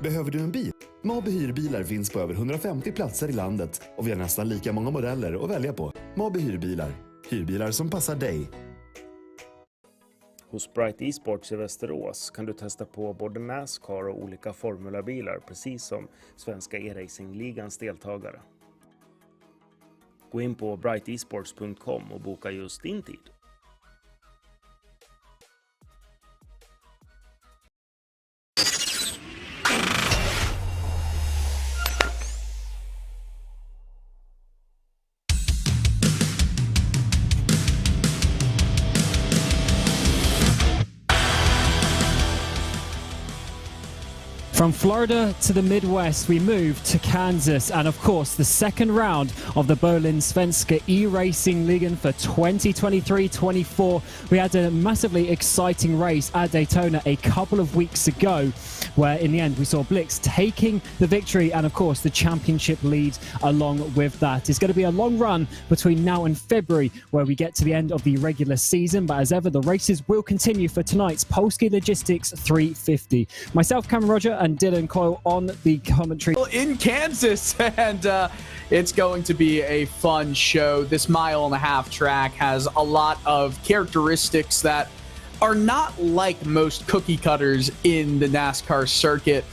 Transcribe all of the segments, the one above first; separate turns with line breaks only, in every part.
Behöver du en bil? Mabe hyrbilar finns på över 150 platser i landet och vi har nästan lika många modeller att välja på. Mabe hyrbilar. Hyrbilar som passar dig.
Hos Bright Esports i Västerås kan du testa på både NASCAR och olika formulabilar, precis som Svenska Eracingligan's deltagare. Gå in på brightesports.com och boka just din tid.
From Florida to the Midwest, we move to Kansas, and of course, the second round of the Bohlin Svenska Eracingligan for 2023-24. We had a massively exciting race at Daytona a couple of weeks ago, where in the end we saw Blix taking the victory, and of course the championship lead along with that. It's going to be a long run between now and February, where we get to the end of the regular season, but as ever, the races will continue for tonight's Polski Logistics 350. Myself, Cameron Roger, and Dylan Coyle on the commentary.
In Kansas, and it's going to be a fun show. This mile-and-a-half track has a lot of characteristics that are not like most cookie cutters in the NASCAR circuit.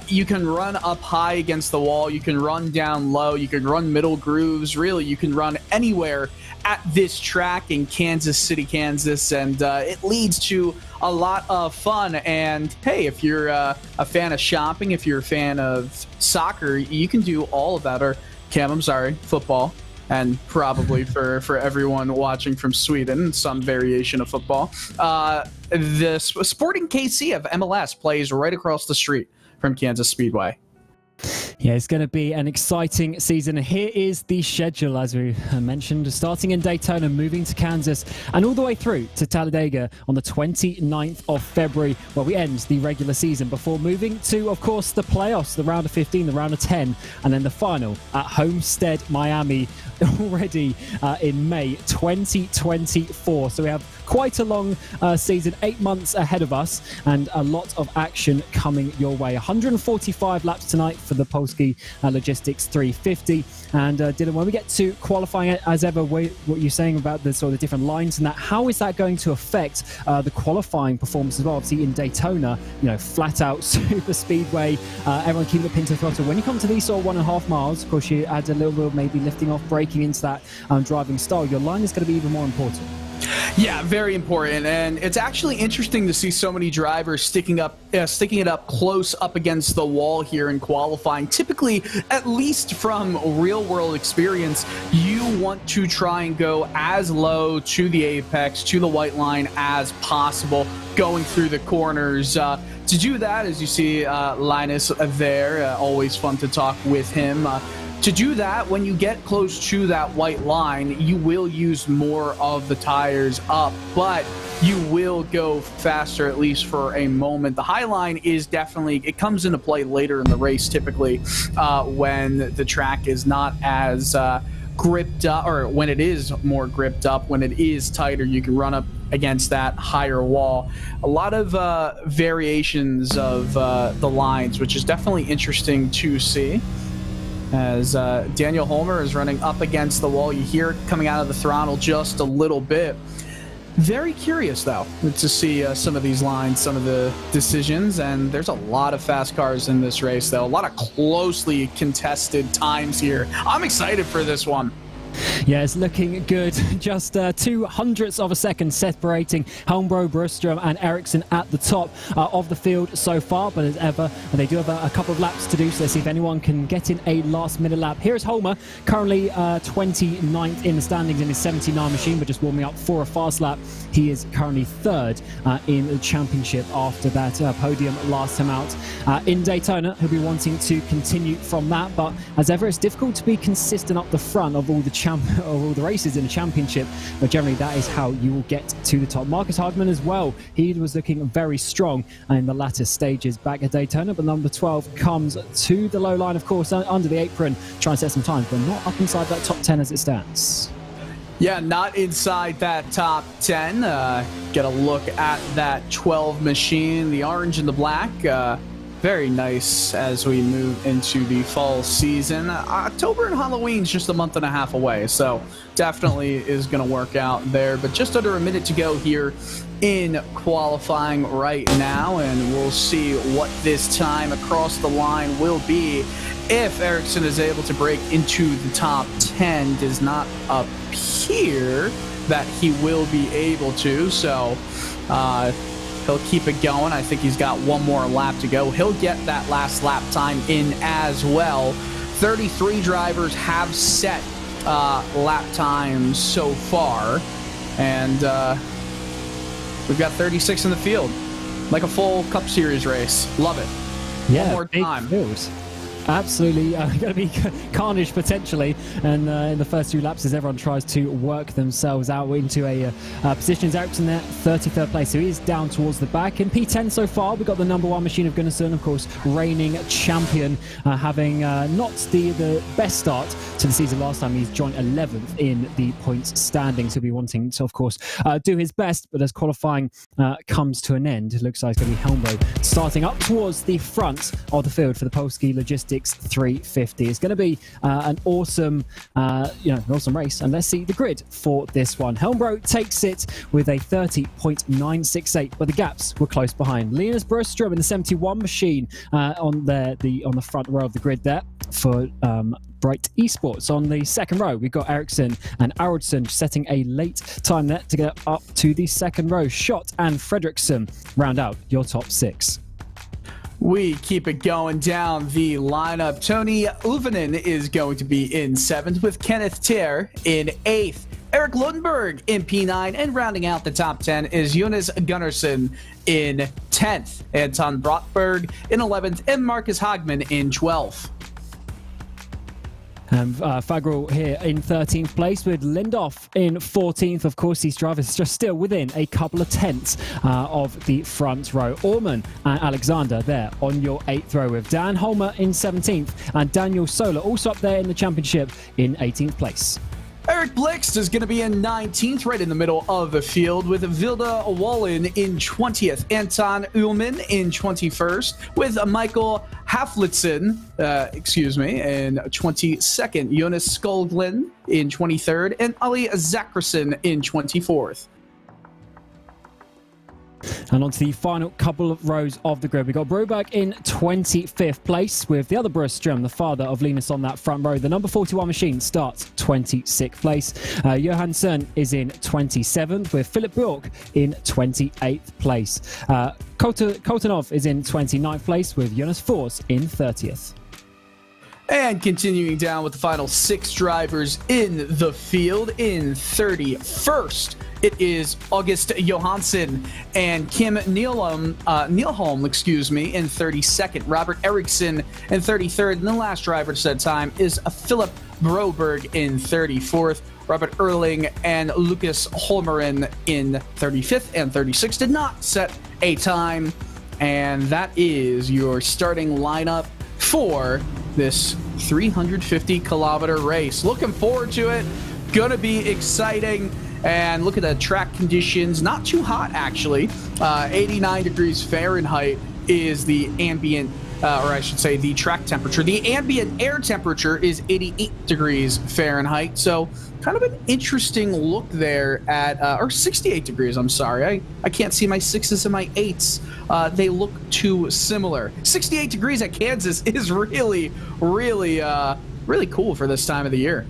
You can run up high against the wall, you can run down low, you can run middle grooves, really you can run anywhere at this track in Kansas City, Kansas, and it leads to a lot of fun. And hey, if you're a fan of shopping, if you're a fan of soccer, you can do all of that, or Cam, I'm sorry, football. And probably for everyone watching from Sweden, some variation of football. The Sporting KC of MLS plays right across the street from Kansas Speedway.
Yeah, it's going to be an exciting season. Here is the schedule, as we mentioned, starting in Daytona, moving to Kansas, and all the way through to Talladega on the 29th of February, where we end the regular season before moving to, of course, the playoffs, the round of 15, the round of 10, and then the final at Homestead, Miami, already in May 2024. So we have quite a long season, 8 months ahead of us, and a lot of action coming your way. 145 laps tonight for the Polski Logistics 350. And Dylan, when we get to qualifying, as ever, what you're saying about the sort of different lines and that, how is that going to affect the qualifying performance as well? Obviously in Daytona, you know, flat out super speedway, everyone keeping the pin to throttle. When you come to these sort of 1.5 miles, of course you add a little bit of maybe lifting off, braking into that driving style, your line is going to be even more important.
Yeah, very important, and it's actually interesting to see so many drivers sticking it up close up against the wall here in qualifying. Typically, at least from real-world experience, you want to try and go as low to the apex, to the white line as possible, going through the corners. To do that, as you see Linus there, always fun to talk with him. to do that, when you get close to that white line, you will use more of the tires up, but you will go faster, at least for a moment. The high line is definitely, it comes into play later in the race, typically, when the track is not as gripped up, or when it is more gripped up, when it is tighter, you can run up against that higher wall. A lot of variations of the lines, which is definitely interesting to see. As Daniel Holmer is running up against the wall. You hear it coming out of the throttle just a little bit. Very curious, though, to see some of these lines, some of the decisions, and there's a lot of fast cars in this race, though. A lot of closely contested times here. I'm excited for this one.
Yeah, it's looking good. Just 0.02 of a second separating Helmbro, Brustrom and Ericsson at the top of the field so far. But as ever, they do have a couple of laps to do, so let's see if anyone can get in a last-minute lap. Here's Holmer, currently 29th in the standings in his 79 machine, but just warming up for a fast lap. He is currently third in the championship after that podium last time out. In Daytona, he'll be wanting to continue from that, but as ever, it's difficult to be consistent up the front of all the races in the championship, but generally that is how you will get to the top. Marcus Hardman as well, he was looking very strong in the latter stages back at Daytona, but number 12 comes to the low line, of course, under the apron, trying to set some time, but not up inside that top 10 as it stands.
Yeah, not inside that top 10. Get a look at that 12 machine, the orange and the black. Very nice as we move into the fall season. October and Halloween's just a month and a half away, so definitely is going to work out there. But just under a minute to go here in qualifying right now, and we'll see what this time across the line will be. If Ericsson is able to break into the top 10, does not appear that he will be able to, so he'll keep it going. I think he's got one more lap to go. He'll get that last lap time in as well. 33 drivers have set lap times so far, and we've got 36 in the field. Like a full Cup Series race. Love it.
Yeah,
one more time.
Absolutely going to be carnage potentially, and in the first few laps as everyone tries to work themselves out into a position. Is Ericsson there, 33rd place, so he is down towards the back. In P10 so far, we've got the number 1 machine of Gunnarsson, of course, reigning champion, having not the best start to the season last time. He's joined 11th in the points standings. He'll be wanting to, of course, do his best, but as qualifying comes to an end, it looks like it's going to be Helmbro starting up towards the front of the field for the Polski Logistics 350. It's going to be an awesome, an awesome race, and let's see the grid for this one. Helmbro takes it with a 30.968, but the gaps were close behind. Linus Brustrom in the 71 machine on the front row of the grid there for Bright Esports. On the second row, we've got Ericsson and Aronson setting a late time there to get up to the second row. Schott and Fredriksson round out your top 6.
We keep it going down the lineup. Tony Uvenin is going to be in 7th, with Kenneth Ter in 8th. Eric Lundenberg in P9, and rounding out the top 10 is Jonas Gunnarsson in 10th. Anton Brottberg in 11th, and Marcus Hagman in 12th. Fagrel here in 13th place, with Lindoff in 14th. Of course, these drivers just still within a couple of tenths of the front row. Orman and Alexander there on your 8th row, with Dan Holmer in 17th and Daniel Sola also up there in the championship in 18th place. Eric Blixt is going to be in 19th, right in the middle of the field, with Vilda Wallin in 20th, Anton Ullman in 21st, with Michael Haflitzen, in 22nd, Jonas Skolglin in 23rd, and Ali Zacherson in 24th. And on to the final couple of rows of the grid. We've got Broberg in 25th place, with the other Brustrom, the father of Linus, on that front row. The number 41 machine starts 26th place. Johansson is in 27th, with Philip Bjork in 28th place. Koltanov is in 29th place, with Jonas Fors in 30th. And continuing down with the final 6 drivers in the field. In 31st, it is August Johansson and Kim Nielholm, in 32nd. Robert Eriksson in 33rd. And the last driver to set time is Philip Broberg in 34th. Robert Erling and Lucas Holmeren in 35th and 36th did not set a time. And that is your starting lineup for this 350-kilometer race. Looking forward to it. Gonna be exciting. And look at the track conditions. Not too hot, actually. 89 degrees Fahrenheit is the ambient, or I should say the track temperature. The ambient air temperature is 88 degrees Fahrenheit. So kind of an interesting look there at, or 68 degrees, I'm sorry. I can't see my 6s and my 8s. They look too similar. 68 degrees at Kansas is really cool for this time of the year.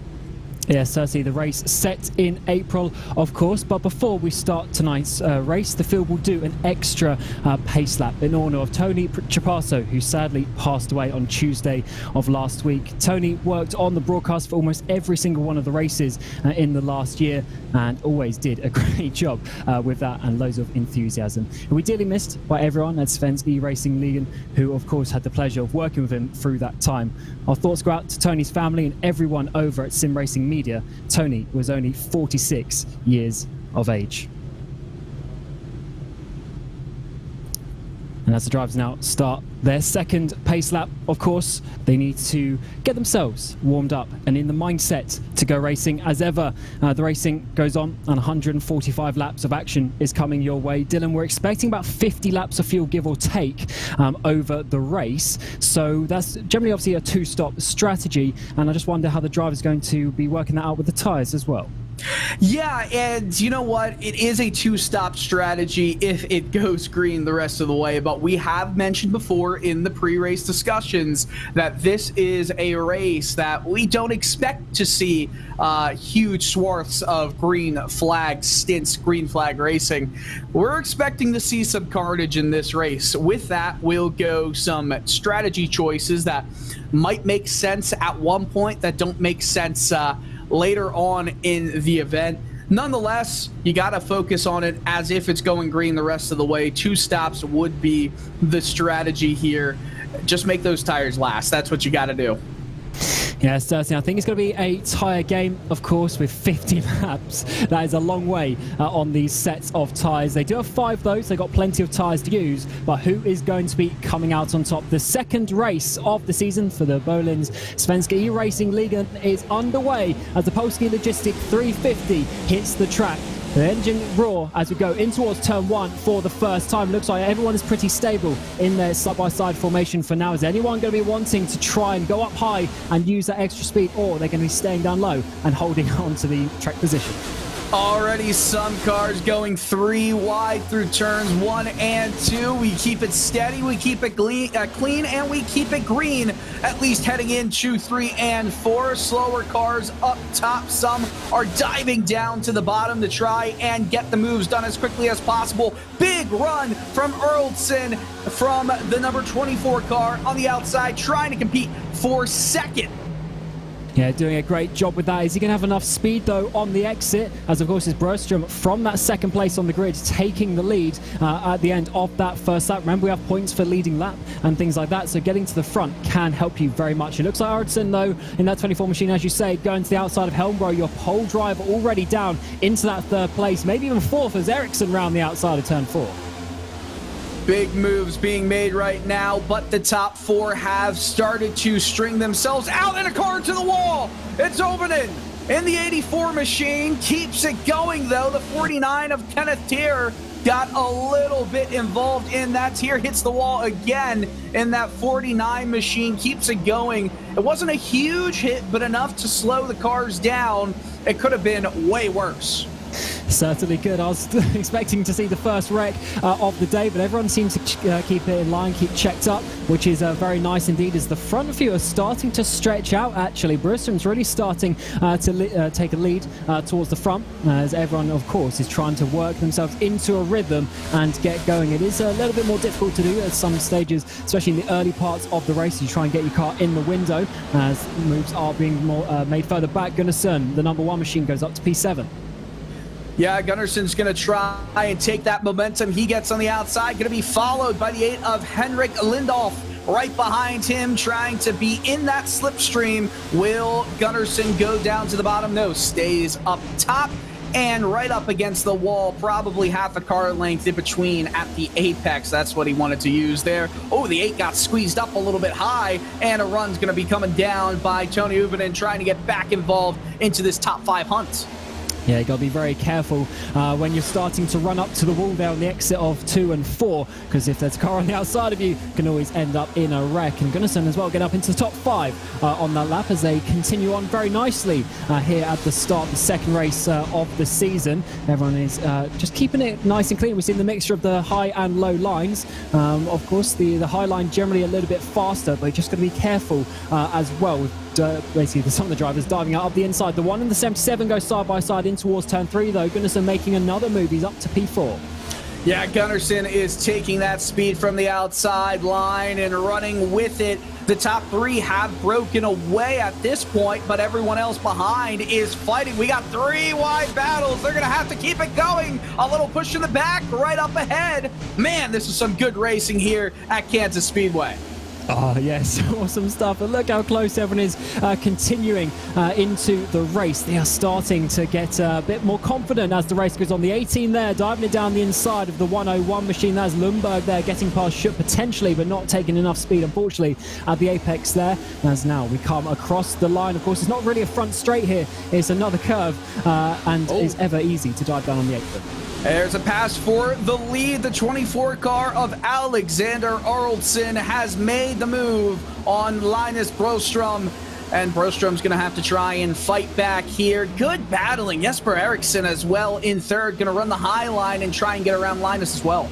Yes, certainly the race set in April, of course. But before we start tonight's race, the field will do an extra pace lap in honour of Tony Chapasso, who sadly passed away on Tuesday of last week. Tony worked on the broadcast for almost every single one of the races in the last year and always did a great job with that and loads of enthusiasm. And we dearly missed by everyone at Svenska Eracingligan, who of course had the pleasure of working with him through that time. Our thoughts go out to Tony's family and everyone over at Sim Racing Media. Tony was only 46 years of age. And as the drivers now start their second pace lap, of course, they need to get themselves warmed up and in the mindset to go racing. As ever, the racing goes on and 145 laps of action is coming your way. Dylan, we're expecting about 50 laps of fuel, give or take, over the race. So that's generally obviously a 2-stop strategy. And I just wonder how the driver's going to be working that out with the tyres as well.
Yeah, and you know what? It is a 2-stop strategy if it goes green the rest of the way, but we have mentioned before in the pre-race discussions that this is a race that we don't expect to see huge swaths of green flag stints, green flag racing. We're expecting to see some carnage in this race. With that, we'll go some strategy choices that might make sense at one point that don't make sense later on in the event. Nonetheless, you got to focus on it as if it's going green the rest of the way. 2 stops would be the strategy here. Just make those tires last. That's what you got to do.
Yeah, certainly. I think it's going to be a tyre game, of course, with 50 laps. That is a long way on these sets of tyres. They do have 5 though, so they've got plenty of tyres to use. But who is going to be coming out on top? The second race of the season for the Bohlin's Svenska Eracingligan is underway as the Polski Logistic 350 hits the track. The engine roar as we go in towards turn 1 for the first time. Looks like everyone is pretty stable in their side-by-side formation for now. Is anyone going to be wanting to try and go up high and use that extra speed, or are they going to be staying down low and holding on to the track position?
Already some cars going 3 wide through turns 1 and 2. We keep it steady, we keep it clean, and we keep it green, at least heading into 3 and 4. Slower cars up top. Some are diving down to the bottom to try and get the moves done as quickly as possible. Big run from Erlson from the number 24 car on the outside, trying to compete for second.
Yeah, doing a great job with that. Is he going to have enough speed, though, on the exit? As, of course, is Broström from that second place on the grid, taking the lead at the end of that first lap. Remember, we have points for leading lap and things like that, so getting to the front can help you very much. It looks like Eriksson, though, in that 24 machine, as you say, going to the outside of Helmbro. Your pole driver already down into that third place, maybe even fourth as Eriksson round the outside of turn 4.
Big moves being made right now, but the top 4 have started to string themselves out in a car to the wall. It's Ovinen in the 84 machine. Keeps it going, though. The 49 of Kenneth Tier got a little bit involved in that. Tier hits the wall again in that 49 machine. Keeps it going. It wasn't a huge hit, but enough to slow the cars down. It could have been way worse.
Certainly good. I was expecting to see the first wreck of the day, but everyone seems to keep it in line, keep checked up, which is very nice indeed, as the front few are starting to stretch out, actually. Brostrom's really starting to take a lead towards the front, as everyone, of course, is trying to work themselves into a rhythm and get going. It is a little bit more difficult to do at some stages, especially in the early parts of the race. You try and get your car in the window as moves are being made further back. Gunnarsson, the number 1 machine, goes up to P7.
Yeah, Gunnarsson's going to try and take that momentum. He gets on the outside, going to be followed by the 8 of Henrik Lindolf. Right behind him, trying to be in that slipstream. Will Gunnarsson go down to the bottom? No, stays up top and right up against the wall, probably half a car length in between at the apex. That's what he wanted to use there. Oh, the 8 got squeezed up a little bit high, and a run's going to be coming down by Tony Uvinen, trying to get back involved into this top 5 hunt.
Yeah, you got to be very careful when you're starting to run up to the wall there on the exit of 2 and 4, because if there's a car on the outside of you, you can always end up in a wreck. And Gunnarsson as well get up into the top 5 on that lap as they continue on very nicely here at the start of the second race of the season. Everyone is just keeping it nice and clean. We've seen the mixture of the high and low lines. Of course, the high line generally a little bit faster, but you just got to be careful as well. Basically, some of the drivers diving out up the inside. The 1 and the 77 go side by side in towards turn 3, though. Gunnarsson making another move. He's up to P4.
Yeah, Gunnarsson is taking that speed from the outside line and running with it. The top 3 have broken away at this point, but everyone else behind is fighting. We got 3 wide battles. They're going to have to keep it going. A little push in the back, right up ahead. Man, this is some good racing here at Kansas Speedway.
Oh, yes, awesome stuff. And look how close everyone is continuing into the race. They are starting to get a bit more confident as the race goes on. The 18 there, diving it down the inside of the 101 machine. That's Lundberg there, getting past Schutt potentially, but not taking enough speed, unfortunately, at the apex there. As now we come across the line. Of course, it's not really a front straight here. It's another curve, and it's ever easy to dive down on the apron.
There's a pass for the lead. The 24 car of Alexander Arnoldson has made the move on Linus Brostrom, and Brostrom's going to have to try and fight back here. Good battling. Jesper Eriksson as well in third, going to run the high line and try and get around Linus as well.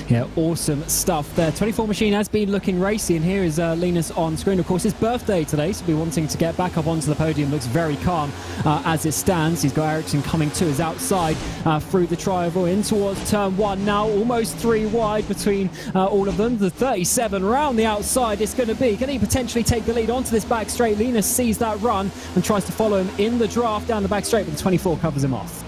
Yeah, awesome stuff there. 24 machine has been looking racy, and here is Linus on screen. Of course, his birthday today, so he'll be wanting to get back up onto the podium. Looks very calm as it stands. He's got Eriksson coming to his outside through the tri-oval in towards turn 1 now. Almost 3 wide between all of them. The 37 round the outside it's going to be. Can he potentially take the lead onto this back straight? Linus sees that run and tries to follow him in the draft down the back straight, but the 24 covers him off.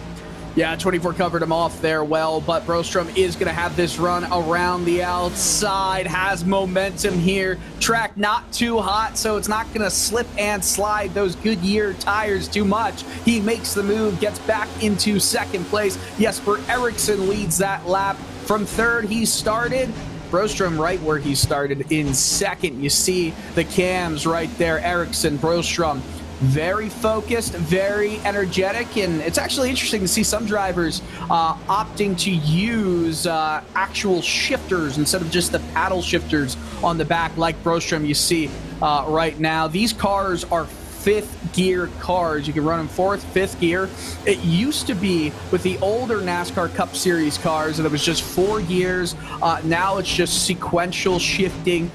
Yeah, 24 covered him off there well, but Brostrom is going to have this run around the outside, has momentum here. Track not too hot, so it's not going to slip and slide those Goodyear tires too much. He makes the move, gets back into second place. Jesper Eriksson leads that lap. From third, he started. Brostrom right where he started in second. You see the cams right there, Eriksson, Brostrom. Very focused, very energetic, and it's actually interesting to see some drivers opting to use actual shifters instead of just the paddle shifters on the back like Brostrom you see right now. These cars are 5th gear cars. You can run them 4th, 5th gear. It used to be with the older NASCAR Cup Series cars and it was just 4 gears. Now it's just sequential shifting.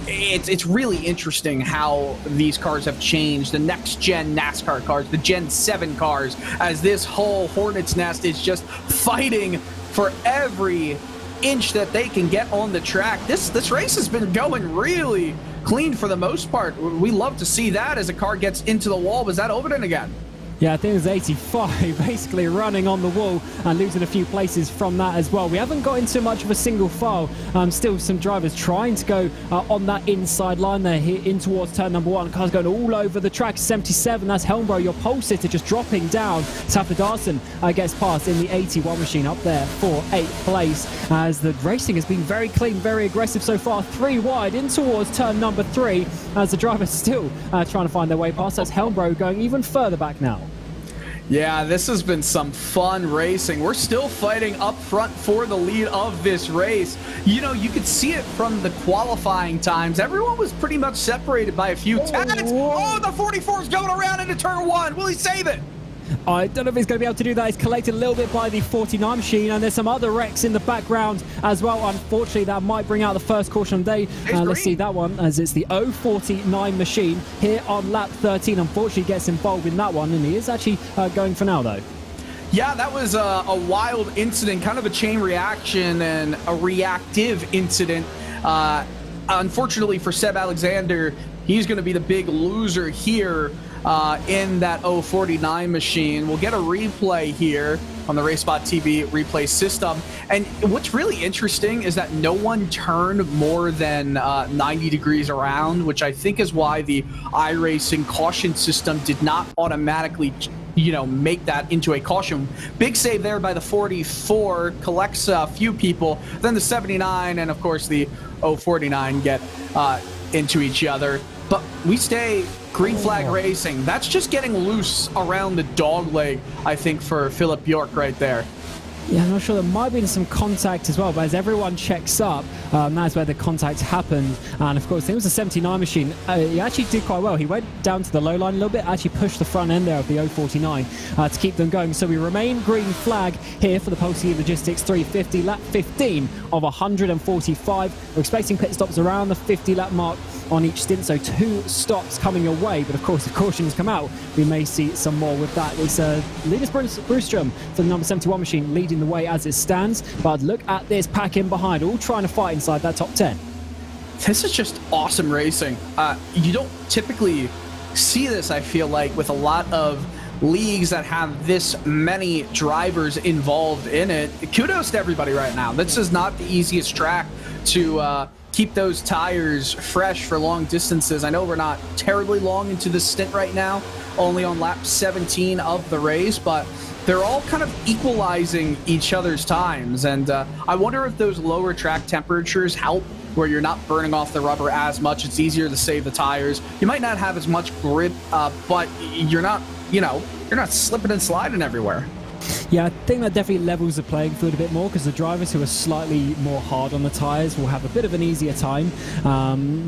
It's really interesting how these cars have changed. The next gen NASCAR cars, the Gen 7 cars, as this whole hornet's nest is just fighting for every inch that they can get on the track. This race has been going really clean for the most part. We love to see that as a car gets into the wall. Was that Overton again?
Yeah, I think it was 85, basically running on the wall and losing a few places from that as well. We haven't got into much of a single file. Still some drivers trying to go on that inside line there, here in towards turn number 1. Cars going all over the track. 77, that's Helmbro, your pole sitter, just dropping down. Safadarson gets past in the 81 machine up there for 8th place, as the racing has been very clean, very aggressive so far. 3 wide in towards turn number 3, as the drivers still trying to find their way past. That's Helmbro going even further back now.
Yeah, this has been some fun racing. We're still fighting up front for the lead of this race. You know, you could see it from the qualifying times. Everyone was pretty much separated by a few tenths. Oh, the 44 is going around into turn 1. Will he save it?
I don't know if he's going to be able to do that. He's collected a little bit by the 49 machine, and there's some other wrecks in the background as well. Unfortunately, that might bring out the first caution of the day. Let's see that one, as it's the 049 machine here on lap 13. Unfortunately, gets involved in that one, and he is actually going for now, though.
Yeah, that was a wild incident, kind of a chain reaction and a reactive incident. Unfortunately for Seb Alexander, he's going to be the big loser here in that 049 machine. We'll get a replay here on the RaceSpotTV replay system. And what's really interesting is that no one turned more than 90 degrees around, which I think is why the iRacing caution system did not automatically, make that into a caution. Big save there by the 44, collects a few people. Then the 79 and, of course, the 049 get into each other. But we stay green flag racing. That's just getting loose around the dog leg, I think, for Philip Bjork right there.
Yeah, I'm not sure. There might have been some contact as well, but as everyone checks up, that's where the contact happened. And of course, it was a 79 machine. He actually did quite well. He went down to the low line a little bit, actually pushed the front end there of the 049 to keep them going. So we remain green flag here for the Polski Logistics 350, lap 15 of 145. We're expecting pit stops around the 50 lap mark on each stint, so 2 stops coming your way. But of course, if cautions come out, we may see some more with that. It's Linus Brustrom for the number 71 machine leading the way as it stands. But look at this pack in behind, all trying to fight inside that top 10.
This is just awesome racing. You don't typically see this, I feel like, with a lot of leagues that have this many drivers involved in it. Kudos to everybody right now. This is not the easiest track to keep those tires fresh for long distances. I know we're not terribly long into this stint right now, only on lap 17 of the race, but they're all kind of equalizing each other's times. And I wonder if those lower track temperatures help, where you're not burning off the rubber as much. It's easier to save the tires. You might not have as much grip, but you're not, you're not slipping and sliding everywhere.
Yeah, I think that definitely levels the playing field a bit more, because the drivers who are slightly more hard on the tyres will have a bit of an easier time.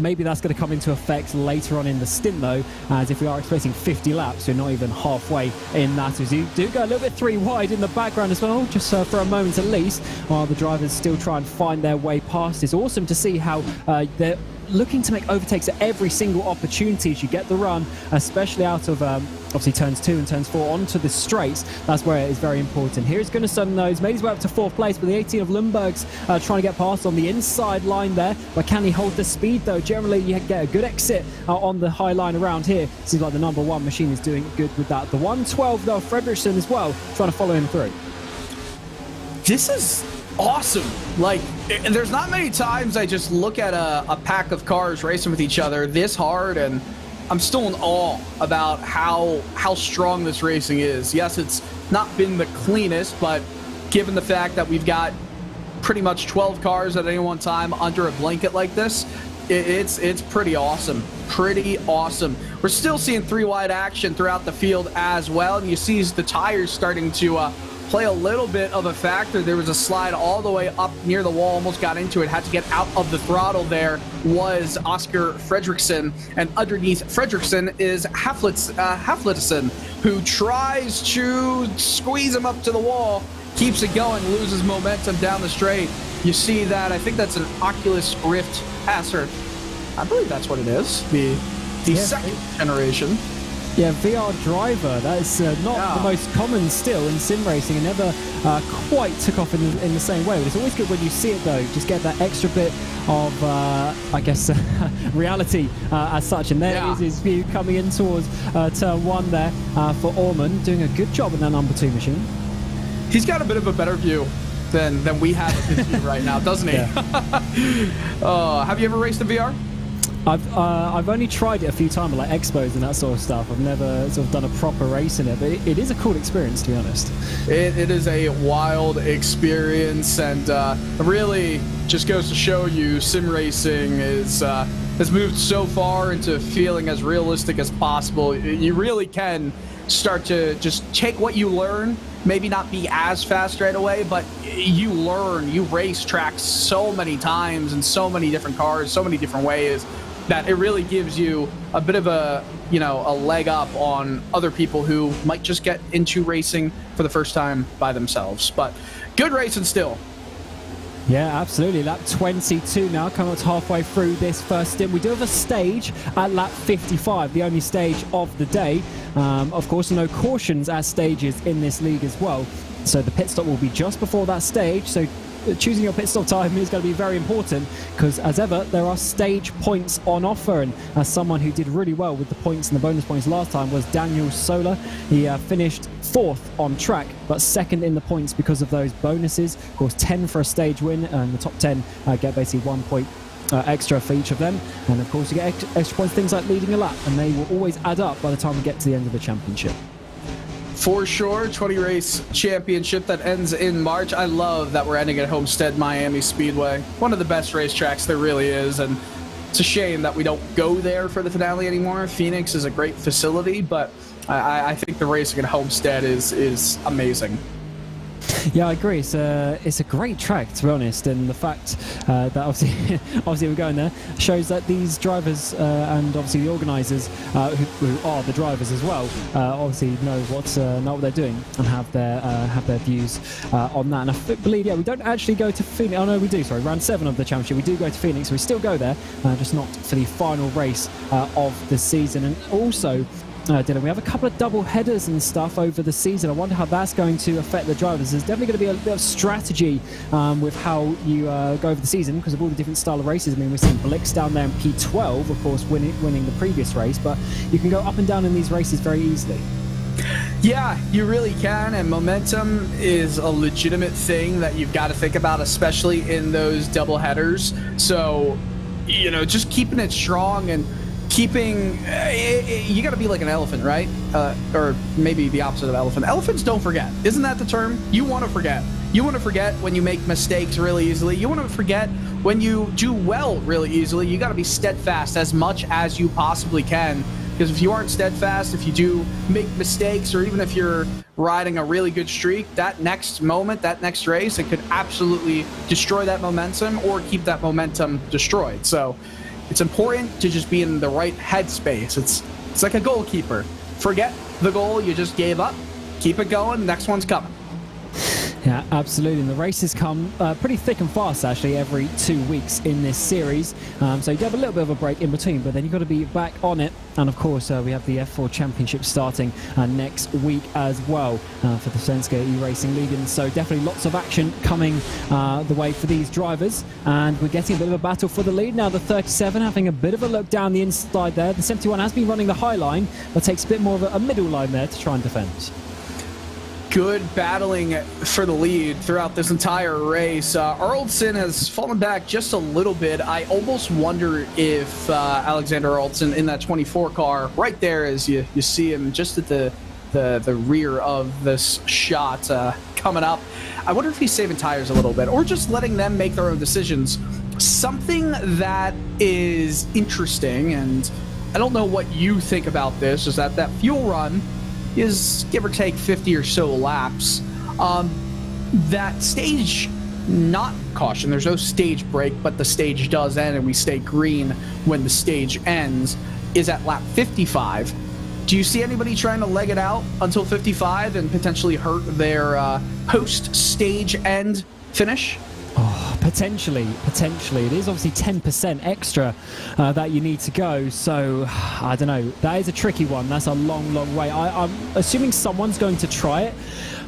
Maybe that's going to come into effect later on in the stint, though, as if we are expecting 50 laps, we're not even halfway in that. As you do go a little bit 3 wide in the background as well, just for a moment at least, while the drivers still try and find their way past. It's awesome to see how they're looking to make overtakes at every single opportunity as you get the run, especially out of obviously turns 2 and turns 4 onto the straights. That's where it is very important. Here is Gunnarsson, though. He's made his way up to 4th place, but the 18 of Lundberg's trying to get past on the inside line there. But can he hold the speed, though? Generally, you get a good exit on the high line around here. Seems like the number 1 machine is doing good with that. The 112, though, Fredriksson as well, trying to follow him through.
This is awesome. Like, there's not many times I just look at a pack of cars racing with each other this hard, and I'm still in awe about how strong this racing is. Yes, it's not been the cleanest, but given the fact that we've got pretty much 12 cars at any one time under a blanket like this, it's pretty awesome. Pretty awesome. We're still seeing 3 wide action throughout the field as well, and you see the tires starting to play a little bit of a factor. There was a slide all the way up near the wall, almost got into it, had to get out of the throttle. There was Oscar Fredriksson, and underneath Fredriksson is Haflidsson, who tries to squeeze him up to the wall, keeps it going, loses momentum down the straight. You see that, I think that's an Oculus Rift passer. I believe that's what it is, the second generation.
Yeah, VR driver. That is not the most common still in sim racing, and never quite took off in the same way. But it's always good when you see it, though. Just get that extra bit of, I guess, reality as such. And there is his view coming in towards turn 1 there for Orman, doing a good job in that number 2 machine.
He's got a bit of a better view than we have of his view right now, doesn't he? Yeah. Have you ever raced in VR?
I've only tried it a few times, like expos and that sort of stuff. I've never sort of done a proper race in it, but it is a cool experience, to be honest.
It is a wild experience, and really just goes to show you sim racing has moved so far into feeling as realistic as possible. You really can start to just take what you learn, maybe not be as fast right away, but you race tracks so many times and so many different cars, so many different ways. that it really gives you a bit of a, a leg up on other people who might just get into racing for the first time by themselves. But good racing still.
Yeah, absolutely. Lap 22 now, coming up to halfway through this first stint. We do have a stage at lap 55, the only stage of the day. Of course, no cautions as stages in this league as well. So the pit stop will be just before that stage. So choosing your pit stop time is going to be very important, because as ever there are stage points on offer, and as someone who did really well with the points and the bonus points last time was Daniel Sola. He finished 4th on track but 2nd in the points because of those bonuses. Of course, 10 for a stage win, and the top 10 get basically 1 point extra for each of them. And of course you get extra points, things like leading a lap, and they will always add up by the time we get to the end of the championship.
For sure, 20 race championship that ends in March. I love that we're ending at Homestead Miami Speedway. One of the best racetracks there really is, and it's a shame that we don't go there for the finale anymore. Phoenix is a great facility, but I think the racing at Homestead is amazing.
Yeah, I agree. It's a great track, to be honest, and the fact that obviously we're going there shows that these drivers and obviously the organisers, who are the drivers as well, obviously know what they're doing and have their views on that. And I believe, we don't actually go to Phoenix. Oh no, we do. Sorry, round 7 of the championship, we do go to Phoenix. We still go there, just not for the final race of the season. And also, Dylan, we have a couple of double headers and stuff over the season. I wonder how that's going to affect the drivers. There's definitely going to be a bit of strategy with how you go over the season because of all the different style of races. I mean, we're seeing Blix down there in P12, of course, winning the previous race, but you can go up and down in these races very easily.
Yeah, you really can, and momentum is a legitimate thing that you've got to think about, especially in those double headers. So, just keeping it strong and keeping you got to be like an elephant, right? Or maybe the opposite of elephant. Elephants don't forget. Isn't that the term? You want to forget. You want to forget when you make mistakes really easily. You want to forget when you do well really easily. You got to be steadfast as much as you possibly can, because if you aren't steadfast, if you do make mistakes, or even if you're riding a really good streak, that next moment, that next race, it could absolutely destroy that momentum or keep that momentum destroyed. So it's important to just be in the right headspace. It's like a goalkeeper. Forget the goal you just gave up. Keep it going. Next one's coming.
Yeah, absolutely. And the races come pretty thick and fast, actually, every 2 weeks in this series. So you do have a little bit of a break in between, but then you've got to be back on it. And of course, we have the F4 Championship starting next week as well for the Svenska Eracingligan. So definitely lots of action coming the way for these drivers. And we're getting a bit of a battle for the lead now. The 37 having a bit of a look down the inside there. The 71 has been running the high line, but takes a bit more of a middle line there to try and defend.
Good battling for the lead throughout this entire race. Arldson has fallen back just a little bit. I almost wonder if Alexander Arldson in that 24 car right there, as you see him just at the rear of this shot coming up, I wonder if he's saving tires a little bit or just letting them make their own decisions. Something that is interesting, and I don't know what you think about this, is that fuel run is give or take 50 or so laps. That stage, not caution, there's no stage break, but the stage does end and we stay green when the stage ends, is at lap 55. Do you see anybody trying to leg it out until 55 and potentially hurt their post-stage end finish?
Oh, potentially. It is obviously 10% extra that you need to go. So, I don't know. That is a tricky one. That's a long way. I'm assuming someone's going to try it.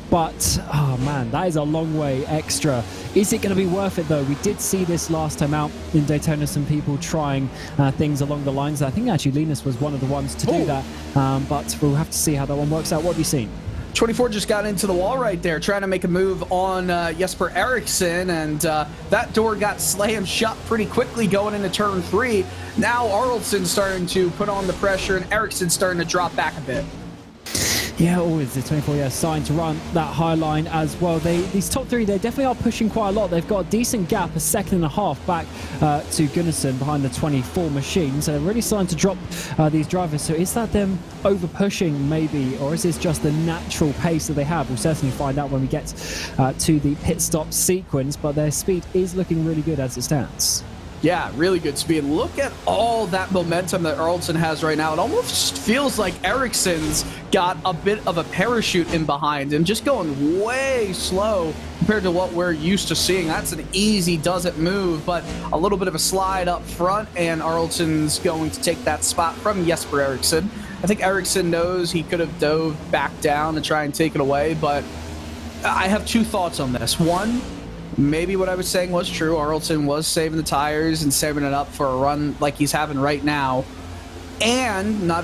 But, oh man, that is a long way extra. Is it going to be worth it, though? We did see this last time out in Daytona, some people trying things along the lines. I think actually Linus was one of the ones to do that. But we'll have to see how that one works out. What have you seen?
24 just got into the wall right there, trying to make a move on Jesper Eriksson, and that door got slammed shut pretty quickly going into turn 3. Now Arldson starting to put on the pressure, and Eriksson starting to drop back a bit.
Yeah, always the 24 starting to run that high line as well. These top 3, they definitely are pushing quite a lot. They've got a decent gap, a second and a half back to Gunnarsson behind the 24 machine. So they're really starting to drop these drivers. So is that them over pushing maybe, or is this just the natural pace that they have? We'll certainly find out when we get to the pit stop sequence, but their speed is looking really good as it stands.
Yeah, really good speed. Look at all that momentum that Arlton has right now. It almost feels like Ericsson's got a bit of a parachute in behind him, just going way slow compared to what we're used to seeing. That's an easy doesn't move, but a little bit of a slide up front, and Arlton's going to take that spot from Jesper Eriksson. I think Eriksson knows he could have dove back down to try and take it away, but I have two thoughts on this. One, maybe what I was saying was true. Arlton was saving the tires and saving it up for a run like he's having right now. And not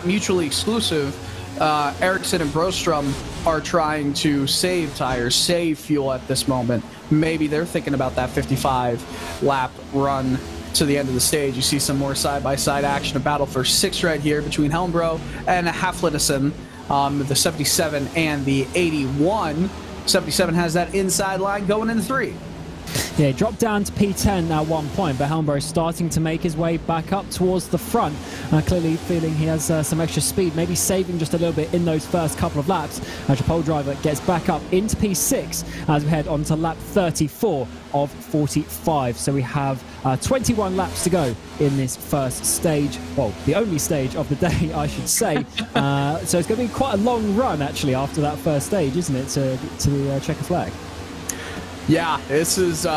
mutually exclusive, Eriksson and Broström are trying to save tires, save fuel at this moment. Maybe they're thinking about that 55-lap run to the end of the stage. You see some more side-by-side action, a battle for 6 right here between Helmbro and Haflidason, the 77 and the 81. 77 has that inside line going in 3.
Yeah, he dropped down to P10 at one point, but Helmbro starting to make his way back up towards the front. Clearly feeling he has some extra speed, maybe saving just a little bit in those first couple of laps. As the pole driver gets back up into P6 as we head on to lap 34 of 45. So we have 21 laps to go in this first stage. Well, the only stage of the day, I should say. So it's going to be quite a long run, actually, after that first stage, isn't it, to the checker flag?
Yeah, this is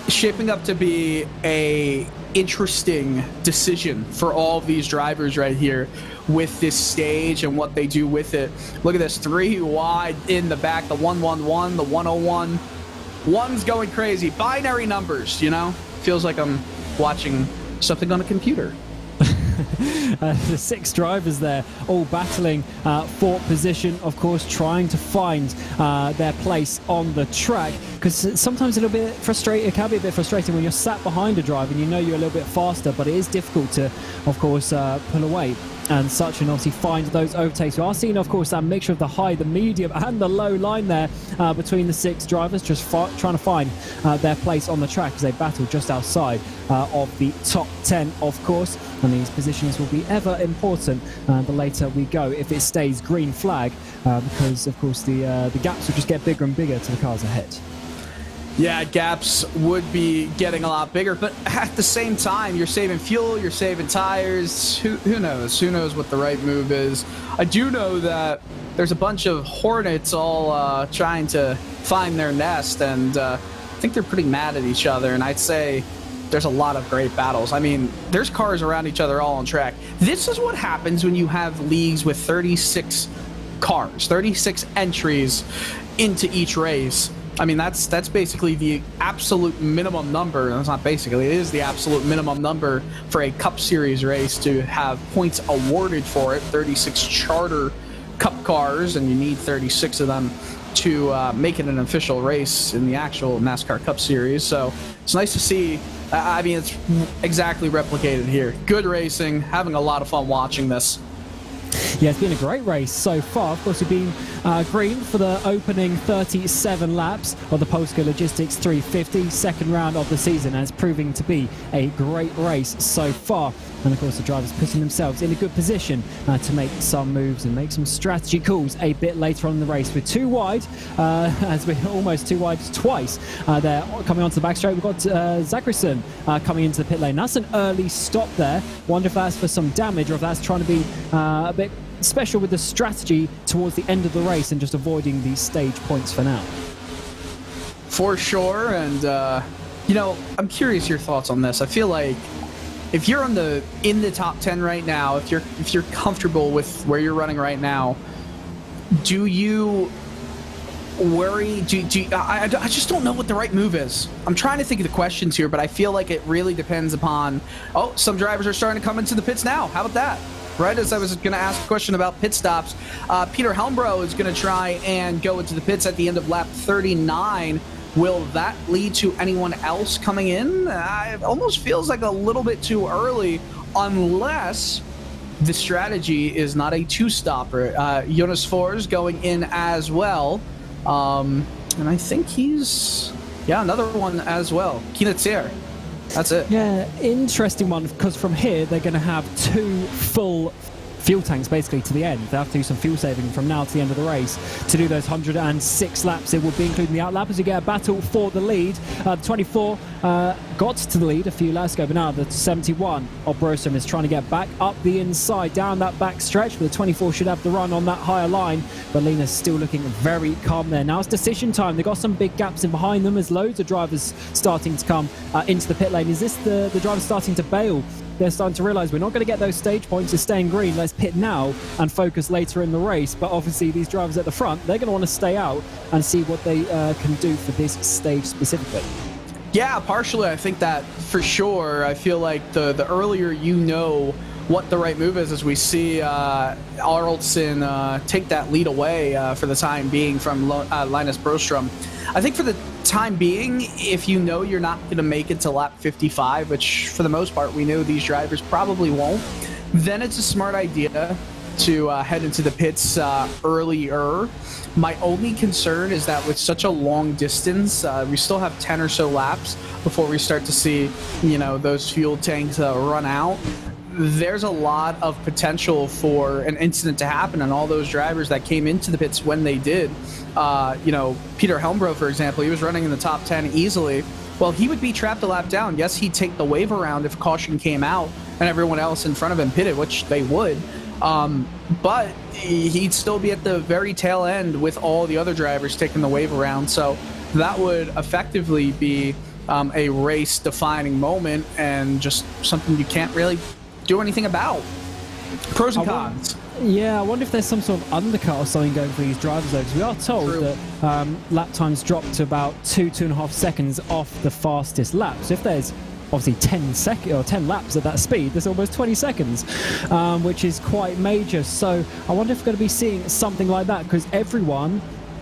shaping up to be a interesting decision for all of these drivers right here with this stage and what they do with it. Look at this, 3 wide in the back, the 111, the 101. One's going crazy. Binary numbers, you know? Feels like I'm watching something on a computer.
The 6 drivers there all battling for position, of course, trying to find their place on the track, because sometimes it can be a bit frustrating when you're sat behind a driver and you know you're a little bit faster, but it is difficult to, of course, pull away and such, and obviously find those overtakes. We are seeing, of course, that mixture of the high, the medium and the low line there between the 6 drivers, just trying to find their place on the track as they battle just outside of the top 10, of course. And these positions will be ever important the later we go, if it stays green flag, because, of course, the gaps will just get bigger and bigger to the cars ahead.
Yeah, gaps would be getting a lot bigger, but at the same time, you're saving fuel, you're saving tires. Who knows? Who knows what the right move is? I do know that there's a bunch of Hornets all trying to find their nest, and I think they're pretty mad at each other, and I'd say there's a lot of great battles. I mean, there's cars around each other all on track. This is what happens when you have leagues with 36 cars, 36 entries into each race. I mean, that's basically the absolute minimum number. That's not basically, it is the absolute minimum number for a Cup Series race to have points awarded for it. 36 charter Cup cars, and you need 36 of them to make it an official race in the actual NASCAR Cup Series. So it's nice to see. I mean, it's exactly replicated here. Good racing, having a lot of fun watching this.
Yeah, it's been a great race so far. Of course, we've been green for the opening 37 laps of the Polski Logistics 350, second round of the season, and it's proving to be a great race so far. And of course, the drivers putting themselves in a good position to make some moves and make some strategy calls a bit later on in the race. We're too wide, as we're almost too wide twice. There, coming onto the back straight, we've got Zacherson coming into the pit lane. That's an early stop there. Wonder if that's for some damage or if that's trying to be a bit special with the strategy towards the end of the race and just avoiding these stage points for now.
For sure, and you know, I'm curious your thoughts on this. I feel like if you're in the top 10 right now, if you're comfortable with where you're running right now, do you worry? I just don't know what the right move is. I'm trying to think of the questions here, but I feel like it really depends upon. Oh, some drivers are starting to come into the pits now. How about that? Right as I was going to ask a question about pit stops, Peter Helmbro is going to try and go into the pits at the end of lap 39. Will that lead to anyone else coming in? It almost feels like a little bit too early, unless the strategy is not a two-stopper. Jonas Fors going in as well, and I think he's another one as well. Kinetzer. That's it.
Yeah, interesting one, because from here they're going to have 2 full fuel tanks basically to the end. They have to do some fuel saving from now to the end of the race to do those 106 laps. It will be including the outlap as you get a battle for the lead. The 24 got to the lead a few laps ago, but now the 71 of Broström is trying to get back up the inside, down that back stretch, but the 24 should have the run on that higher line. But Lena's still looking very calm there. Now it's decision time. They've got some big gaps in behind them as loads of drivers starting to come into the pit lane. Is this the drivers starting to bail? They're starting to realise we're not going to get those stage points to staying green. Let's pit now and focus later in the race. But obviously these drivers at the front, they're going to want to stay out and see what they can do for this stage specifically.
Yeah, partially I think that for sure. I feel like the earlier you know what the right move is, as we see Arlsson take that lead away for the time being from Linus Broström. I think for the time being, if you know you're not going to make it to lap 55, which for the most part we know these drivers probably won't, then it's a smart idea to head into the pits earlier. My only concern is that with such a long distance, we still have 10 or so laps before we start to see, you know, those fuel tanks run out. There's a lot of potential for an incident to happen, and all those drivers that came into the pits when they did, you know, Peter Helmbro, for example, he was running in the top 10 easily. Well, he would be trapped a lap down. Yes, he'd take the wave around if caution came out and everyone else in front of him pitted, which they would. But he'd still be at the very tail end with all the other drivers taking the wave around. So that would effectively be a race-defining moment and just something you can't really do anything about. Pros and cons.
Yeah, I wonder if there's some sort of undercut or something going for these drivers, though, because we are told that lap times drop to about 2.5 seconds off the fastest lap. So if there's obviously 10 laps at that speed, there's almost 20 seconds, which is quite major. So I wonder if we're going to be seeing something like that, because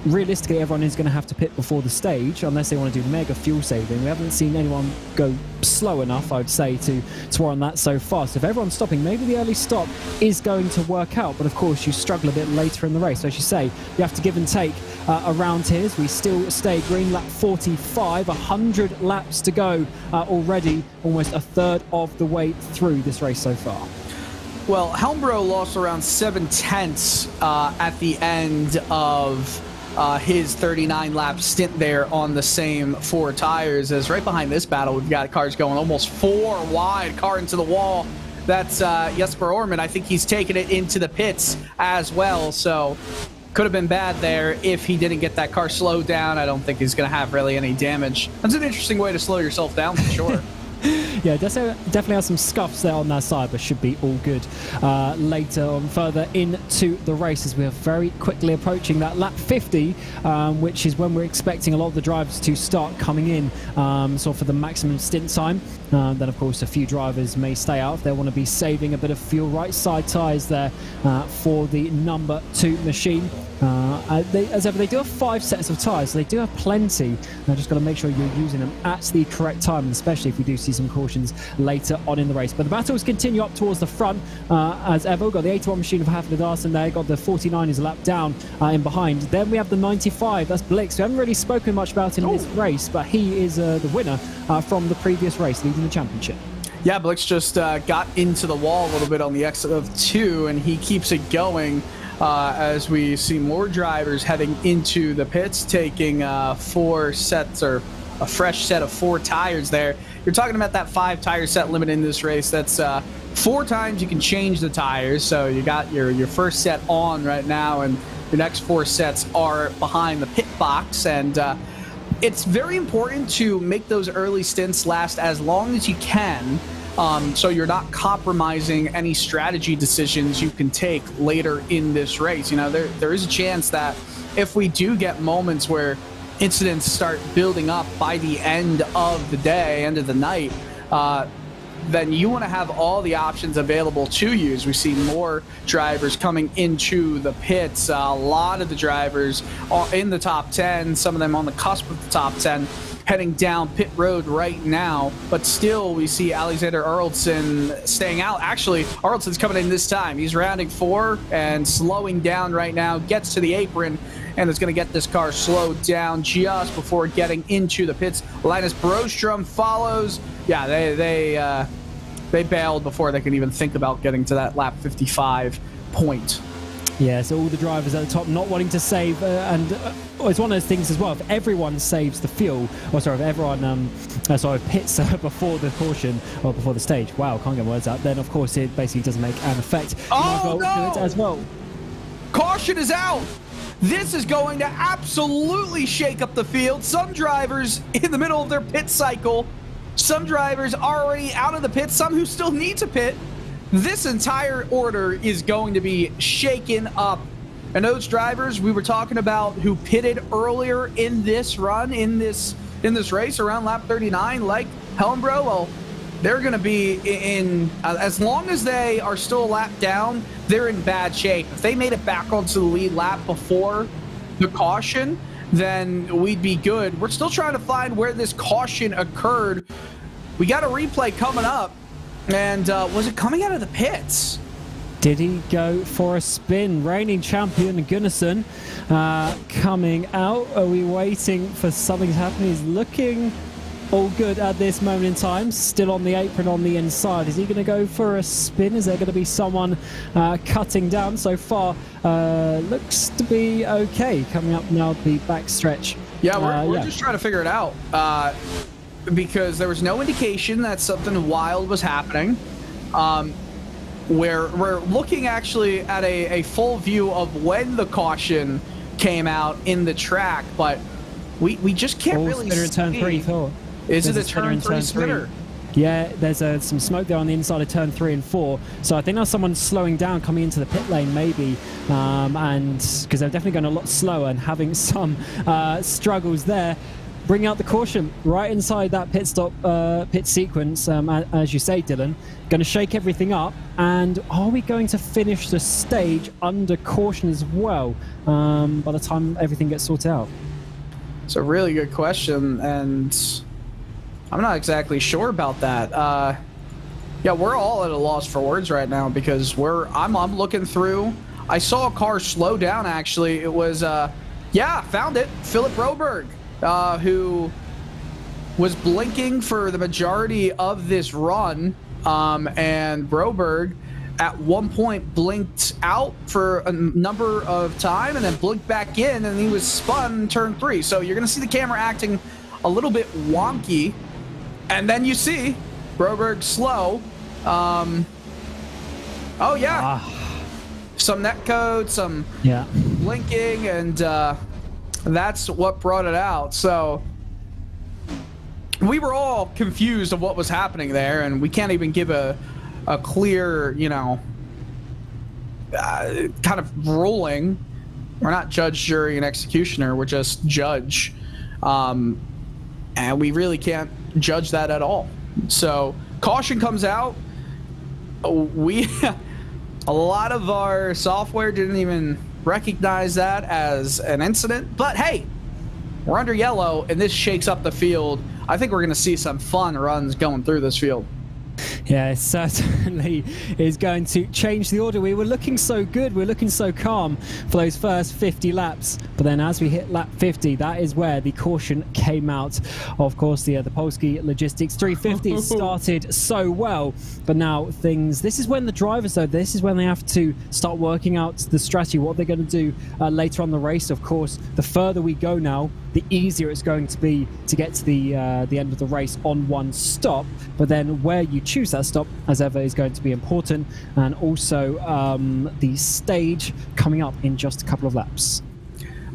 realistically, everyone is going to have to pit before the stage unless they want to do mega fuel saving. We haven't seen anyone go slow enough, I would say, to warrant that so far. So if everyone's stopping, maybe the early stop is going to work out. But of course, you struggle a bit later in the race. So as you say, you have to give and take around here. As we still stay green, lap 45, 100 laps to go already, almost a third of the way through this race so far.
Well, Helmbro lost around 7/10 at the end of his 39-lap stint there on the same 4 tires. As right behind this battle, we've got cars going almost 4 wide, car into the wall. That's Jesper Orman. I think he's taken it into the pits as well. So could have been bad there if he didn't get that car slowed down. I don't think he's going to have really any damage. That's an interesting way to slow yourself down for sure.
Yeah, definitely has some scuffs there on that side, but should be all good later on further into the race, as we are very quickly approaching that lap 50, which is when we're expecting a lot of the drivers to start coming in sort of for the maximum stint time. Then, of course, a few drivers may stay out if they want to be saving a bit of fuel. Right side tyres there for the number 2 machine. As ever, they do have 5 sets of tyres, so they do have plenty. I've just got to make sure you're using them at the correct time, especially if we do see some cautions later on in the race. But the battles continue up towards the front as ever. We've got the 81 machine of Hafnadarsson there, got the 49 is a lap down in behind. Then we have the 95, that's Blix. We haven't really spoken much about him in this race, but he is the winner from the previous race, leading the championship.
Yeah, Blix just got into the wall a little bit on the exit of 2, and he keeps it going as we see more drivers heading into the pits, taking 4 sets, or a fresh set of 4 tires there. You're talking about that 5 tire set limit in this race. That's 4 times you can change the tires. So you got your first set on right now, and your next 4 sets are behind the pit box. And it's very important to make those early stints last as long as you can, so you're not compromising any strategy decisions you can take later in this race. You know, there is a chance that if we do get moments where incidents start building up by the end of the day, end of the night, then you want to have all the options available to you. As we see more drivers coming into the pits, a lot of the drivers are in the top 10, some of them on the cusp of the top 10, heading down pit road right now. But still, we see Alexander Arlsson staying out. Actually, Arlsson's coming in this time. He's rounding 4 and slowing down right now, gets to the apron, and is going to get this car slowed down just before getting into the pits. Linus Broström follows. Yeah, They bailed before they could even think about getting to that lap 55 point.
Yeah, so all the drivers at the top not wanting to save, and it's one of those things as well. If everyone saves the fuel, or sorry, if everyone pits before the caution or before the stage, wow, can't get words out. Then of course it basically doesn't make an effect.
Oh no!
Do it as well.
Caution is out. This is going to absolutely shake up the field. Some drivers in the middle of their pit cycle, some drivers already out of the pit, some who still need to pit. This entire order is going to be shaken up. And those drivers we were talking about who pitted earlier in this run, in this race around lap 39, like Helmbro, well, they're going to be in, as long as they are still a lap down, they're in bad shape. If they made it back onto the lead lap before the caution, then we'd be good. We're still trying to find where this caution occurred. We got a replay coming up. And was it coming out of the pits?
Did he go for a spin? Reigning champion Gunnarsson coming out. Are we waiting for something to happen? He's looking all good at this moment in time. Still on the apron on the inside. Is he going to go for a spin? Is there going to be someone cutting down? So far, looks to be okay. Coming up now the back stretch.
Yeah, we're just trying to figure it out. Because there was no indication that something wild was happening. We're looking actually at a full view of when the caution came out in the track, but we just can't really see.
Turn 3, Phil.
Is it a turn 3 spinner?
Yeah, there's some smoke there on the inside of turn 3 and 4. So I think now someone's slowing down coming into the pit lane maybe, and because they're definitely going a lot slower and having some struggles there. Bring out the caution right inside that pit stop, pit sequence, as you say, Dylan. Going to shake everything up, and are we going to finish the stage under caution as well by the time everything gets sorted out?
It's a really good question, and I'm not exactly sure about that. Yeah, we're all at a loss for words right now because I'm looking through. I saw a car slow down, actually. It was, yeah, found it. Philip Broberg. Who was blinking for the majority of this run, and Broberg at one point blinked out for a number of time and then blinked back in, and he was spun in turn 3. So you're going to see the camera acting a little bit wonky, and then you see Broberg slow. Oh yeah, some netcode, some blinking, and that's what brought it out. So we were all confused of what was happening there, and we can't even give a clear, kind of ruling. We're not judge, jury, and executioner. We're just judge. And we really can't judge that at all. So caution comes out. A lot of our software didn't even recognize that as an incident, but hey, we're under yellow and this shakes up the field. I think we're going to see some fun runs going through this field.
Yeah, it certainly is going to change the order. We were looking so good, we were looking so calm for those first 50 laps, but then as we hit lap 50, that is where the caution came out. Of course, the Polski Logistics 350 started so well, but now this is when the drivers, though, this is when they have to start working out the strategy, what they're going to do later on the race. Of course, the further we go now, the easier it's going to be to get to the end of the race on one stop. But then where you choose that stop, as ever, is going to be important. And also the stage coming up in just a couple of laps.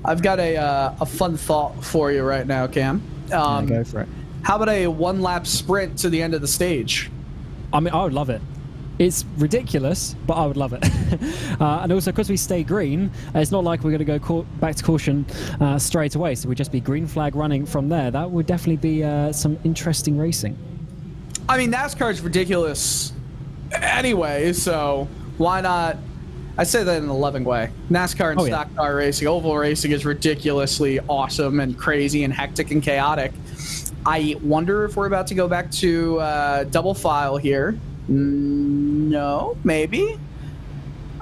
I've got a fun thought for you right now, Cam.
Go for it.
How about a one-lap sprint to the end of the stage?
I mean, I would love it. It's ridiculous, but I would love it. And also, because we stay green, it's not like we're going to go back to caution straight away. So we'd just be green flag running from there. That would definitely be some interesting racing.
I mean, NASCAR is ridiculous anyway, so why not? I say that in a loving way. NASCAR and stock car racing, oval racing is ridiculously awesome and crazy and hectic and chaotic. I wonder if we're about to go back to double file here. No, maybe.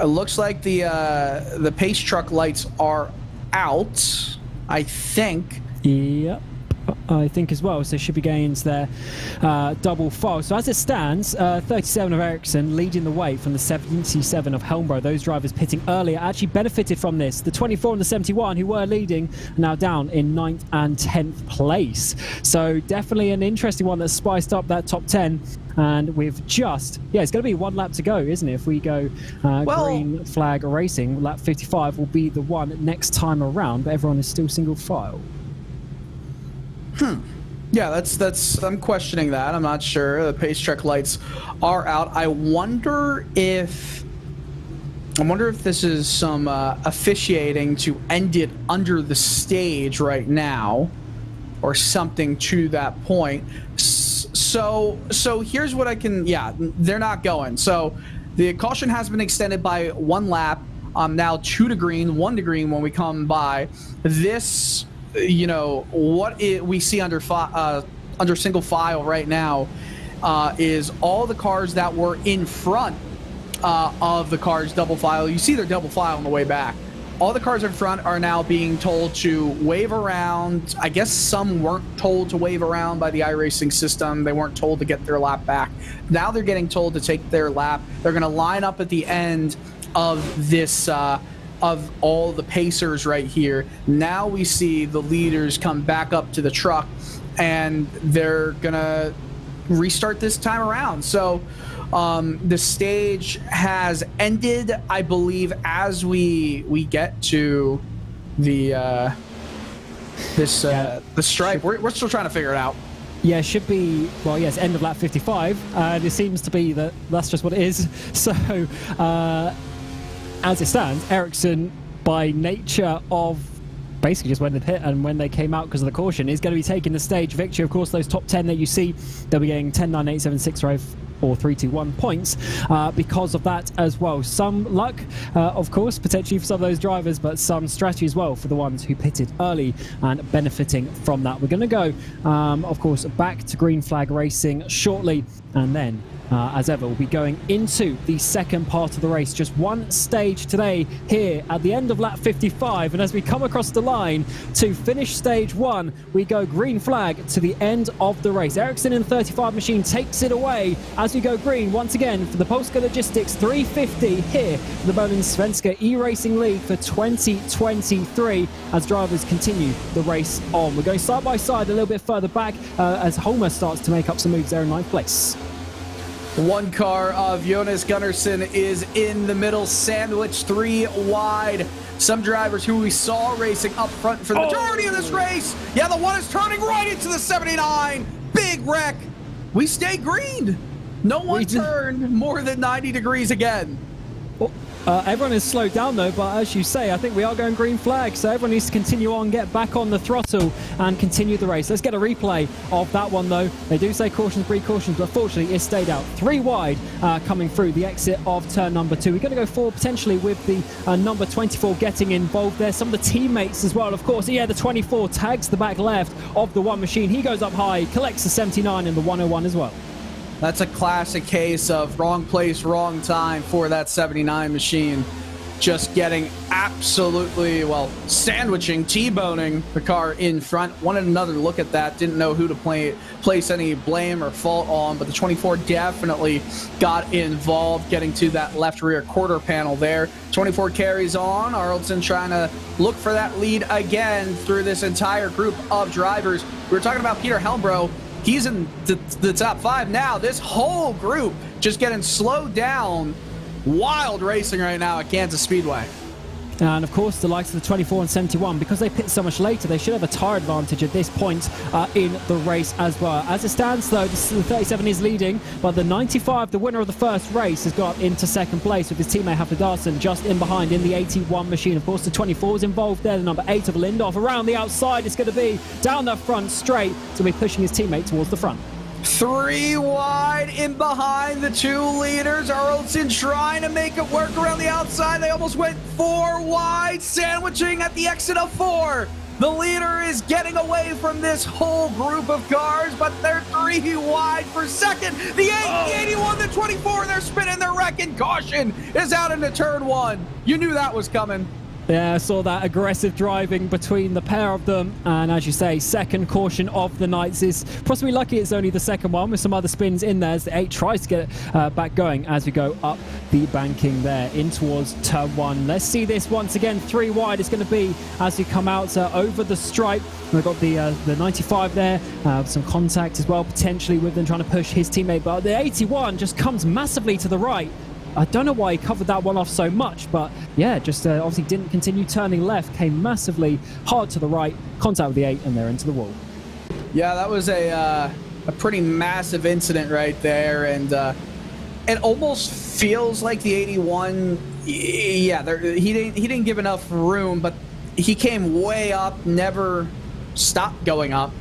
It looks like the pace truck lights are out, I think.
Yep. I think as well, so should be going into their double file. So as it stands, 37 of Ericsson leading the way from the 77 of Helmbro. Those drivers pitting earlier actually benefited from this. The 24 and the 71 who were leading are now down in 9th and 10th place. So definitely an interesting one that spiced up that top 10. And we've just, it's going to be one lap to go, isn't it? If we go green flag racing, lap 55 will be the one next time around, but everyone is still single file.
Yeah, that's. I'm questioning that. I'm not sure. The pace track lights are out. I wonder if this is some officiating to end it under the stage right now, or something to that point. So here's what I can. Yeah, they're not going. So the caution has been extended by 1 lap. Now 2 to green, 1 to green when we come by. This. What we see under single file right now is all the cars that were in front of the cars double file. You see their double file on the way back. All the cars in front are now being told to wave around. I guess some weren't told to wave around by the iRacing system. They weren't told to get their lap back. Now they're getting told to take their lap. They're going to line up at the end of this of all the pacers right here. Now we see the leaders come back up to the truck, and they're gonna restart this time around. So the stage has ended, I believe, as we get to the the stripe. We're still trying to figure it out.
Yeah, it should be, well, yes, end of lap 55, and it seems to be that's just what it is. So as it stands, Ericsson, by nature of basically just when they hit and when they came out because of the caution, is going to be taking the stage victory. Of course, those top 10 that you see, they'll be getting 10, 9, 8, 7, 6, 5, or 3, 2, 1 points because of that as well. Some luck, of course, potentially for some of those drivers, but some strategy as well for the ones who pitted early and benefiting from that. We're going to go, of course, back to green flag racing shortly, and then as ever, we'll be going into the second part of the race. Just one stage today here at the end of lap 55. And as we come across the line to finish stage 1, we go green flag to the end of the race. Ericsson in the 35 machine takes it away as we go green once again for the Polski Logistics 350 here for the Bohlin Svenska E-Racing League for 2023 as drivers continue the race on. We're going side by side a little bit further back as Homer starts to make up some moves there in 9th place.
One car of Jonas Gunnarsson is in the middle, sandwiched 3 wide. Some drivers who we saw racing up front for the majority of this race. Yeah, the one is turning right into the 79. Big wreck. We stay green. No one turned more than 90 degrees again.
Everyone is slowed down though, but as you say, I think we are going green flag, so everyone needs to continue on, get back on the throttle and continue the race. Let's get a replay of that one though. They do say cautions, precautions, but fortunately it stayed out 3 wide coming through the exit of turn number 2. We're going to go forward potentially with the number 24 getting involved there. Some of the teammates as well, of course. Yeah, the 24 tags the back left of the 1 machine. He goes up high, collects the 79 and the 101 as well.
That's a classic case of wrong place, wrong time for that 79 machine. Just getting absolutely, sandwiching, T-boning the car in front. Wanted another look at that. Didn't know who to place any blame or fault on, but the 24 definitely got involved, getting to that left rear quarter panel there. 24 carries on. Arnoldson trying to look for that lead again through this entire group of drivers. We were talking about Peter Helmbro. He's in the top 5 now. This whole group just getting slowed down. Wild racing right now at Kansas Speedway.
And of course, the likes of the 24 and 71, because they pit so much later, they should have a tire advantage at this point in the race as well. As it stands, though, the 37 is leading, but the 95, the winner of the first race, has got into second place with his teammate Haflidarsson just in behind in the 81 machine. Of course, the 24 is involved there. The number 8 of Lindorf around the outside. It's going to be down the front straight to be pushing his teammate towards the front.
3 wide in behind the 2 leaders. Arnoldson trying to make it work around the outside. They almost went 4 wide, sandwiching at the exit of 4. The leader is getting away from this whole group of cars, but they're 3 wide for second. The 8, the 81, the 24, they're spinning, they're wrecking. Caution is out into turn 1. You knew that was coming.
Yeah, I saw that aggressive driving between the pair of them. And as you say, second caution of the night is possibly lucky it's only the second one with some other spins in there as the 8 tries to get it back going as we go up the banking there in towards turn 1. Let's see this once again. 3 wide it's going to be as we come out over the stripe. We've got the 95 there, some contact as well potentially with them trying to push his teammate. But the 81 just comes massively to the right. I don't know why he covered that one off so much, but yeah, just obviously didn't continue turning left, came massively hard to the right, contact with the 8, and they're into the wall.
Yeah, that was a pretty massive incident right there, and it almost feels like the 81, yeah, he didn't give enough room, but he came way up, never stopped going up.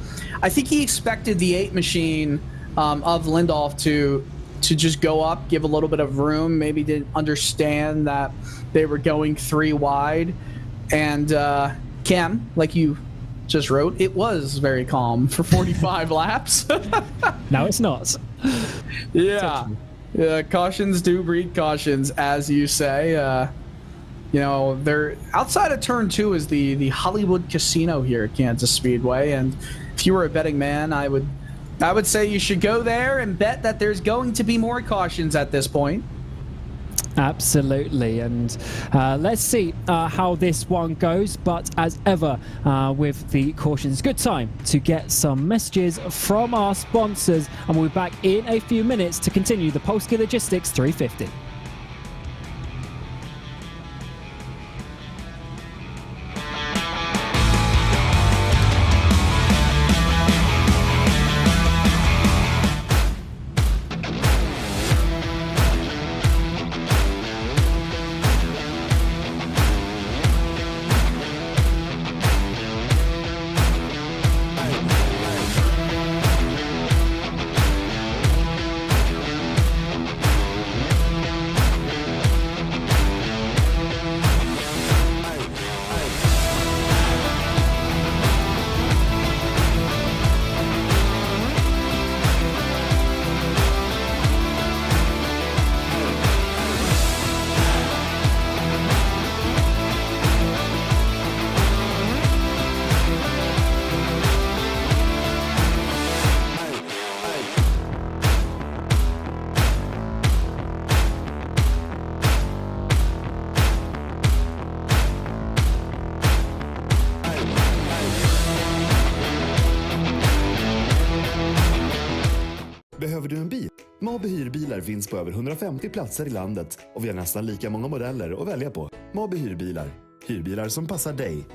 I think he expected the 8 machine of Lindolf to just go up, give a little bit of room, maybe didn't understand that they were going 3 wide. And Cam, like you just wrote, it was very calm for 45 laps.
No, it's not.
Yeah. Cautions do breed cautions, as you say. You know, they're outside of turn 2 is the Hollywood Casino here at Kansas Speedway. And if you were a betting man, I would say you should go there and bet that there's going to be more cautions at this point.
Absolutely, and let's see how this one goes. But as ever with the cautions, good time to get some messages from our sponsors, and we'll be back in a few minutes to continue the Polski Logistics 350.
Behöver du en bil? Mabe hyrbilar finns på över 150 platser i landet och vi har nästan lika många modeller att välja på. Mabe hyrbilar. Hyrbilar som passar dig.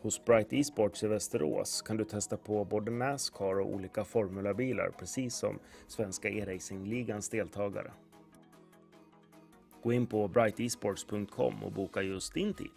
Hos Bright Esports i Västerås kan du testa på både Nascar och olika formulabilar precis som Svenska Eracingligan's deltagare. Gå in på brightesports.com och boka just din tid.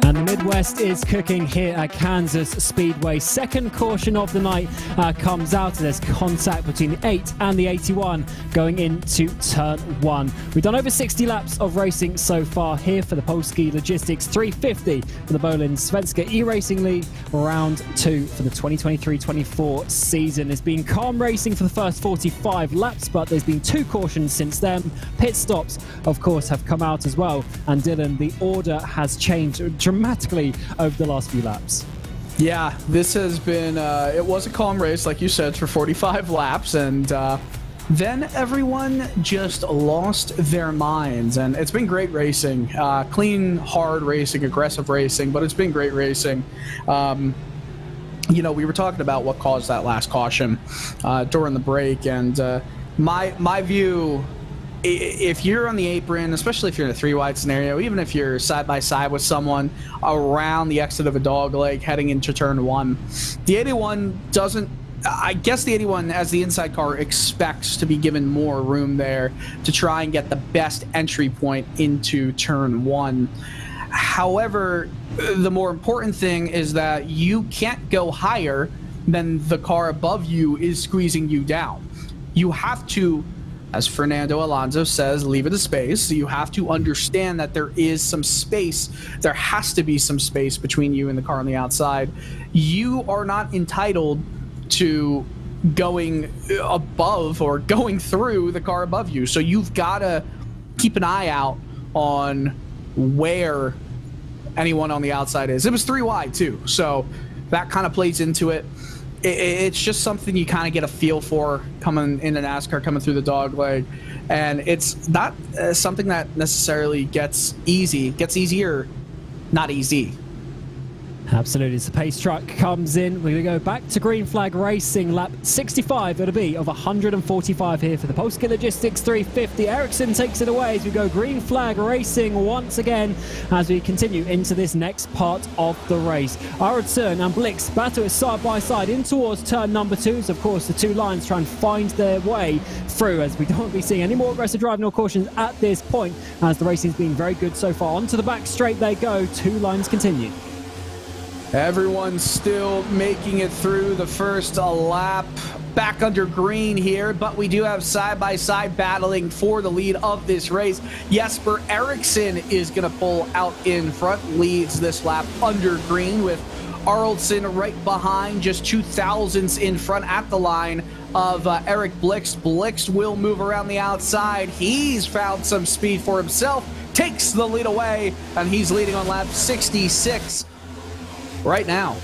And the Midwest is cooking here at Kansas Speedway. Second caution of the night comes out. There's contact between the 8 and the 81 going into turn 1. We've done over 60 laps of racing so far here for the Polski Logistics 350 for the Bohlin Svenska Eracingligan round 2 for the 2023-24 season. It's been calm racing for the first 45 laps, but there's been 2 cautions since then. Pit stops, of course, have come out as well. And Dylan, the order has changed dramatically over the last few laps.
Yeah, this has been, it was a calm race, like you said, for 45 laps, and then everyone just lost their minds, and it's been great racing. Clean, hard racing, aggressive racing, but it's been great racing. You know, we were talking about what caused that last caution during the break, and my view, if you're on the apron, especially if you're in a 3-wide scenario, even if you're side by side with someone around the exit of a dogleg heading into turn 1, the 81 doesn't, I guess the 81 as the inside car expects to be given more room there to try and get the best entry point into turn 1. However, the more important thing is that you can't go higher than the car above you is squeezing you down. You have to as Fernando Alonso says, leave it a space. So you have to understand that there is some space. There has to be some space between you and the car on the outside. You are not entitled to going above or going through the car above you. So you've got to keep an eye out on where anyone on the outside is. It was 3 wide too, so that kind of plays into it. It's just something you kind of get a feel for coming in a NASCAR, coming through the dog leg, and it's not something that necessarily gets easier, not easy.
Absolutely. As the pace truck comes in, we're going to go back to green flag racing. Lap 65 it'll be of 145 here for the Polski Logistics 350. Ericsson takes it away as we go green flag racing once again as we continue into this next part of the race. Eracingligan and Blix battle it side by side in towards turn number 2. Of course, the two lines try and find their way through as we don't be seeing any more aggressive driving or cautions at this point as the racing's been very good so far. Onto the back straight they go. Two lines continue.
Everyone's still making it through the first lap. Back under green here, but we do have side-by-side battling for the lead of this race. Jesper Eriksson is going to pull out in front, leads this lap under green with Arlsson right behind, just 0.02 in front at the line of Eric Blix. Blix will move around the outside. He's found some speed for himself, takes the lead away, and he's leading on lap 66. Right now.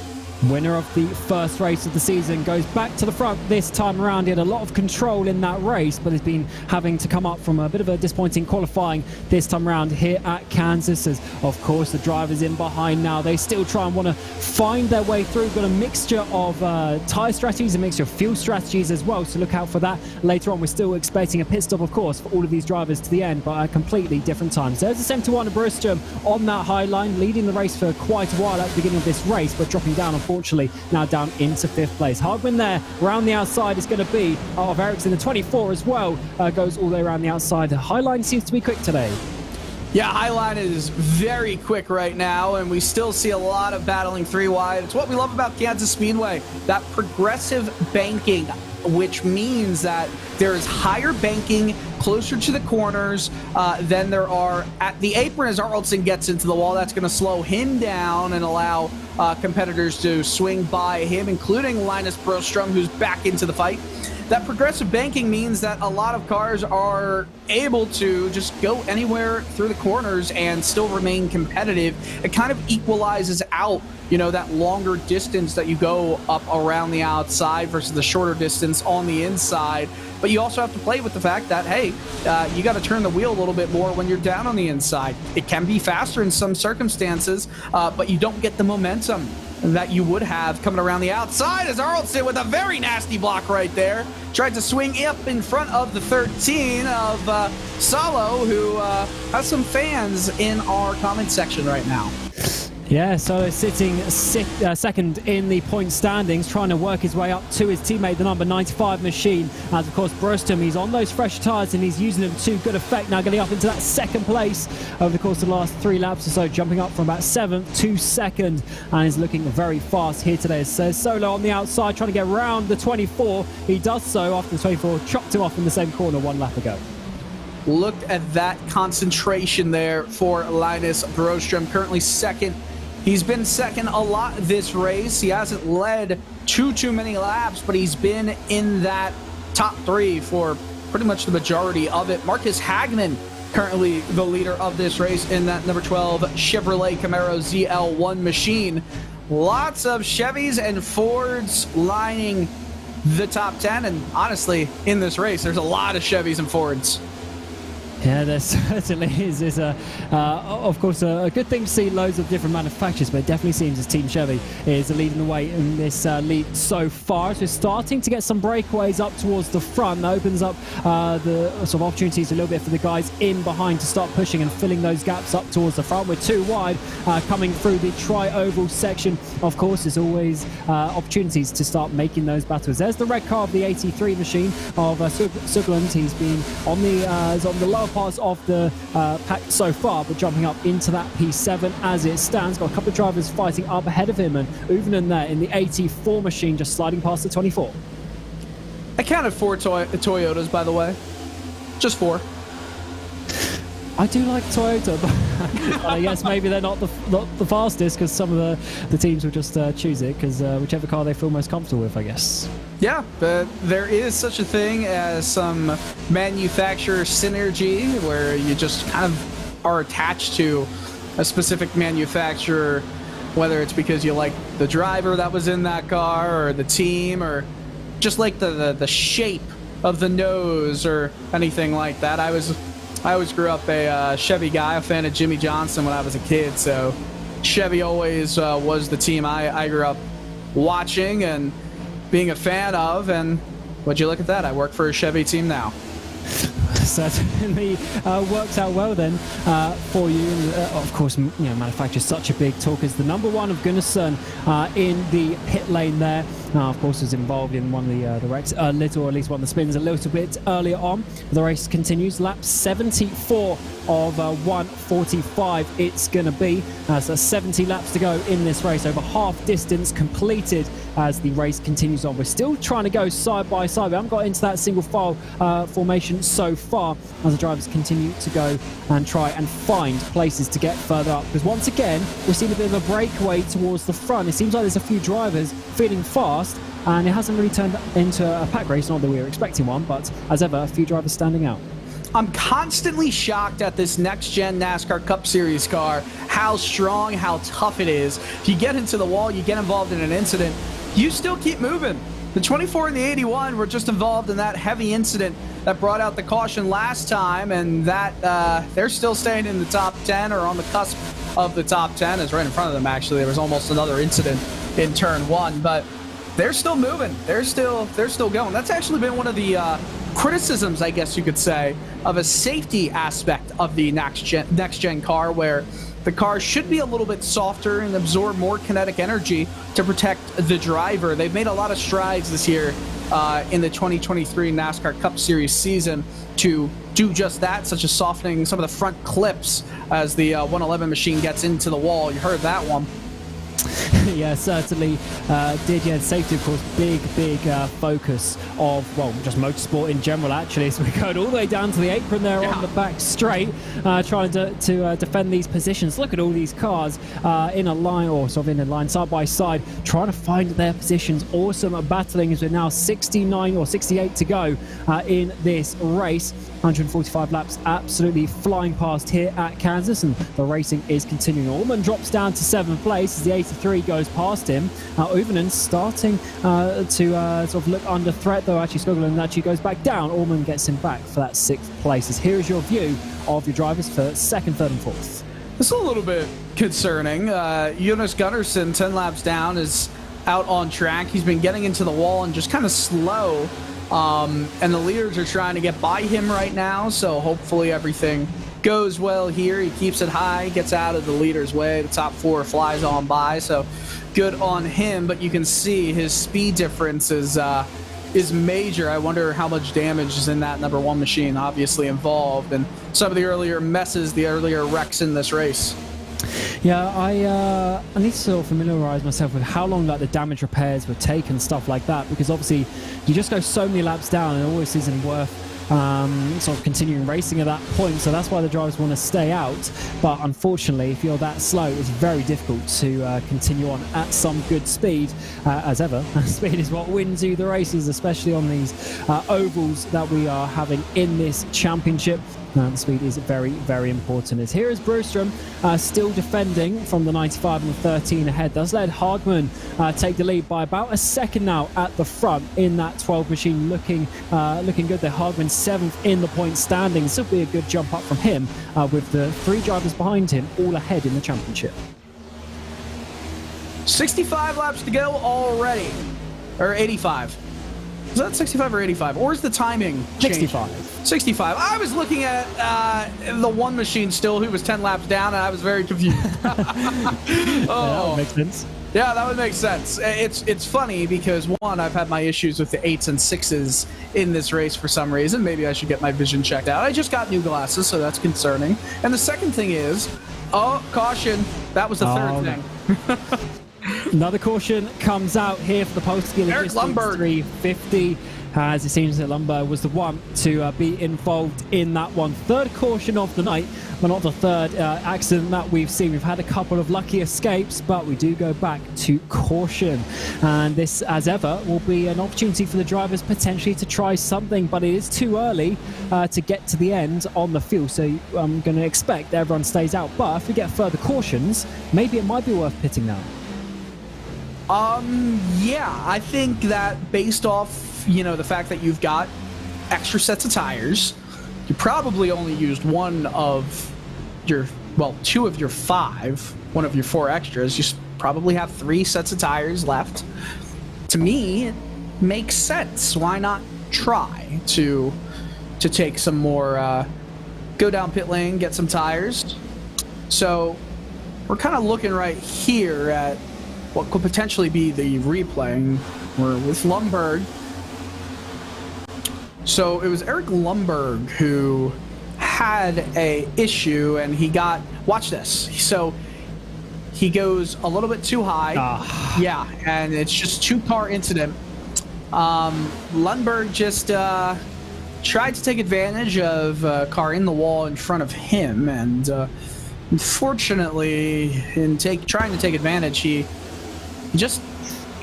Winner of the first race of the season goes back to the front this time around. He had a lot of control in that race, but has been having to come up from a bit of a disappointing qualifying this time around here at Kansas. As of course the drivers in behind now, they still try and want to find their way through. Got a mixture of tyre strategies, a mixture of fuel strategies as well, so look out for that later on. We're still expecting a pit stop, of course, for all of these drivers to the end, but at completely different times. There's a 71 of Brewstrom on that high line, leading the race for quite a while at the beginning of this race, but dropping down unfortunately now down into 5th place. Hardman there around the outside is going to be of Ericsson. The 24 as well goes all the way around the outside. The high line seems to be quick today.
Yeah, Highline is very quick right now, and we still see a lot of battling 3 wide. It's what we love about Kansas Speedway, that progressive banking, which means that there is higher banking closer to the corners than there are at the apron. As Arlsson gets into the wall, that's going to slow him down and allow competitors to swing by him, including Linus Brostrom, who's back into the fight. That progressive banking means that a lot of cars are able to just go anywhere through the corners and still remain competitive. It kind of equalizes out, you know, that longer distance that you go up around the outside versus the shorter distance on the inside. But you also have to play with the fact that, hey, you got to turn the wheel a little bit more when you're down on the inside. It can be faster in some circumstances, but you don't get the momentum that you would have coming around the outside, as Arlsson with a very nasty block right there. Tried to swing up in front of the 13 of Salo, who has some fans in our comment section right now.
Yeah, Solo sitting second in the point standings, trying to work his way up to his teammate, the number 95 machine. As of course, Brostrom, he's on those fresh tyres and he's using them to good effect. Now getting up into that 2nd place over the course of the last 3 laps or so, jumping up from about 7th to 2nd, and is looking very fast here today. So Solo on the outside trying to get around the 24. He does so after the 24 chopped him off in the same corner 1 lap ago.
Look at that concentration there for Linus Brostrom, currently 2nd. He's been 2nd a lot this race. He hasn't led too many laps, but he's been in that top 3 for pretty much the majority of it. Marcus Hagman, currently the leader of this race in that number 12 Chevrolet Camaro ZL1 machine. Lots of Chevys and Fords lining the top 10, and honestly, in this race, there's a lot of Chevys and Fords.
Yeah, there certainly is. It's of course a good thing to see loads of different manufacturers, but it definitely seems as Team Chevy is leading the way in this lead so far. So we're starting to get some breakaways up towards the front. That opens up the sort of opportunities a little bit for the guys in behind to start pushing and filling those gaps up towards the front. We're 2 wide coming through the tri-oval section. Of course, there's always opportunities to start making those battles. There's the red car of the 83 machine of Sugland. He's been on the lower parts of the pack so far, but jumping up into that P7 as it stands. Got a couple of drivers fighting up ahead of him, and Uvenen there in the 84 machine just sliding past the 24.
I counted 4 Toyotas, by the way. Just 4.
I do like Toyota, but I guess maybe they're not the fastest because some of the teams will just choose it because whichever car they feel most comfortable with, I guess.
Yeah, but there is such a thing as some manufacturer synergy where you just kind of are attached to a specific manufacturer, whether it's because you like the driver that was in that car or the team or just like the shape of the nose or anything like that. I always grew up a Chevy guy, a fan of Jimmy Johnson when I was a kid, so Chevy always was the team I grew up watching and being a fan of, and would you look at that, I work for a Chevy team now.
Certainly worked out well then for you. Of course, manufacturer's such a big talk as the number 1 of Gunnarsson in the pit lane there. Of course, was involved in one of the wrecks a little, or at least one of the spins a little bit earlier on. The race continues. Lap 74 of 145 it's going to be. So 70 laps to go in this race. Over half distance completed as the race continues on. We're still trying to go side by side. We haven't got into that single file formation so far as the drivers continue to go and try and find places to get further up. Because once again, we've seen a bit of a breakaway towards the front. It seems like there's a few drivers feeling fast, and it hasn't really turned into a pack race. Not that we were expecting one, but as ever, a few drivers standing out.
I'm constantly shocked at this next-gen NASCAR Cup Series car, how strong, how tough it is. If you get into the wall, you get involved in an incident, you still keep moving. The 24 and the 81 were just involved in that heavy incident that brought out the caution last time, and that they're still staying in the top 10 or on the cusp of the top 10. Is right in front of them, actually. There was almost another incident in turn 1, but they're still moving. They're still going. That's actually been one of the criticisms, I guess you could say, of a safety aspect of the next gen car, where the car should be a little bit softer and absorb more kinetic energy to protect the driver. They've made a lot of strides this year in the 2023 NASCAR Cup Series season to do just that, such as softening some of the front clips as the 111 machine gets into the wall. You heard that one.
Yeah, certainly did. Yeah, safety, of course, big focus of, well, just motorsport in general, actually. So we're going all the way down to the apron there on the back straight, trying to defend these positions. Look at all these cars in a line, or sort of in a line side by side, trying to find their positions. Awesome battling as we're now 69 or 68 to go in this race. 145 laps absolutely flying past here at Kansas, and the racing is continuing. Allman drops down to 7th place as the 83 goes past him. Uvenen starting to sort of look under threat, though actually Skoglund actually goes back down. Allman gets him back for that 6th place. Here is your view of your drivers for 2nd, 3rd and 4th.
It's a little bit concerning. Jonas Gunnarsson, 10 laps down, is out on track. He's been getting into the wall and just kind of slow. And the leaders are trying to get by him right now, so hopefully everything goes well here. He keeps it high, gets out of the leader's way. The top 4 flies on by, so good on him. But you can see his speed difference is major. I wonder how much damage is in that number 1 machine, obviously involved, and some of the earlier messes, the earlier wrecks in this race.
Yeah, I need to sort of familiarize myself with how long like the damage repairs would take and stuff like that, because obviously you just go so many laps down and it always isn't worth sort of continuing racing at that point. So that's why the drivers want to stay out. But unfortunately, if you're that slow, it's very difficult to continue on at some good speed. As ever, speed is what wins you the races, especially on these ovals that we are having in this championship. The speed is very, very important. As here is Broström still defending from the 95 and the 13 ahead. Does let Hagman take the lead by about a second now at the front in that 12 machine. Looking good there. Hagman 7th in the point standings. This will be a good jump up from him with the 3 drivers behind him all ahead in the championship.
65 laps to go already. Or 85. Is that 65 or 85? Or is the timing changed? 65. I was looking at the 1 machine still who was 10 laps down, and I was very confused.
That would make sense.
Yeah, that would make sense. It's funny because, 1, I've had my issues with the 8s and 6s in this race for some reason. Maybe I should get my vision checked out. I just got new glasses, so that's concerning. And the second thing is, caution. That was the third thing.
Another caution comes out here for the Polski Logistics 350. as it seems that Lumber was the one to be involved in that one. Third caution of the night, but not the third accident that we've seen. We've had a couple of lucky escapes, but we do go back to caution. And this, as ever, will be an opportunity for the drivers potentially to try something, but it is too early to get to the end on the field. So I'm going to expect everyone stays out. But if we get further cautions, maybe it might be worth pitting now.
Yeah, I think that based off, the fact that you've got extra sets of tires, you probably only used two of your 5, one of your 4 extras. You probably have 3 sets of tires left. To me, it makes sense. Why not try to take some more, go down pit lane, get some tires? So we're kind of looking right here at what could potentially be the replay. We're with Lundberg. So it was Eric Lundberg who had a issue, and he got, watch this. So he goes a little bit too high. Yeah, and it's just 2-car incident. Lundberg just tried to take advantage of a car in the wall in front of him, and unfortunately, in trying to take advantage, he just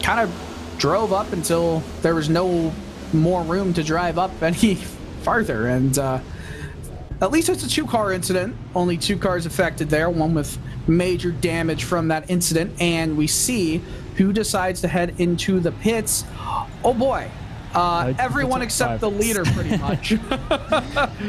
kind of drove up until there was no more room to drive up any farther. And at least it's a 2-car incident. Only 2 cars affected there, one with major damage from that incident. And we see who decides to head into the pits. Oh boy. Everyone except the leader, pretty much.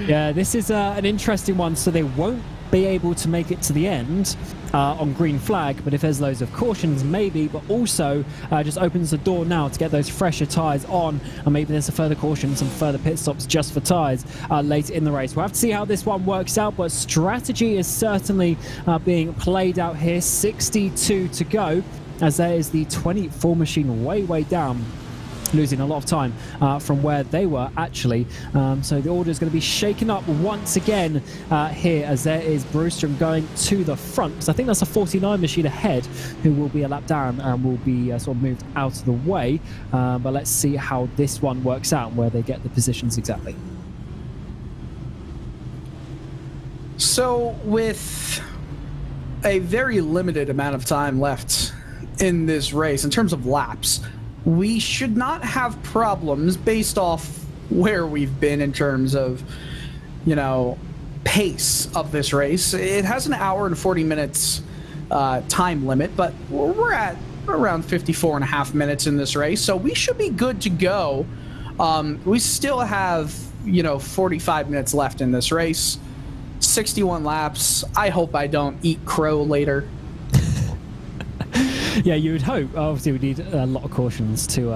Yeah, this is an interesting one. So they won't be able to make it to the end on green flag, but if there's loads of cautions, maybe, but also just opens the door now to get those fresher tyres on, and maybe there's a further caution, some further pit stops just for tyres later in the race. We'll have to see how this one works out, but strategy is certainly being played out here. 62 to go, as there is the 24 machine way down, losing a lot of time from where they were actually. So the order is going to be shaken up once again here, as there is Brewstrom going to the front, because I think that's a 49 machine ahead who will be a lap down and will be sort of moved out of the way. But let's see how this one works out and where they get the positions exactly.
So with a very limited amount of time left in this race in terms of laps, we should not have problems based off where we've been in terms of, pace of this race. It has an hour and 40 minutes time limit, but we're at around 54 and a half minutes in this race, so we should be good to go. We still have, 45 minutes left in this race, 61 laps. I hope I don't eat crow later.
Yeah, you would hope. Obviously, we need a lot of cautions to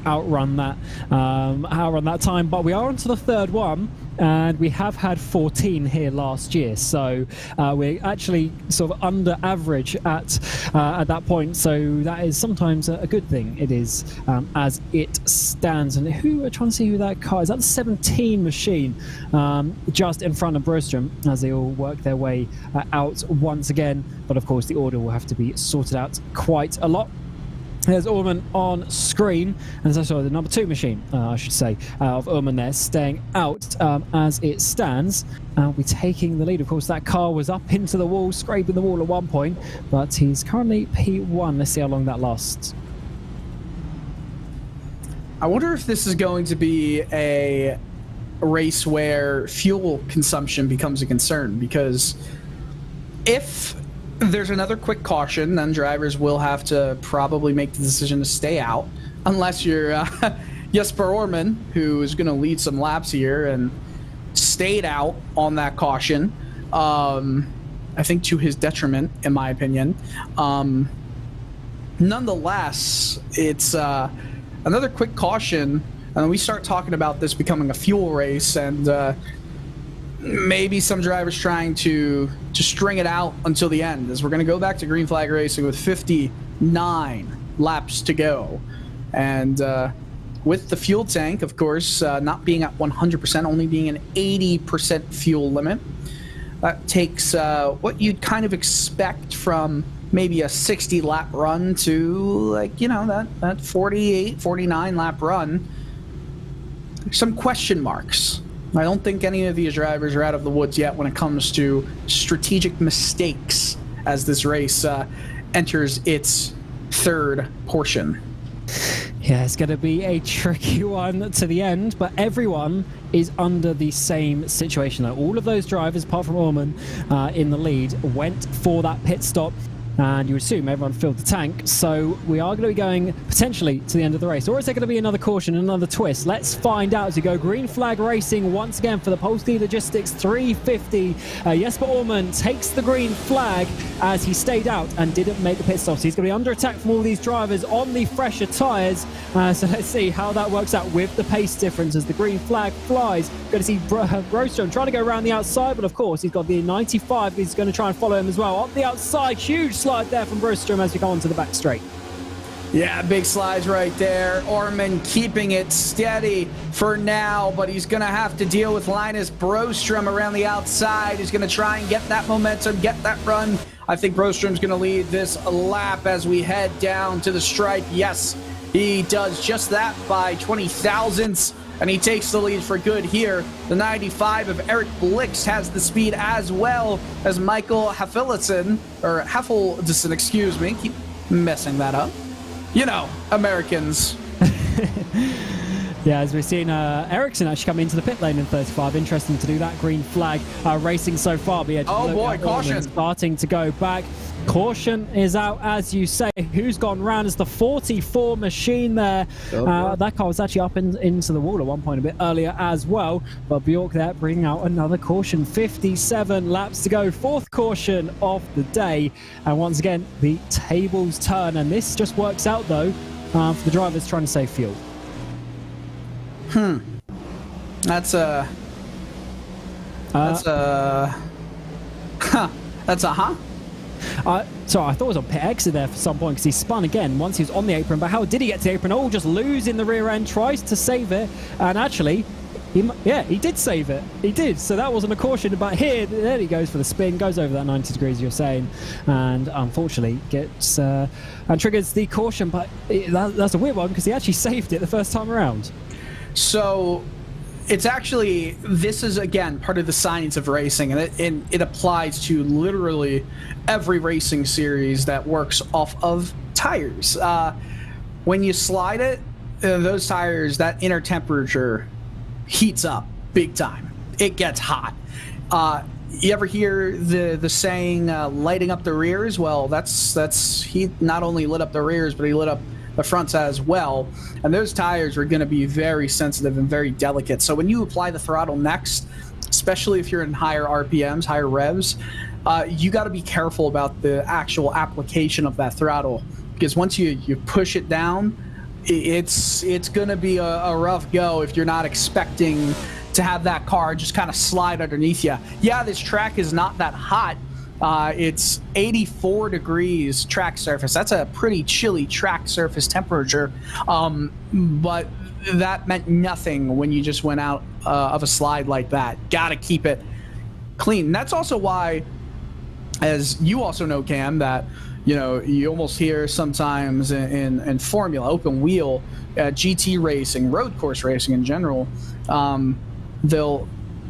outrun that time. But we are on to the third one, and we have had 14 here last year, so we're actually sort of under average at that point. So that is sometimes a good thing. It is as it stands. And we're trying to see who that car is. That's the 17 machine, just in front of Brostrom, as they all work their way out once again. But of course, the order will have to be sorted out quite a lot. There's Ullman on screen, and so the number 2 machine, I should say, of Ullman there, staying out as it stands. We're taking the lead. Of course, that car was up into the wall, scraping the wall at one point, but he's currently P1. Let's see how long that lasts.
I wonder if this is going to be a race where fuel consumption becomes a concern, because if there's another quick caution, then drivers will have to probably make the decision to stay out, unless you're Jesper Orman, who is going to lead some laps here and stayed out on that caution. I think to his detriment, in my opinion. Nonetheless, it's another quick caution, and we start talking about this becoming a fuel race, and maybe some drivers trying to string it out until the end, as we're going to go back to green flag racing with 59 laps to go. And with the fuel tank, of course, not being at 100%, only being an 80% fuel limit, that takes what you'd kind of expect from maybe a 60 lap run to, like, that 48, 49 lap run. some question marks. I don't think any of these drivers are out of the woods yet when it comes to strategic mistakes as this race enters its third portion.
Yeah, it's going to be a tricky one to the end, but everyone is under the same situation. All of those drivers, apart from Orman in the lead, went for that pit stop. And you assume everyone filled the tank, so we are going to be going potentially to the end of the race. Or is there going to be another caution, another twist? Let's find out as we go. Green flag racing once again for the Polski Logistics 350. Jesper Orman takes the green flag as he stayed out and didn't make the pit stop. So he's going to be under attack from all these drivers on the fresher tyres. So let's see how that works out with the pace difference as the green flag flies. Going to see Broström trying to go around the outside, but of course he's got the 95. He's going to try and follow him as well. Up the outside, huge slide there from Broström as we go onto the back straight.
Yeah, big slides right there. Orman keeping it steady for now, but he's going to have to deal with Linus Broström around the outside. He's going to try and get that momentum, get that run. I think Broström's going to lead this lap as we head down to the stripe. Yes, he does just that by 20 thousandths, and he takes the lead for good here. The 95 of Eric Blix has the speed as well as Michael Hafeldson, excuse me. Keep messing that up. You know, Americans.
Yeah, as we've seen Ericsson actually come into the pit lane in 35. Interesting to do that. Green flag racing so far. But yeah,
oh boy, caution.
Starting to go back. Caution is out, as you say. Who's gone round as the 44 machine there. That car was actually up into the wall at one point a bit earlier as well. But Bjork there bringing out another caution. 57 laps to go. Fourth caution of the day. And once again, the tables turn. And this just works out, though, for the drivers trying to save fuel.
That's a
Sorry, I thought it was on pit exit there for some point because he spun again once he was on the apron. But how did he get to the apron? Oh, just losing the rear end, tries to save it, and actually, he did save it. He did. So that wasn't a caution. But there he goes for the spin, goes over that 90 degrees you're saying, and unfortunately gets and triggers the caution. But that's a weird one because he actually saved it the first time around.
So it's actually, this is again part of the science of racing, and it applies to literally every racing series that works off of tires. When you slide it, those tires, that inner temperature heats up big time. It gets hot. You ever hear the saying lighting up the rears? Well, he not only lit up the rears, but he lit up the fronts as well, and those tires are going to be very sensitive and very delicate. So when you apply the throttle next, especially if you're in higher RPMs, higher revs, you got to be careful about the actual application of that throttle, because once you push it down, it's going to be a rough go if you're not expecting to have that car just kind of slide underneath you. Yeah, this track is not that hot. It's 84 degrees track surface. That's a pretty chilly track surface temperature. But that meant nothing when you just went out of a slide like that. Got to keep it clean. And that's also why, as you also know, Cam, that you almost hear sometimes in Formula, open wheel, GT racing, road course racing in general,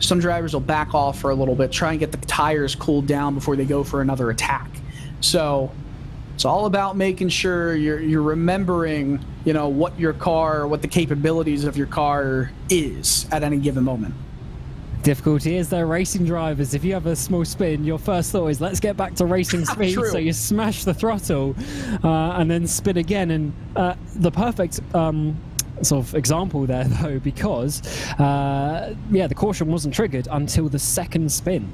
some drivers will back off for a little bit, try and get the tires cooled down before they go for another attack. So it's all about making sure you're remembering, what the capabilities of your car is at any given moment.
Difficulty is they're racing drivers. If you have a small spin, your first thought is, let's get back to racing speed. So you smash the throttle and then spin again. And the perfect sort of example there, though, because the caution wasn't triggered until the second spin,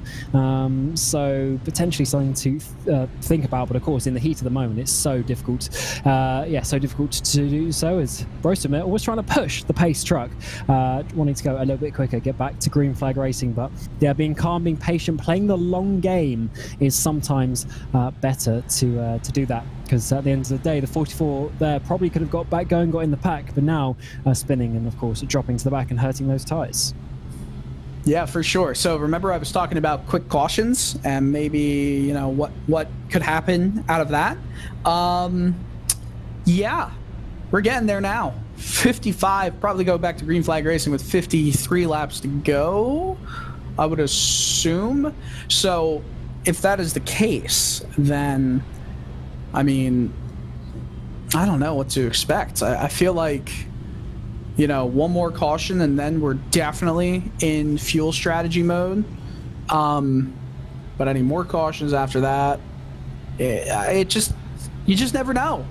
so potentially something to think about. But of course, in the heat of the moment, it's so difficult so difficult to do so, as Broström always trying to push the pace truck, wanting to go a little bit quicker, get back to green flag racing. But being calm, being patient, playing the long game is sometimes better to do that, because at the end of the day, the 44 there probably could have got back going, got in the pack, but now spinning and, of course, dropping to the back and hurting those tires.
Yeah, for sure. So remember I was talking about quick cautions and maybe, what could happen out of that? Yeah, we're getting there now. 55, probably go back to green flag racing with 53 laps to go, I would assume. So if that is the case, then, I mean, I don't know what to expect. I feel like, you know, one more caution and then we're definitely in fuel strategy mode. But any more cautions after that, you just never know.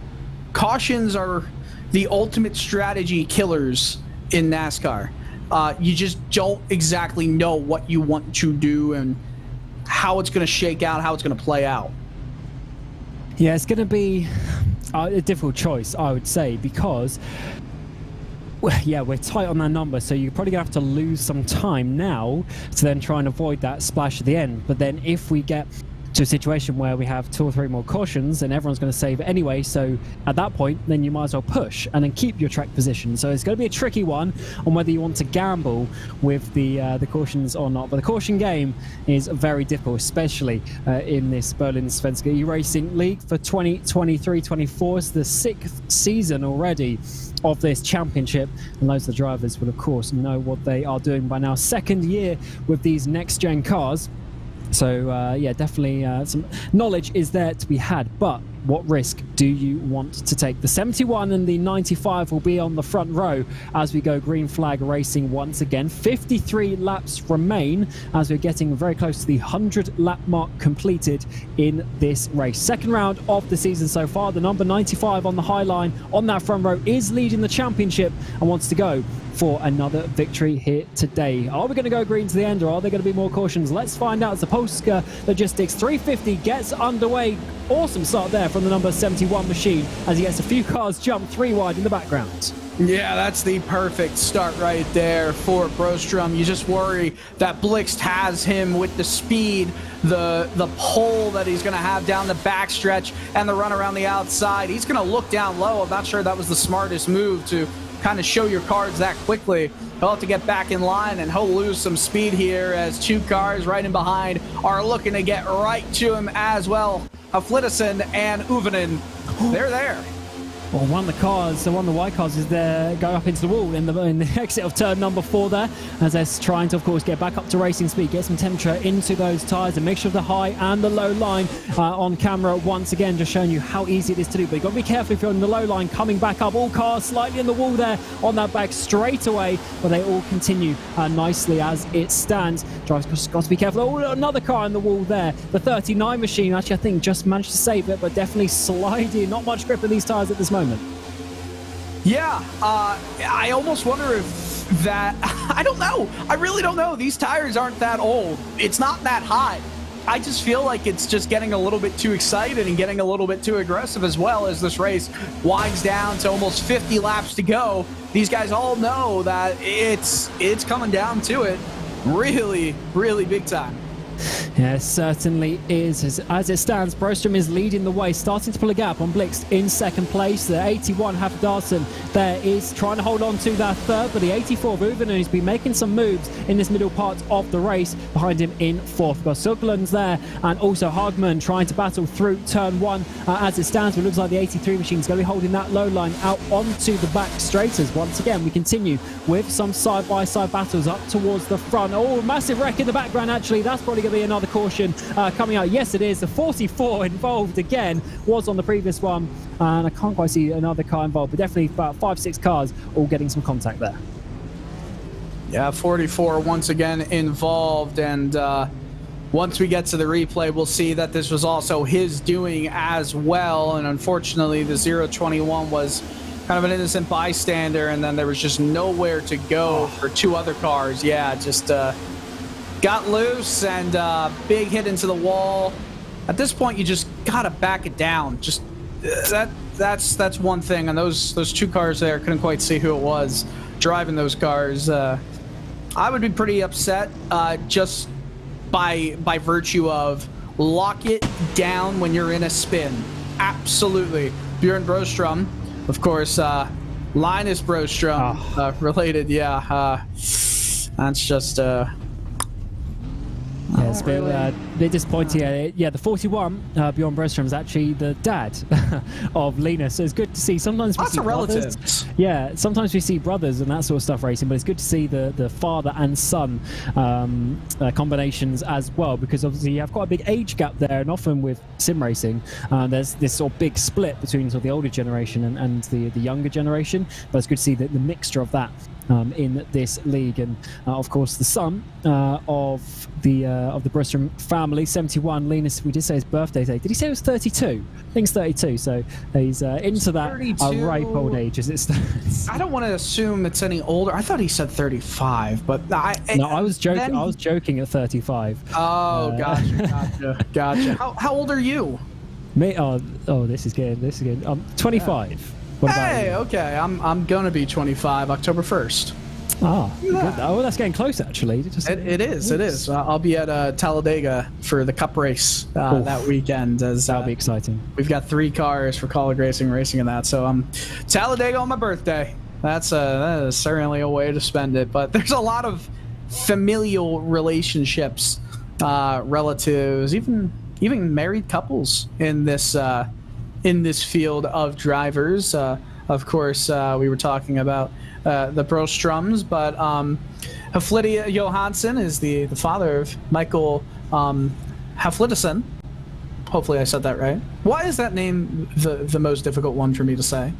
Cautions are the ultimate strategy killers in NASCAR. You just don't exactly know what you want to do and how it's going to shake out, how it's going to play out.
Yeah, it's going to be a difficult choice, I would say, because yeah, we're tight on that number, so you're probably going to have to lose some time now to then try and avoid that splash at the end. But then if we get to a situation where we have 2 or 3 more cautions, and everyone's going to save it anyway, so at that point, then you might as well push and then keep your track position. So it's going to be a tricky one on whether you want to gamble with the cautions or not. But the caution game is very difficult, especially in this Bohlin Svenska e-Racing League for 2023-24. It's the 6th season already of this championship, and those of the drivers will of course know what they are doing by now. 2nd year with these next-gen cars. So yeah, definitely some knowledge is there to be had, but what risk do you want to take? The 71 and the 95 will be on the front row as we go green flag racing once again. 53 laps remain as we're getting very close to the 100 lap mark completed in this race. 2nd round of the season so far. The number 95 on the high line on that front row is leading the championship and wants to go for another victory here today. Are we going to go green to the end, or are there going to be more cautions? Let's find out as the Polska Logistics 350 gets underway. Awesome start there from the number 71 machine as he gets a few cars jump 3 wide in the background.
Yeah, that's the perfect start right there for Broström. You just worry that Blixt has him with the speed, the pole that he's going to have down the backstretch, and the run around the outside. He's going to look down low. I'm not sure that was the smartest move to kind of show your cards that quickly. He'll have to get back in line, and he'll lose some speed here as 2 cars right in behind are looking to get right to him as well. Flitterson and Uvenin, they're there.
Well, one of the cars, so one of the white cars is there, go up into the wall in the exit of turn number 4 there, as they're trying to, of course, get back up to racing speed, get some temperature into those tyres, and make sure the high and the low line on camera once again, just showing you how easy it is to do. But you've got to be careful if you're on the low line coming back up. All cars slightly in the wall there on that back straight away, but they all continue nicely as it stands. Drivers got to be careful. Oh, another car in the wall there. The 39 machine, actually, I think just managed to save it, but definitely sliding. Not much grip in these tyres at this moment.
Yeah, I almost wonder if that, I don't know. I really don't know. These tires aren't that old. It's not that high. I just feel like it's just getting a little bit too excited and getting a little bit too aggressive as well as this race winds down to almost 50 laps to go. These guys all know that it's coming down to it really, really big time.
Yeah, it certainly is. As it stands, Broström is leading the way, starting to pull a gap on Blixt in 2nd place. The 81 Hafdarson there is trying to hold on to that 3rd, but the 84 Uvenin has been making some moves in this middle part of the race. Behind him in 4th, we've got Sugland's there, and also Hagman trying to battle through turn 1 as it stands. But it looks like the 83 machine is going to be holding that low line out onto the back straight. As once again we continue with some side-by-side battles up towards the front. Oh, massive wreck in the background actually. That's probably going to be another caution coming out. Yes, it is. The 44 involved again, was on the previous one, and I can't quite see another car involved, but definitely about 5-6 cars all getting some contact there.
Yeah, 44 once again involved, and once we get to the replay, we'll see that this was also his doing as well, and unfortunately the 021 was kind of an innocent bystander, and then there was just nowhere to go for 2 other cars. Yeah, just got loose, and big hit into the wall. At this point, you just gotta back it down. Just that's one thing. And those 2 cars there, couldn't quite see who it was driving those cars. I would be pretty upset just by virtue of lock it down when you're in a spin. Absolutely. Bjorn Broström, of course, Linus Broström related. Yeah, that's just.
Yeah, it's a bit disappointing. Yeah, the 41, Bjorn Broström, is actually the dad of Linus. So it's good to see. Sometimes we
Lots
see
of relatives.
Yeah, sometimes we see brothers and that sort of stuff racing, but it's good to see the father and son combinations as well, because obviously you have quite a big age gap there, and often with sim racing, there's this sort of big split between sort of the older generation and the younger generation. But it's good to see the mixture of that in this league. And of course the son of the Broström family, 71, Linus, we did say his birthday today. Did he say it was 32? I think it's 32, so he's into that ripe old age as it stands.
I don't want to assume it's any older. I thought he said 35, but
I was joking. I was joking at 35.
Oh, gotcha. How old are you?
Me? Oh, this is good. I'm 25. Yeah. What about you?
Okay. I'm gonna be 25 October 1st.
Oh, good. Oh, that's getting close actually.
It is. I'll be at Talladega for the Cup race that weekend.
That'll be exciting.
We've got 3 cars for College racing in that. So Talladega on my birthday. That is certainly a way to spend it. But there's a lot of familial relationships, relatives, even married couples in this field of drivers. Of course, we were talking about the Broströms, but Haflidia Johansson is the father of Michael Haflidason. Hopefully I said that right. Why is that name the most difficult one for me to say?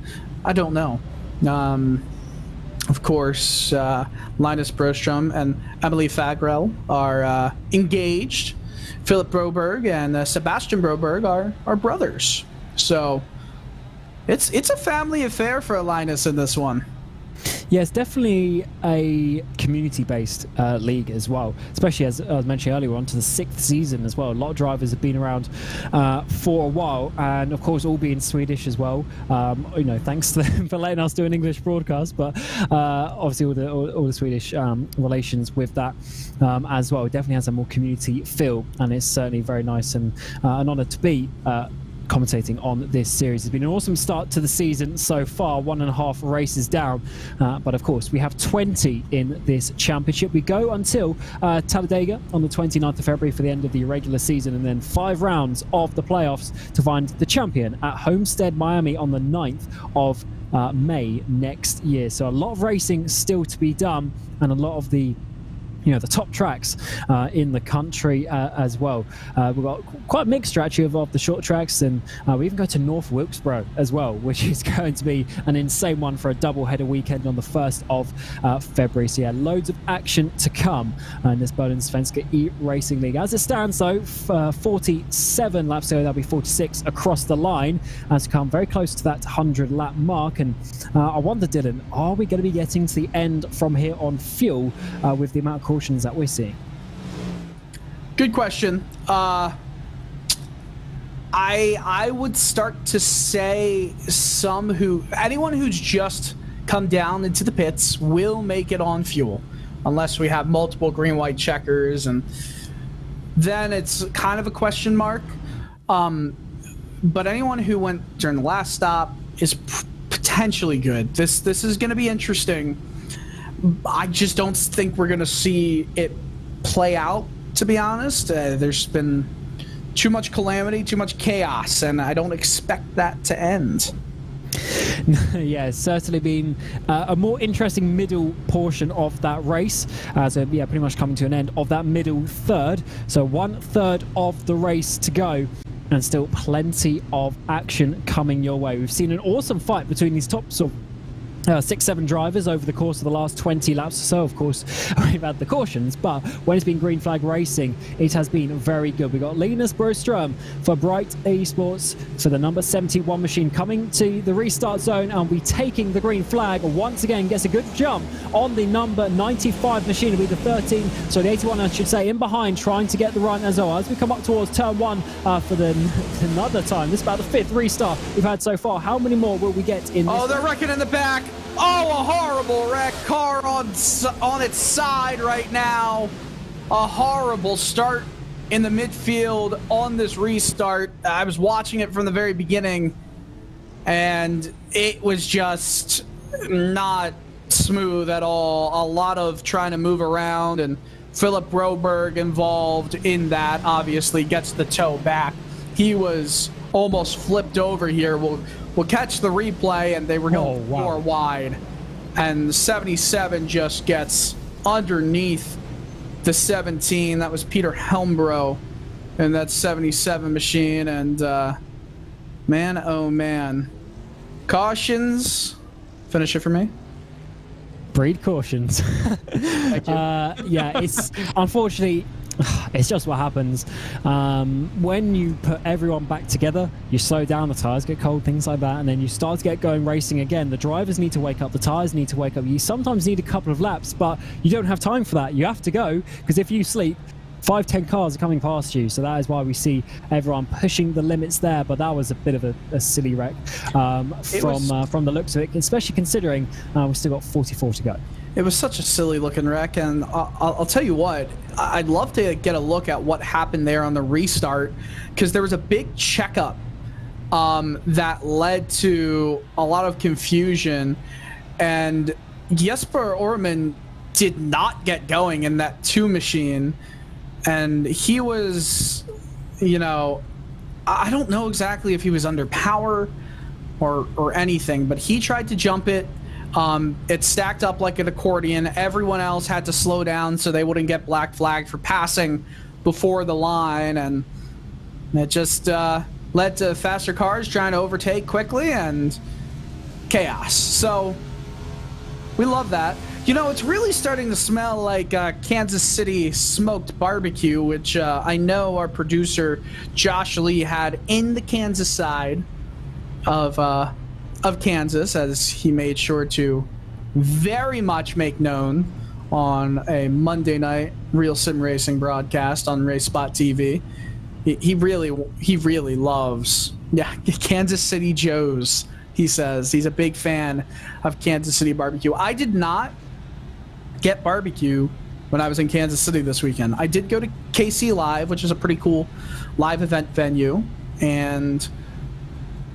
I don't know. Of course, Linus Broström and Emily Fagrell are engaged. Philip Broberg and Sebastian Broberg are brothers. So it's a family affair for Linus in this one.
Yeah, it's definitely a community-based league as well, especially as I was mentioning earlier, we're on to the 6th season as well. A lot of drivers have been around for a while, and of course all being Swedish as well. Thanks to them for letting us do an English broadcast, but obviously all the Swedish relations with that as well. It definitely has a more community feel, and it's certainly very nice and an honour to be commentating on this series. It's been an awesome start to the season so far, 1.5 races down, but of course we have 20 in this championship. We go until Talladega on the 29th of February for the end of the regular season, and then 5 rounds of the playoffs to find the champion at Homestead, Miami on the 9th of May next year. So a lot of racing still to be done, and a lot of the top tracks in the country as well. We've got quite a mixture actually of the short tracks, and we even go to North Wilkesboro as well, which is going to be an insane one for a double-header weekend on the 1st of February. So yeah, loads of action to come in this Bohlin Svenska Racing League. As it stands though, 47 laps ago, that'll be 46 across the line, as to come very close to that 100-lap mark. And I wonder, Dylan, are we going to be getting to the end from here on fuel with the amount of cautions that we're seeing?
Good question. I would start to say anyone who's just come down into the pits will make it on fuel, unless we have multiple green-white checkers, and then it's kind of a question mark. But anyone who went during the last stop is potentially good. This is going to be interesting. I just don't think we're going to see it play out, to be honest. There's been too much calamity, too much chaos, and I don't expect that to end.
Yeah, it's certainly been a more interesting middle portion of that race. So yeah, pretty much coming to an end of that middle third. So 1/3 of the race to go, and still plenty of action coming your way. We've seen an awesome fight between these top sort of 6-7 drivers over the course of the last 20 laps or so. Of course, we've had the cautions, but when it's been green flag racing, it has been very good. We've got Linus Broström for Bright Esports for the number 71 machine coming to the restart zone, and will be taking the green flag once again. Gets a good jump on the number 95 machine. It'll be the 13, so the 81 I should say, in behind, trying to get the run as well. As we come up towards turn 1 for another time. This is about the 5th restart we've had so far. How many more will we get in this?
Oh, they're wrecking in the back. Oh, a horrible wreck. Car on its side right now. A horrible start in the midfield on this restart. I was watching it from the very beginning, and it was just not smooth at all. A lot of trying to move around and Philip Broberg involved in that, obviously gets the toe back. He was almost flipped over here. We'll catch the replay, and they were going 4 wide. And the 77 just gets underneath the 17. That was Peter Helmbro in that 77 machine. And man, oh man. Cautions. Finish it for me.
Breed cautions.
Thank you.
Yeah, it's unfortunately, it's just what happens. When you put everyone back together, you slow down, the tires get cold, things like that, and then you start to get going racing again. The drivers need to wake up, the tires need to wake up. You sometimes need a couple of laps, but you don't have time for that. You have to go, because if you sleep, 5-10 cars are coming past you, so that is why we see everyone pushing the limits there. But that was a bit of a silly wreck from the looks of it, especially considering we've still got 44 to go.
It was such a silly looking wreck, and I'll tell you what, I'd love to get a look at what happened there on the restart, because there was a big checkup that led to a lot of confusion, and Jesper Orman did not get going in that 2 machine. And he was, you know, I don't know exactly if he was under power or anything, but he tried to jump it. It stacked up like an accordion. Everyone else had to slow down so they wouldn't get black flagged for passing before the line. And it just led to faster cars trying to overtake quickly and chaos. So we love that. You know, it's really starting to smell like Kansas City smoked barbecue, which I know our producer Josh Lee had in the Kansas side of Kansas, as he made sure to very much make known on a Monday night Real Sim Racing broadcast on RaceSpotTV. He really loves Kansas City Joe's. He says he's a big fan of Kansas City barbecue. I did not get barbecue when I was in Kansas City this weekend. I did go to KC Live, which is a pretty cool live event venue, and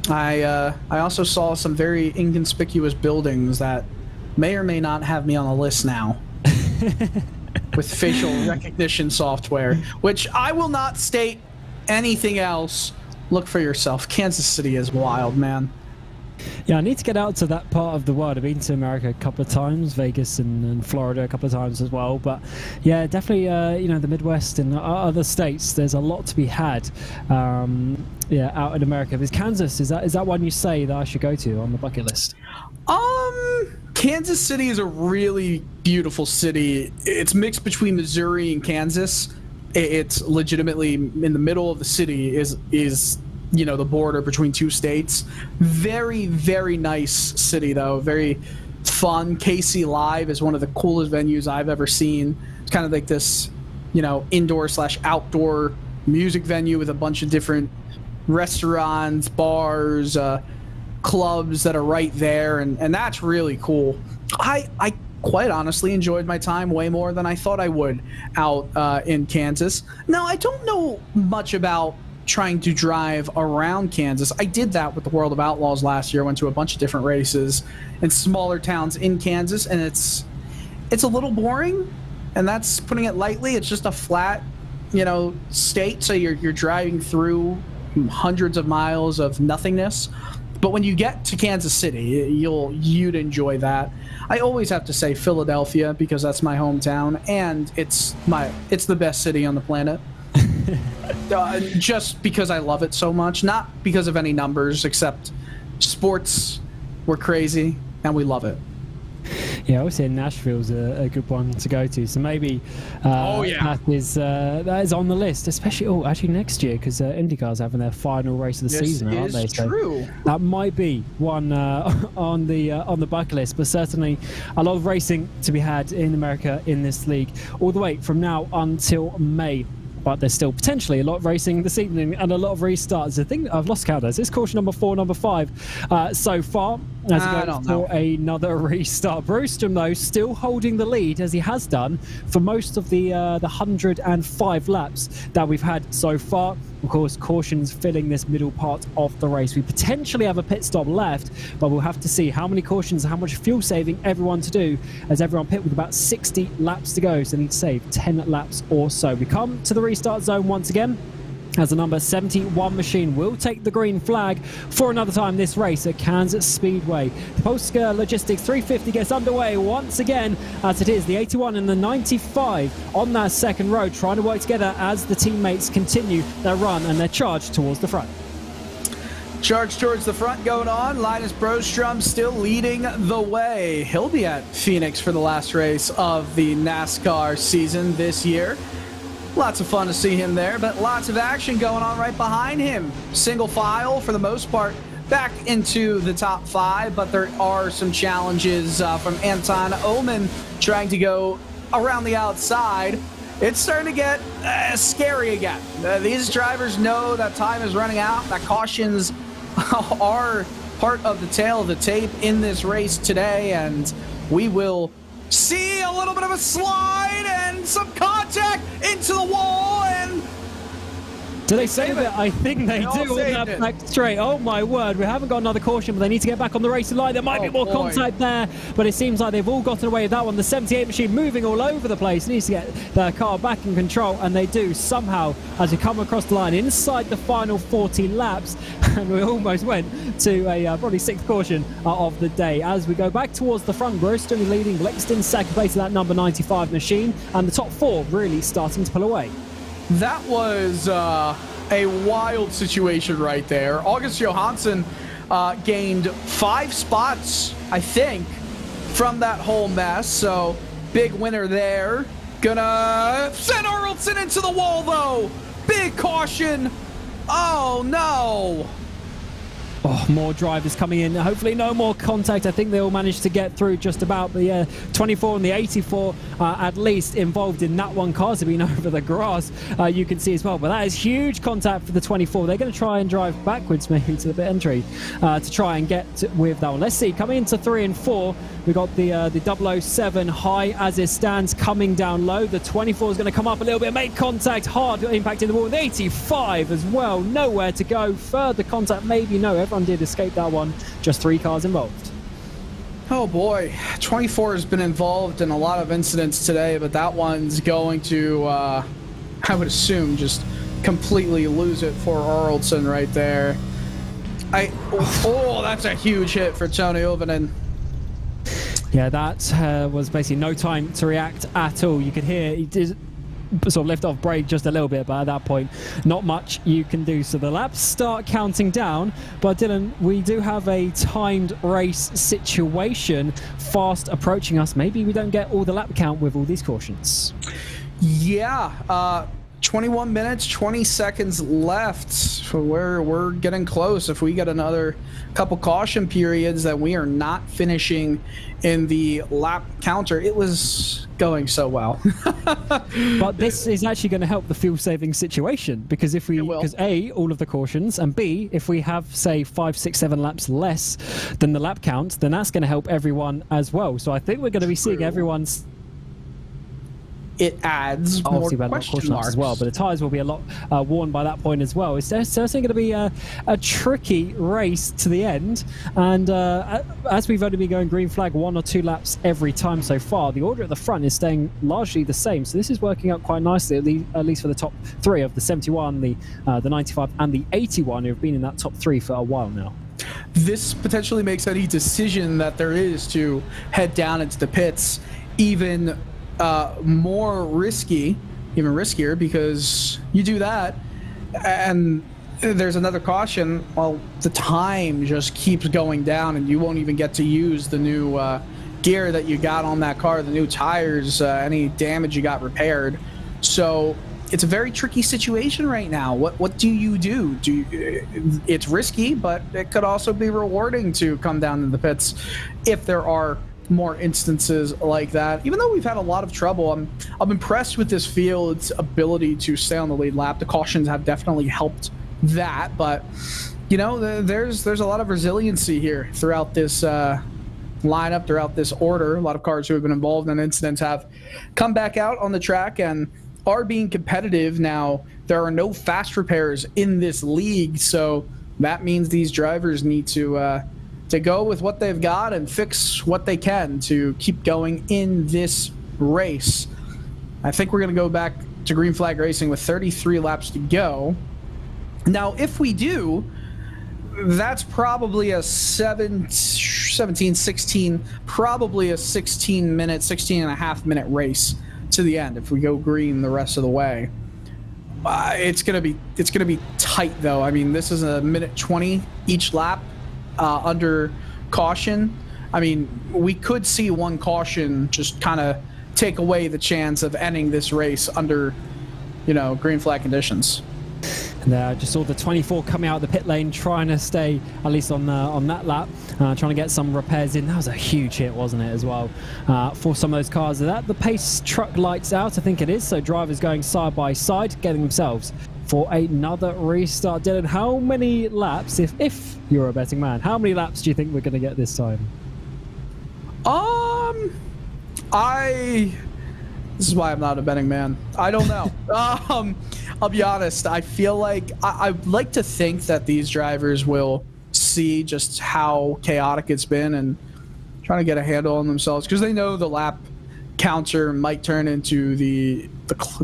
I also saw some very inconspicuous buildings that may or may not have me on the list now with facial recognition software, which I will not state anything else. Look for yourself. Kansas City is wild, man.
Yeah, I need to get out to that part of the world. I've been to America a couple of times, Vegas and Florida a couple of times as well. But yeah, definitely, you know, the Midwest and other states, there's a lot to be had. Yeah, out in America. Is Kansas, is that one you say that I should go to on the bucket list?
Kansas City is a really beautiful city. It's mixed between Missouri and Kansas. It's legitimately in the middle of the city is you know, the border between 2 states. Very, very nice city, though. Very fun. KC Live is one of the coolest venues I've ever seen. It's kind of like this, you know, indoor/outdoor music venue with a bunch of different restaurants, bars, clubs that are right there, and that's really cool. I quite honestly enjoyed my time way more than I thought I would out in Kansas. Now, I don't know much about trying to drive around Kansas. I did that with the World of Outlaws last year. I went to a bunch of different races in smaller towns in Kansas, and it's a little boring, and that's putting it lightly. It's just a flat, you know, state, so you're driving through hundreds of miles of nothingness. But when you get to Kansas City, you'd enjoy that. I always have to say Philadelphia, because that's my hometown, and it's the best city on the planet. Just because I love it so much, not because of any numbers, except sports, we're crazy and we love it.
Yeah, I always say Nashville's a good one to go to. So maybe that is on the list, especially actually next year, because IndyCar's having their final race of the season, aren't they?
This is true.
That might be one on the bucket list, but certainly a lot of racing to be had in America in this league, all the way from now until May. But there's still potentially a lot of racing this evening and a lot of restarts. I think I've lost count. This is caution number 4, number 5 so far. as he goes for another restart. Broström, though, still holding the lead, as he has done for most of the 105 laps that we've had so far. Of course, cautions filling this middle part of the race. We potentially have a pit stop left, but we'll have to see how many cautions, how much fuel saving everyone to do, as everyone pit with about 60 laps to go. So they need to save 10 laps or so. We come to the restart zone once again, as the number 71 machine will take the green flag for another time this race at Kansas Speedway. The Polski Logistics 350 gets underway once again, as it is the 81 and the 95 on that second row, trying to work together as the teammates continue their run and their charge towards the front.
Charge towards the front going on. Linus Broström still leading the way. He'll be at Phoenix for the last race of the NASCAR season this year. Lots of fun to see him there, but lots of action going on right behind him. Single file, for the most part, back into the top 5, but there are some challenges from Anton Oman trying to go around the outside. It's starting to get scary again. These drivers know that time is running out, that cautions are part of the tale of the tape in this race today, and we will see a little bit of a slide and some contact into the wall, and
do they save it? I think they do on that back straight. Oh my word, we haven't got another caution, but they need to get back on the racing line. There might be more contact there, but it seems like they've all gotten away with that one. The 78 machine moving all over the place, needs to get their car back in control, and they do somehow as we come across the line inside the final 40 laps, and we almost went to a probably 6th caution of the day. As we go back towards the front, Broström leading, Blixton second place of that number 95 machine, and the top 4 really starting to pull away.
That was a wild situation right there. August Johansson gained 5 spots, I think, from that whole mess. So big winner there. Gonna send Arlton into the wall, though. Big caution. Oh, no.
Oh, more drivers coming in. Hopefully no more contact. I think they all managed to get through just about. The 24 and the 84 at least involved in that one. Cars have been over the grass, you can see as well. But that is huge contact for the 24. They're going to try and drive backwards maybe to the pit entry to try and get with that one. Let's see. Coming into 3 and 4, we got the 007 high as it stands, coming down low. The 24 is going to come up a little bit, make contact, hard impact in the wall. The 85 as well, nowhere to go. Further contact, maybe no. Everyone did escape that one. Just 3 cars involved.
Oh boy, 24 has been involved in a lot of incidents today, but that one's going to, I would assume, just completely lose it for Arlton right there. Oh, that's a huge hit for Tony Ovanen.
Yeah, that was basically no time to react at all. You could hear he did sort of lift off brake just a little bit, but at that point not much you can do. So the laps start counting down, but Dylan, we do have a timed race situation fast approaching us. Maybe we don't get all the lap count with all these cautions.
Yeah, 21 minutes 20 seconds left, so we're getting close. If we get another couple caution periods, that we are not finishing in the lap counter. It was going so well.
But this is actually going to help the fuel saving situation, because if we, because A, all of the cautions, and B, if we have say 5, 6, 7 laps less than the lap count, then that's going to help everyone as well. So I think we're going to be seeing everyone's.
It adds more question marks
as well, but the tyres will be a lot worn by that point as well. It's certainly going to be a tricky race to the end, and as we've only been going green flag 1 or 2 laps every time so far, the order at the front is staying largely the same, so this is working out quite nicely, at least for the top 3 of the 71, the 95 and the 81, who have been in that top 3 for a while now.
This potentially makes any decision that there is to head down into the pits even more risky, even riskier, because you do that and there's another caution, well, the time just keeps going down and you won't even get to use the new gear that you got on that car, the new tires, any damage you got repaired. So it's a very tricky situation right now. What do you do? It's risky, but it could also be rewarding to come down in the pits if there are more instances like that. Even though we've had a lot of trouble, I'm impressed with this field's ability to stay on the lead lap. The cautions have definitely helped that, but you know, there's a lot of resiliency here throughout this lineup, throughout this order. A lot of cars who have been involved in incidents have come back out on the track and are being competitive. Now, there are no fast repairs in this league, so that means these drivers need to go with what they've got and fix what they can to keep going in this race. I think we're going to go back to green flag racing with 33 laps to go. Now, if we do, that's probably a 16, probably a 16 and a half minute race to the end if we go green the rest of the way. It's gonna be tight though. I mean, this is a minute 20 each lap under caution. I mean, we could see one caution just kind of take away the chance of ending this race under, green flag conditions.
And I just saw the 24 coming out of the pit lane, trying to stay at least on that lap, trying to get some repairs in. That was a huge hit, wasn't it, as well, for some of those cars. The pace truck lights out, I think it is, so drivers going side by side, getting themselves for another restart. Dylan, how many laps, if you're a betting man, how many laps do you think we're going to get this time?
This is why I'm not a betting man. I don't know. I'll be honest. I feel like I'd like to think that these drivers will see just how chaotic it's been and trying to get a handle on themselves, because they know the lap counter might turn into the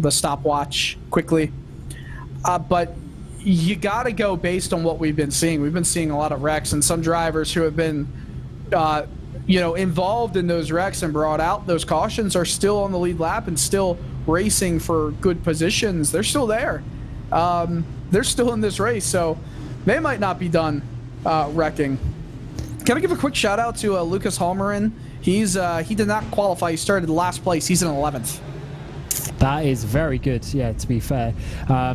stopwatch quickly. But you got to go based on what we've been seeing. We've been seeing a lot of wrecks, and some drivers who have been involved in those wrecks and brought out those cautions are still on the lead lap and still racing for good positions. They're still there. They're still in this race, so they might not be done wrecking. Can I give a quick shout out to Lucas Halmarin? He did not qualify. He started last place. He's in 11th.
That is very good, yeah, to be fair.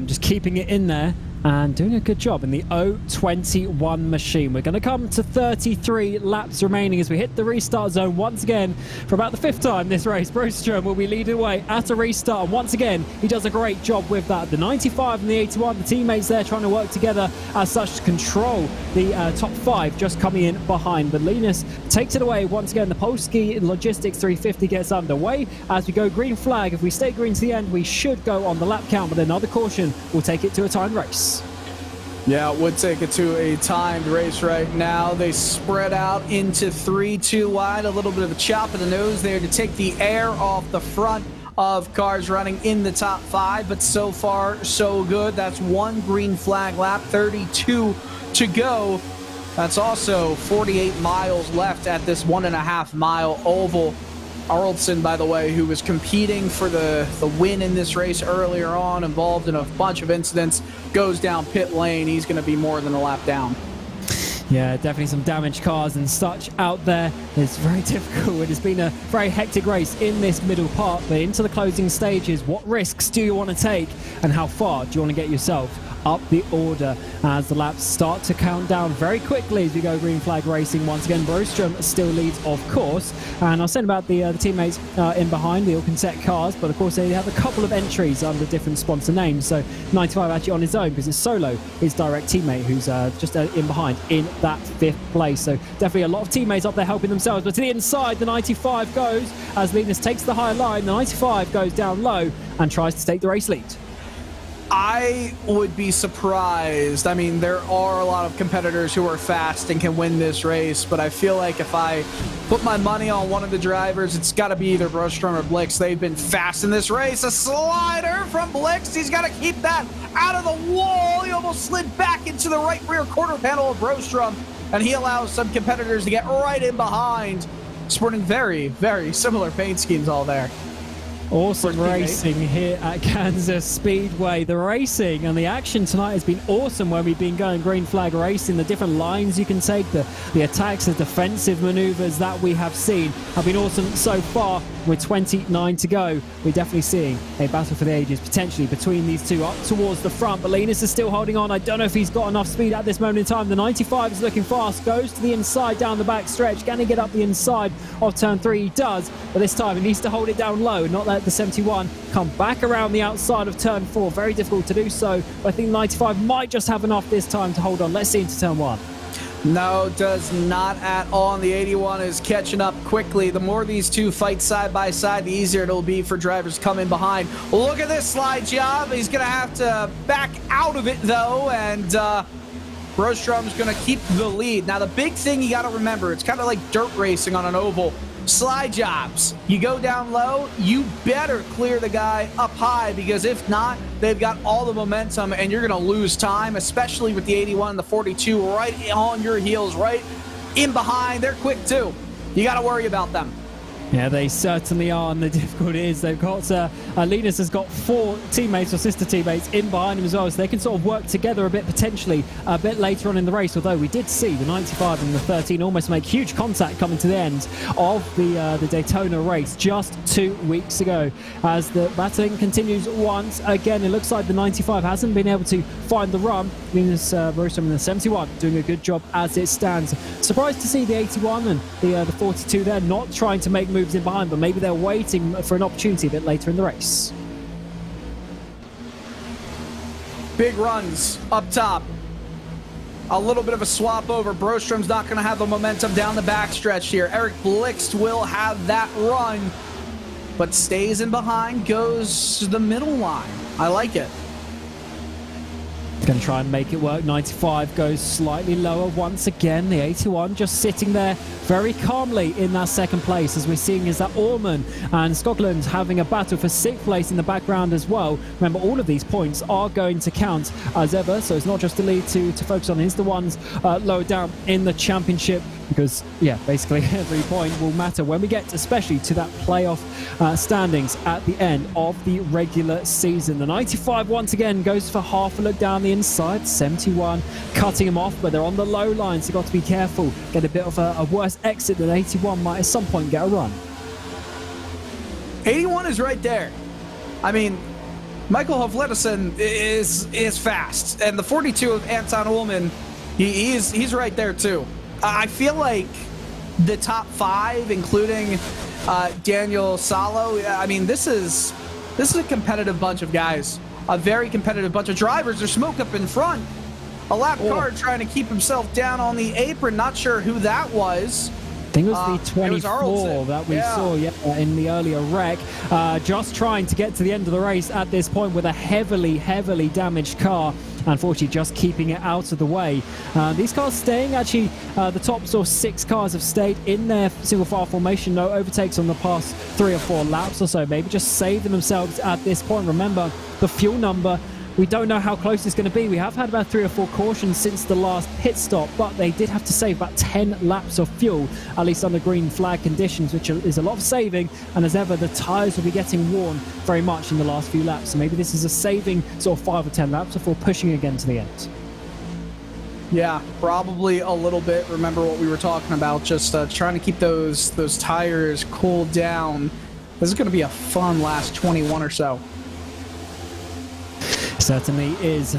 Just keeping it in there and doing a good job in the 021 machine. We're going to come to 33 laps remaining as we hit the restart zone once again for about the 5th time this race. Broström will be leading away at a restart, and once again he does a great job with that. The 95 and the 81, the teammates there trying to work together as such to control the top 5 just coming in behind. But Linus takes it away once again. The Polski Logistics 350 gets underway as we go green flag. If we stay green to the end, we should go on the lap count, but another caution will take it to a timed race.
Yeah, it would take it to a timed race right now. They spread out into 3-2 wide. A little bit of a chop in the nose there to take the air off the front of cars running in the top 5. But so far, so good. That's one green flag lap, 32 to go. That's also 48 miles left at this 1.5 mile oval. Arnoldson, by the way, who was competing for the win in this race earlier on, involved in a bunch of incidents, goes down pit lane. He's going to be more than a lap down.
Yeah, definitely some damaged cars and such out there. It's very difficult. It has been a very hectic race in this middle part, but into the closing stages, what risks do you want to take and how far do you want to get yourself up the order as the laps start to count down very quickly as we go green flag racing. Once again, Broström still leads, of course, and I'll send about the teammates in behind the Alcancet cars, but of course they have a couple of entries under different sponsor names. So 95 actually on his own because it's solo his direct teammate who's just in behind in that 5th place. So definitely a lot of teammates up there helping themselves, but to the inside the 95 goes as Linus takes the high line. The 95 goes down low and tries to take the race lead.
I would be surprised. I mean, there are a lot of competitors who are fast and can win this race, but I feel like if I put my money on one of the drivers, it's got to be either Broström or Blix. They've been fast in this race. A slider from Blix. He's got to keep that out of the wall. He almost slid back into the right rear quarter panel of Broström, and he allows some competitors to get right in behind, sporting very, very similar paint schemes all there.
Awesome racing here at Kansas Speedway. The racing and the action tonight has been awesome when we've been going green flag racing. The different lines you can take, the attacks, the defensive maneuvers that we have seen have been awesome so far. with 29 to go, we're definitely seeing a battle for the ages potentially between these two up towards the front. But Linus is still holding on. I don't know if he's got enough speed at this moment in time. The 95 is looking fast, goes to the inside down the back stretch. Can he get up the inside of turn 3? He does, but this time he needs to hold it down low, not let the 71 come back around the outside of turn 4. Very difficult to do so, but I think 95 might just have enough this time to hold on. Let's see into turn 1.
No, does not at all. And the 81 is catching up quickly. The more these two fight side by side, the easier it'll be for drivers coming behind. Look at this slide job. He's going to have to back out of it, though, and Brostrom's going to keep the lead. Now, the big thing you got to remember, it's kind of like dirt racing on an oval. Slide jobs. You go down low, you better clear the guy up high, because if not, they've got all the momentum and you're going to lose time, especially with the 81 and the 42 right on your heels, right in behind. They're quick too. You got to worry about them.
Yeah, they certainly are, and the difficulty is they've got Linus has got 4 teammates or sister teammates in behind him as well, so they can sort of work together a bit potentially a bit later on in the race. Although we did see the 95 and the 13 almost make huge contact coming to the end of the Daytona race just 2 weeks ago. As the battling continues once again, it looks like the 95 hasn't been able to find the run. Linus Rostrom and the 71 doing a good job as it stands. Surprised to see the 81 and the 42 there not trying to make moves in behind, but maybe they're waiting for an opportunity a bit later in the race.
Big runs up top. A little bit of a swap over. Brostrom's not going to have the momentum down the backstretch here. Eric Blixt will have that run, but stays in behind, goes to the middle line. I like it.
Going to try and make it work. 95 goes slightly lower once again. The 81 just sitting there very calmly in that second place. As we're seeing is that Orman and Scotland having a battle for 6th place in the background as well. Remember, all of these points are going to count as ever, so it's not just the lead to focus on. It's the ones lower down in the championship, because yeah, basically every point will matter when we get especially to that playoff standings at the end of the regular season. The 95 once again goes for half a look down the inside. 71 cutting him off, but they're on the low line, so you've got to be careful. Get a bit of a worse exit than 81 might at some point get a run.
81 is right there. I mean, Michael Hovledison is fast, and the 42 of Anton Ullman, he's right there too. I feel like the top 5, including Daniel Salo, I mean, this is a competitive bunch of guys. A very competitive bunch of drivers. There's smoke up in front. A lap car trying to keep himself down on the apron. Not sure who that was.
I think it was the 24 that we saw in the earlier wreck. Just trying to get to the end of the race at this point with a heavily damaged car. Unfortunately, just keeping it out of the way. These cars staying, actually, the top sort of 6 cars have stayed in their single file formation. No overtakes on the past 3 or 4 laps or so. Maybe just saving themselves at this point. Remember, the fuel number, we don't know how close it's going to be. We have had about 3 or 4 cautions since the last pit stop, but they did have to save about 10 laps of fuel, at least under green flag conditions, which is a lot of saving. And as ever, the tyres will be getting worn very much in the last few laps. So maybe this is a saving sort of 5 or 10 laps before pushing again to the end.
Yeah, probably a little bit. Remember what we were talking about, just trying to keep those tires cooled down. This is going to be a fun last 21 or so.
Certainly is.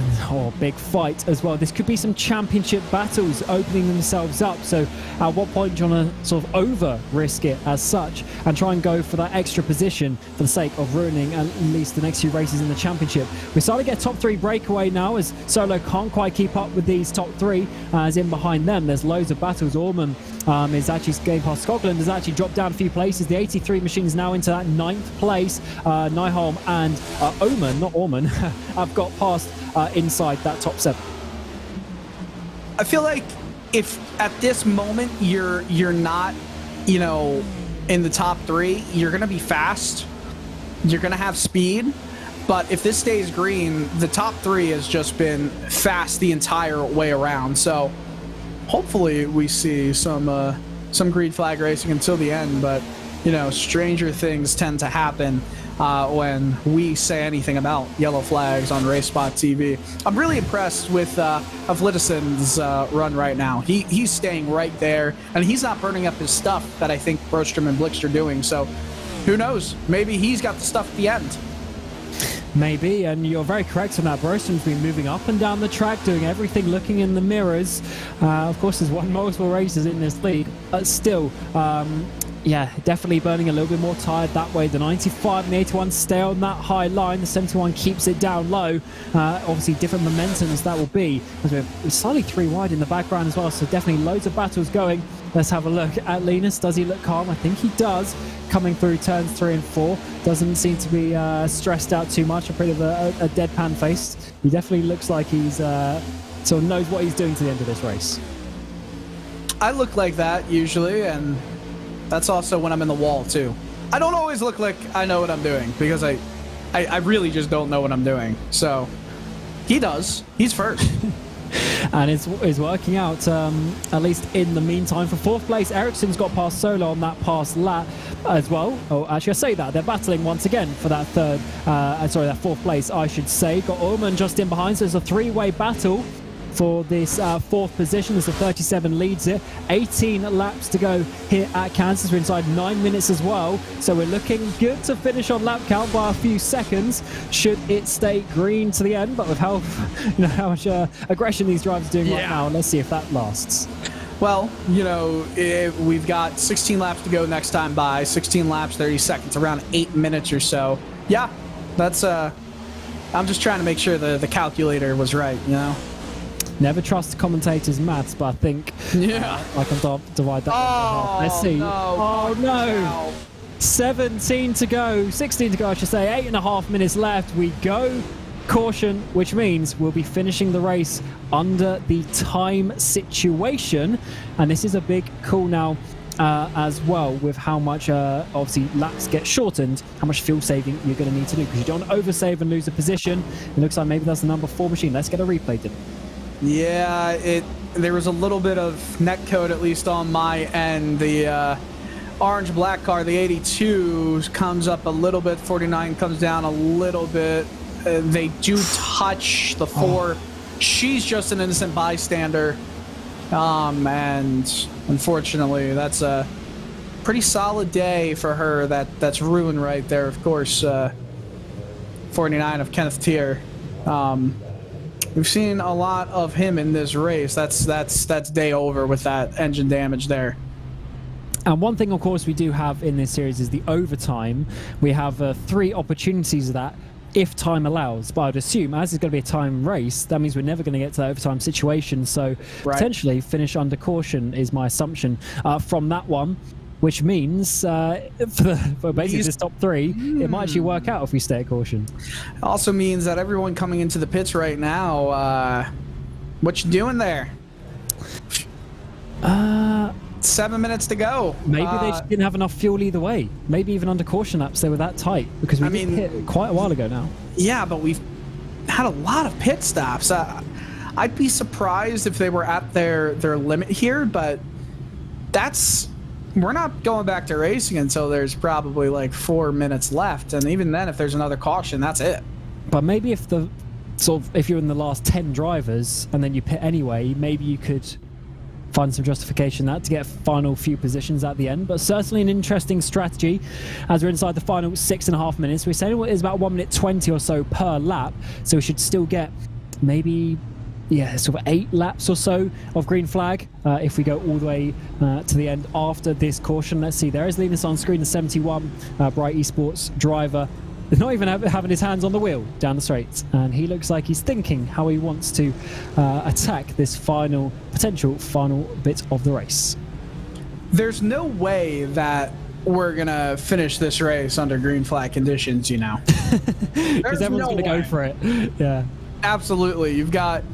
Big fight as well. This could be some championship battles opening themselves up. So at what point do you want to sort of over risk it as such and try and go for that extra position for the sake of ruining at least the next few races in the championship? We're starting to get top 3 breakaway now, as Solo can't quite keep up with these top 3, as in behind them there's loads of battles. Orman is actually getting past Scotland, has actually dropped down a few places. The 83 machine is now into that 9th place. Nyholm and Oman, not Orman, have got past inside that top 7.
I feel like if at this moment you're not, in the top 3, you're going to be fast. You're going to have speed. But if this stays green, the top 3 has just been fast the entire way around. So hopefully we see some green flag racing until the end. But, stranger things tend to happen when we say anything about yellow flags on RaceSpotTV. I'm really impressed with Vlittison's run right now. He's staying right there, and he's not burning up his stuff that I think Brostrom and Blixt are doing. So who knows? Maybe he's got the stuff at the end.
Maybe, and you're very correct on that. Brostrom's been moving up and down the track, doing everything, looking in the mirrors. Of course, there's won multiple races in this league, but still, yeah, definitely burning a little bit more tired that way. The 95 and the 81 stay on that high line. The 71 keeps it down low. Obviously, different momentums that will be, as we're slightly 3 wide in the background as well, so definitely loads of battles going. Let's have a look at Linus. Does he look calm? I think he does. Coming through turns 3 and 4. Doesn't seem to be stressed out too much. A bit of a deadpan face. He definitely looks like he's sort of knows what he's doing to the end of this race.
I look like that usually, and that's also when I'm in the wall too. I don't always look like I know what I'm doing, because I really just don't know what I'm doing. So he does. He's first.
And it's working out, at least in the meantime. For 4th place, Ericsson's got past Solo on that past lap as well. Oh, actually, I say that. They're battling once again for that that 4th place, I should say. Got Ullman just in behind, so it's a 3-way battle for this 4th position as the 37 leads it. 18 laps to go here at Kansas. We're inside 9 minutes as well, so we're looking good to finish on lap count by a few seconds should it stay green to the end. But with how much aggression these drivers are doing right now, let's see if that lasts.
Well, we've got 16 laps to go next time by. 16 laps, 30 seconds, around 8 minutes or so. Yeah, that's I'm just trying to make sure the calculator was right,
Never trust commentators' maths, but I think I can divide that by half. Let's see. No. 17 to go. 16 to go, I should say. 8.5 minutes left. We go caution, which means we'll be finishing the race under the time situation. And this is a big call now as well, with how much, obviously, laps get shortened, how much fuel saving you're going to need to do, because you don't oversave and lose a position. It looks like maybe that's the number 4 machine. Let's get a replay, Dylan.
Yeah, there was a little bit of netcode, at least on my end. The orange-black car, the 82, comes up a little bit. 49 comes down a little bit. They do touch the 4. She's just an innocent bystander. And unfortunately, that's a pretty solid day for her. That's ruined right there, of course. 49 of Kenneth Tier. We've seen a lot of him in this race. That's day over with that engine damage there.
And one thing, of course, we do have in this series is the overtime. We have 3 opportunities of that if time allows. But I'd assume, as it's going to be a time race, that means we're never going to get to that overtime situation. So potentially finish under caution is my assumption from that one. Which means for basically this top 3, it might actually work out if we stay at caution.
Also means that everyone coming into the pits right now, what you doing there? 7 minutes to go.
Maybe they just didn't have enough fuel either way. Maybe even under caution laps they were that tight, because we did hit quite a while ago now. Yeah,
but we've had a lot of pit stops. I'd be surprised if they were at their limit here, but we're not going back to racing until there's probably like 4 minutes left, and even then, if there's another caution, that's it.
But maybe if you're in the last 10 drivers and then you pit anyway, maybe you could find some justification that to get final few positions at the end. But certainly an interesting strategy as we're inside the final 6.5 minutes. We're saying it's about 1 minute 20 or so per lap, so we should still get maybe sort of 8 laps or so of green flag if we go all the way to the end after this caution. Let's see, there is Linus on screen, the 71 Bright Esports driver. He's not even having his hands on the wheel down the straight, and he looks like he's thinking how he wants to attack this potential final bit of the race.
There's no way that we're gonna finish this race under green flag conditions,
because everyone's gonna go for it. Yeah,
absolutely. You've got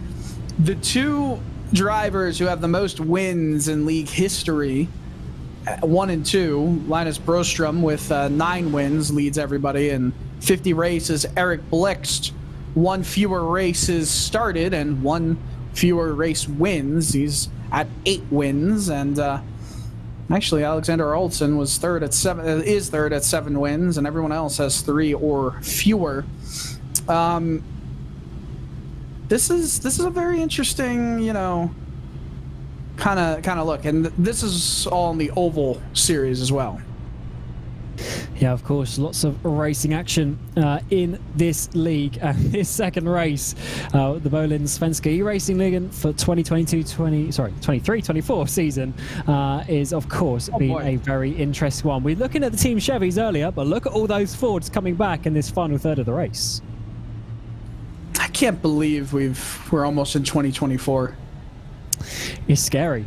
the 2 drivers who have the most wins in league history, 1 and 2. Linus Brostrom with 9 wins leads everybody in 50 races. Eric Blixt, 1 fewer races started and 1 fewer race wins. He's at 8 wins, and actually Alexander Olsen is third at 7 wins, and everyone else has 3 or fewer. This is a very interesting, kind of look, and this is all in the oval series as well.
Yeah, of course, lots of racing action in this league and this second race. The Bohlin Svenska Eracingligan for 23-24 season is, of course, being a very interesting one. We're looking at the Team Chevys earlier, but look at all those Fords coming back in this final third of the race.
I can't believe we're almost in 2024.
It's scary.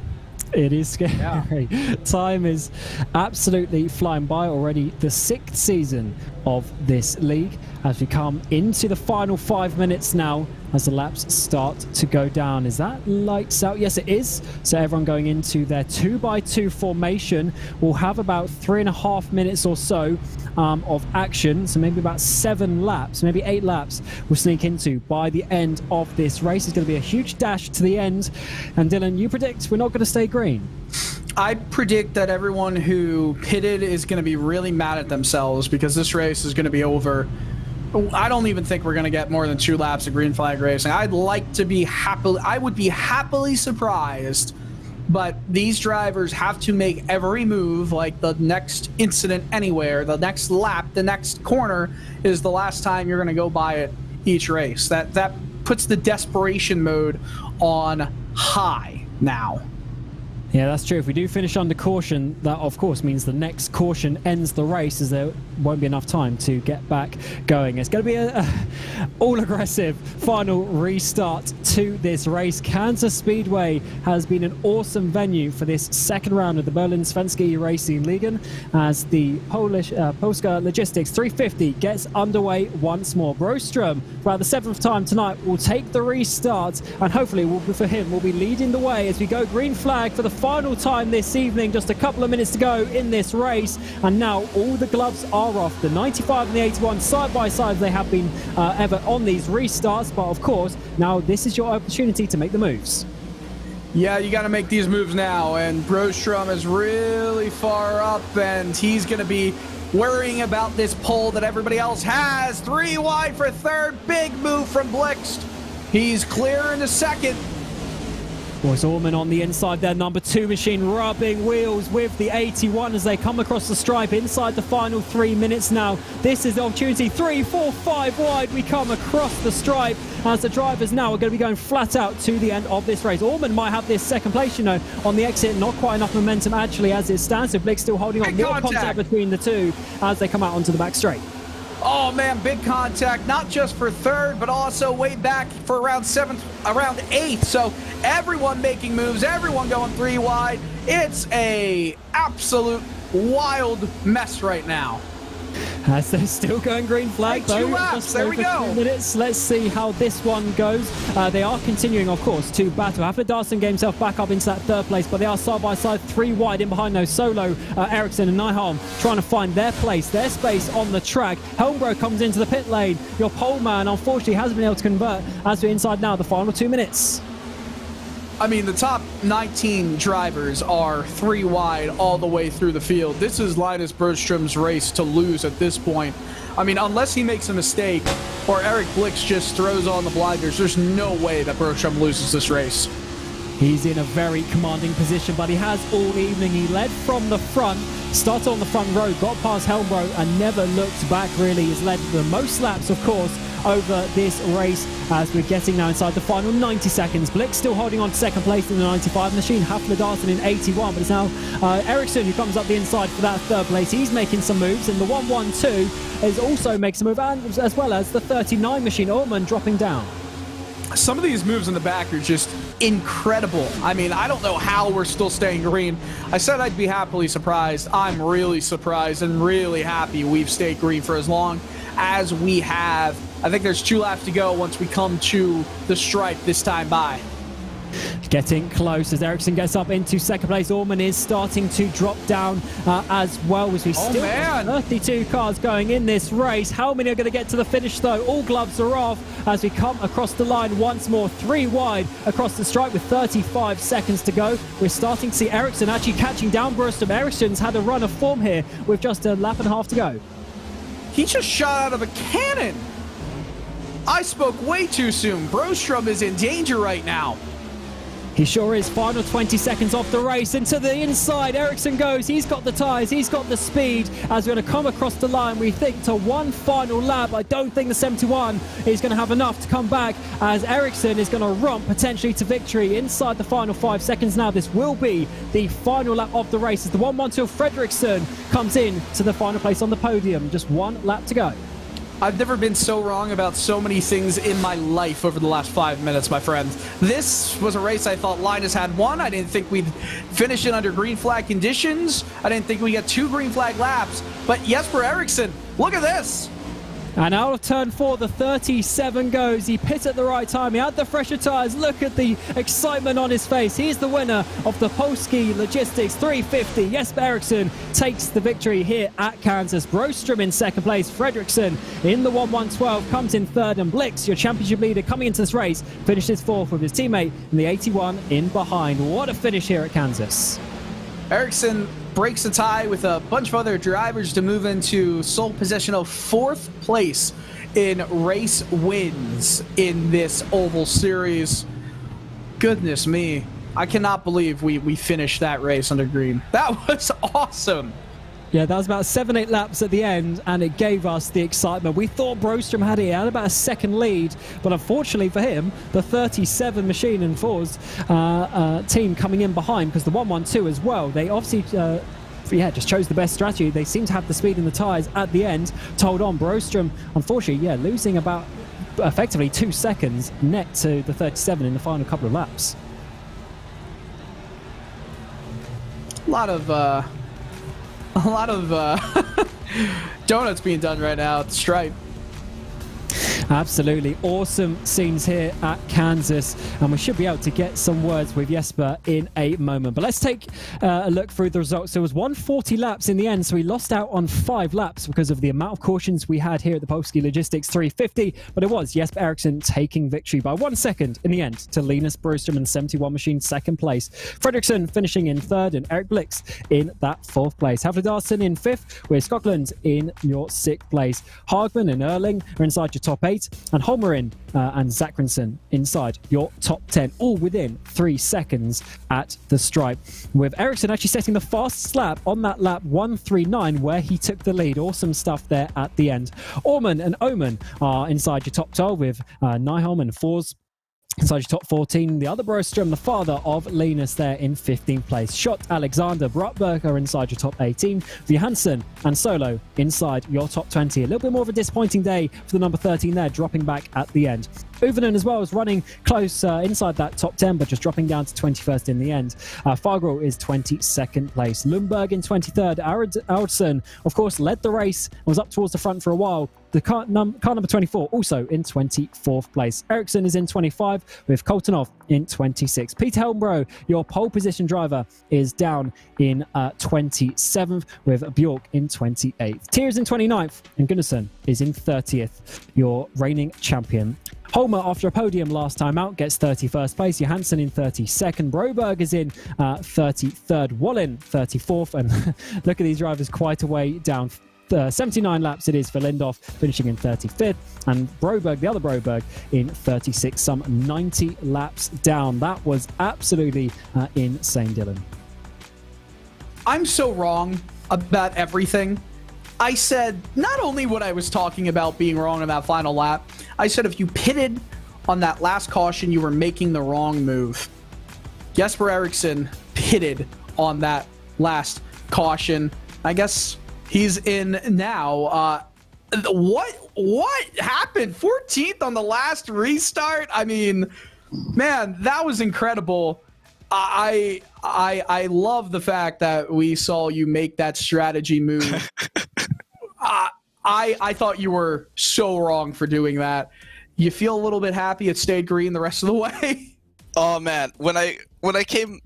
It is scary.
Yeah.
Time is absolutely flying by already. The 6th season of this league as we come into the final 5 minutes now as the laps start to go down. Is that lights out? Yes, it is. So everyone going into their 2x2 formation will have about 3.5 minutes or so of action. So maybe about 7 laps, maybe 8 laps we'll sneak into by the end of this race. It's going to be a huge dash to the end. And Dylan, you predict we're not going to stay green?
I predict that everyone who pitted is going to be really mad at themselves because this race is going to be over. I don't even think we're going to get more than 2 laps of green flag racing. I would be happily surprised, but these drivers have to make every move. Like the next incident anywhere, the next lap, the next corner is the last time you're going to go by it each race. That puts the desperation mode on high now.
Yeah, that's true. If we do finish under caution, that of course means the next caution ends the race as there won't be enough time to get back going. It's going to be a all-aggressive final restart to this race. Kansas Speedway has been an awesome venue for this second round of the Bohlin Svenska Eracingligan as the Polish Polska Logistics 350 gets underway once more. Broström, for about the 7th time tonight, will take the restart and hopefully for him will be leading the way as we go green flag for the final time this evening. Just a couple of minutes to go in this race, and now all the gloves are off. The 95 and the 81 side by side they have been ever on these restarts, but of course now this is your opportunity to make the moves.
Yeah, you got to make these moves now, and Broström is really far up, and he's going to be worrying about this pole that everybody else has. 3 wide for third. Big move from Blixt. He's clear into second.
Was Orman on the inside there, number 2 machine rubbing wheels with the 81 as they come across the stripe inside the final 3 minutes now. This is the opportunity. 3, 4, 5 wide. We come across the stripe as the drivers now are going to be going flat out to the end of this race. Orman might have this second place, you know, on the exit. Not quite enough momentum actually as it stands. So Blick still holding on. More contact between the two as they come out onto the back straight.
Oh man, big contact, not just for third, but also way back for around 7th, around 8th. So everyone making moves, everyone going 3 wide. It's a absolute wild mess right now.
As they're still going green flag,
hey, 2 laps, there we go.
2 minutes. Let's see how this one goes. They are continuing, of course, to battle. Haflidarsson get himself back up into that 3rd place, but they are side by side, 3 wide in behind those. Solo, Ericsson and Nyholm trying to find their place, their space on the track. Helmbro comes into the pit lane. Your pole man, unfortunately, hasn't been able to convert as we're inside now the final 2 minutes.
I mean, the top 19 drivers are 3 wide all the way through the field. This is Linus Broström's race to lose at this point. I mean, unless he makes a mistake or Eric Blix just throws on the blinders, there's no way that Broström loses this race.
He's in a very commanding position, but he has all evening. He led from the front, started on the front row, got past Helmbro and never looked back really. He's led the most laps, of course, over this race as we're getting now inside the final 90 seconds. Blick still holding on to 2nd place in the 95 machine. Haflidarsson in 81, but it's now Ericsson who comes up the inside for that 3rd place. He's making some moves, and the 112 is also making some moves, and as well as the 39 machine. Orman dropping down.
Some of these moves in the back are just incredible. I mean, I don't know how we're still staying green. I said I'd be happily surprised. I'm really surprised and really happy we've stayed green for as long as we have. I think there's 2 laps to go once we come to the stripe this time by.
Getting close as Ericsson gets up into 2nd place. Orman is starting to drop down as well as we still have 32 cars going in this race. How many are going to get to the finish though? All gloves are off as we come across the line once more. 3 wide across the stripe with 35 seconds to go. We're starting to see Ericsson actually catching down Broström. Ericsson's had a run of form here with just a lap and a half to go.
He just shot out of a cannon. I spoke way too soon. Broström is in danger right now.
He sure is. Final 20 seconds off the race. Into the inside, Ericsson goes. He's got the tyres, he's got the speed. As we're going to come across the line, we think to one final lap. I don't think the 71 is going to have enough to come back, as Ericsson is going to romp potentially to victory inside the final 5 seconds now. This will be the final lap of the race as the 112 Fredriksson comes in to the final place on the podium. Just one lap to go.
I've never been so wrong about so many things in my life over the last 5 minutes, my friend. This was a race I thought Linus had won. I didn't think we'd finish it under green flag conditions. I didn't think we'd get 2 green flag laps. But Jesper Eriksson, look at this.
And out of turn 4, the 37 goes. He pit at the right time. He had the fresher tyres. Look at the excitement on his face. He's the winner of the Polski Logistics 350. Jesper Eriksson takes the victory here at Kansas. Broström in second place. Fredriksson in the 1-1-12 comes in third. And Blix, your championship leader coming into this race, finishes fourth with his teammate in the 81 in behind. What a finish here at Kansas.
Eriksson breaks the tie with a bunch of other drivers to move into sole possession of 4th place in race wins in this Oval Series. Goodness me. I cannot believe we finished that race under green. That was awesome.
Yeah, that was about 7-8 laps at the end, and it gave us the excitement. We thought Broström had it. He had about a second lead, but unfortunately for him, the 37 machine and Ford's team coming in behind, because the 112 as well, they obviously just chose the best strategy. They seem to have the speed in the tyres at the end to hold on. Broström, unfortunately, losing about effectively 2 seconds net to the 37 in the final couple of laps.
A lot of donuts being done right now at the stripe.
Absolutely awesome scenes here at Kansas, and we should be able to get some words with Jesper in a moment. But let's take a look through the results. There was 140 laps in the end, so we lost out on 5 laps because of the amount of cautions we had here at the Polski Logistics 350, but it was Jesper Eriksson taking victory by 1 second in the end to Linus Broström and 71 machine second place. Fredriksson finishing in third, and Eric Blix in that 4th place. Havlidarsson in 5th, with Scotland in your 6th place. Hagman and Erling are inside your top 8, and Holmerin and Zachrisson inside your top 10, all within 3 seconds at the stripe, with Eriksson actually setting the fastest lap on that lap 1:39, where he took the lead. Awesome stuff there at the end. Orman and Oman are inside your top 12, with Nyholm and Fors inside your top 14. The other Broström, the father of Linus, there in 15th place. Schott, Alexander, Brottberg are inside your top 18. Johansson and Solo inside your top 20. A little bit more of a disappointing day for the number 13 there, dropping back at the end. Uvenen as well is running close inside that top 10, but just dropping down to 21st in the end. Fagerl is 22nd place. Lundberg in 23rd. Audson, of course, led the race and was up towards the front for a while. The car number 24 also in 24th place. Eriksson is in 25, with Koltonov in 26. Peter Helmbro, your pole position driver, is down in 27th, with Bjork in 28th. Tiers in 29th, and Gunnarsson is in 30th, your reigning champion. Holmer, after a podium last time out, gets 31st place. Johansson in 32nd. Broberg is in 33rd. Bohlin 34th. And look at these drivers quite a way down. 79 laps it is for Lindhoff, finishing in 35th. And Broberg, the other Broberg, in 36th. Some 90 laps down. That was absolutely insane, Dylan.
I'm so wrong about everything. I said not only what I was talking about being wrong on that final lap, I said if you pitted on that last caution, you were making the wrong move. Jesper Eriksson pitted on that last caution. I guess he's in now. What happened? 14th on the last restart? I mean, man, that was incredible. I love the fact that we saw you make that strategy move. I thought you were so wrong for doing that. You feel a little bit happy it stayed green the rest of the way?
Oh man, when I came,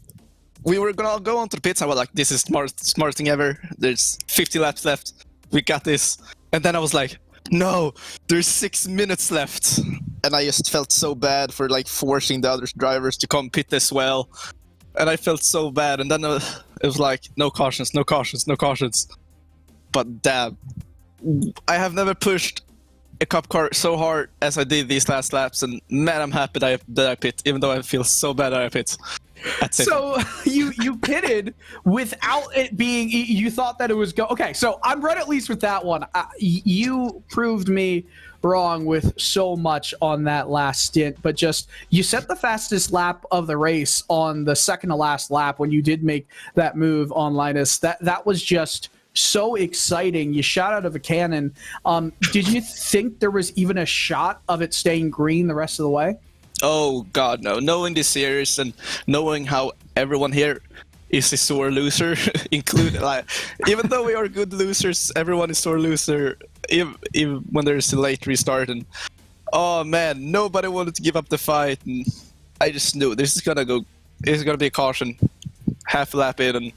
we were gonna go onto the pits. I was like, "This is smartest thing ever. There's 50 laps left. We got this." And then I was like, "No, there's 6 minutes left." And I just felt so bad for like forcing the other drivers to come pit as well. And I felt so bad. And then it was like, no cautions, no cautions, no cautions. But damn, I have never pushed a cup car so hard as I did these last laps, and man, I'm happy that I pit, even though I feel so bad that I pit. That's it.
So you pitted without it being. You thought that it was okay. So I'm right at least with that one. You proved me wrong with so much on that last stint, but just you set the fastest lap of the race on the second to last lap when you did make that move on Linus. That was just so exciting. You shot out of a cannon. Did you think there was even a shot of it staying green the rest of the way?
Oh God, no. Knowing this series and knowing how everyone here is a sore loser, included, like, even though we are good losers, everyone is sore loser, even when there's a late restart. And oh man, nobody wanted to give up the fight, and I just knew this is gonna be a caution, half a lap in,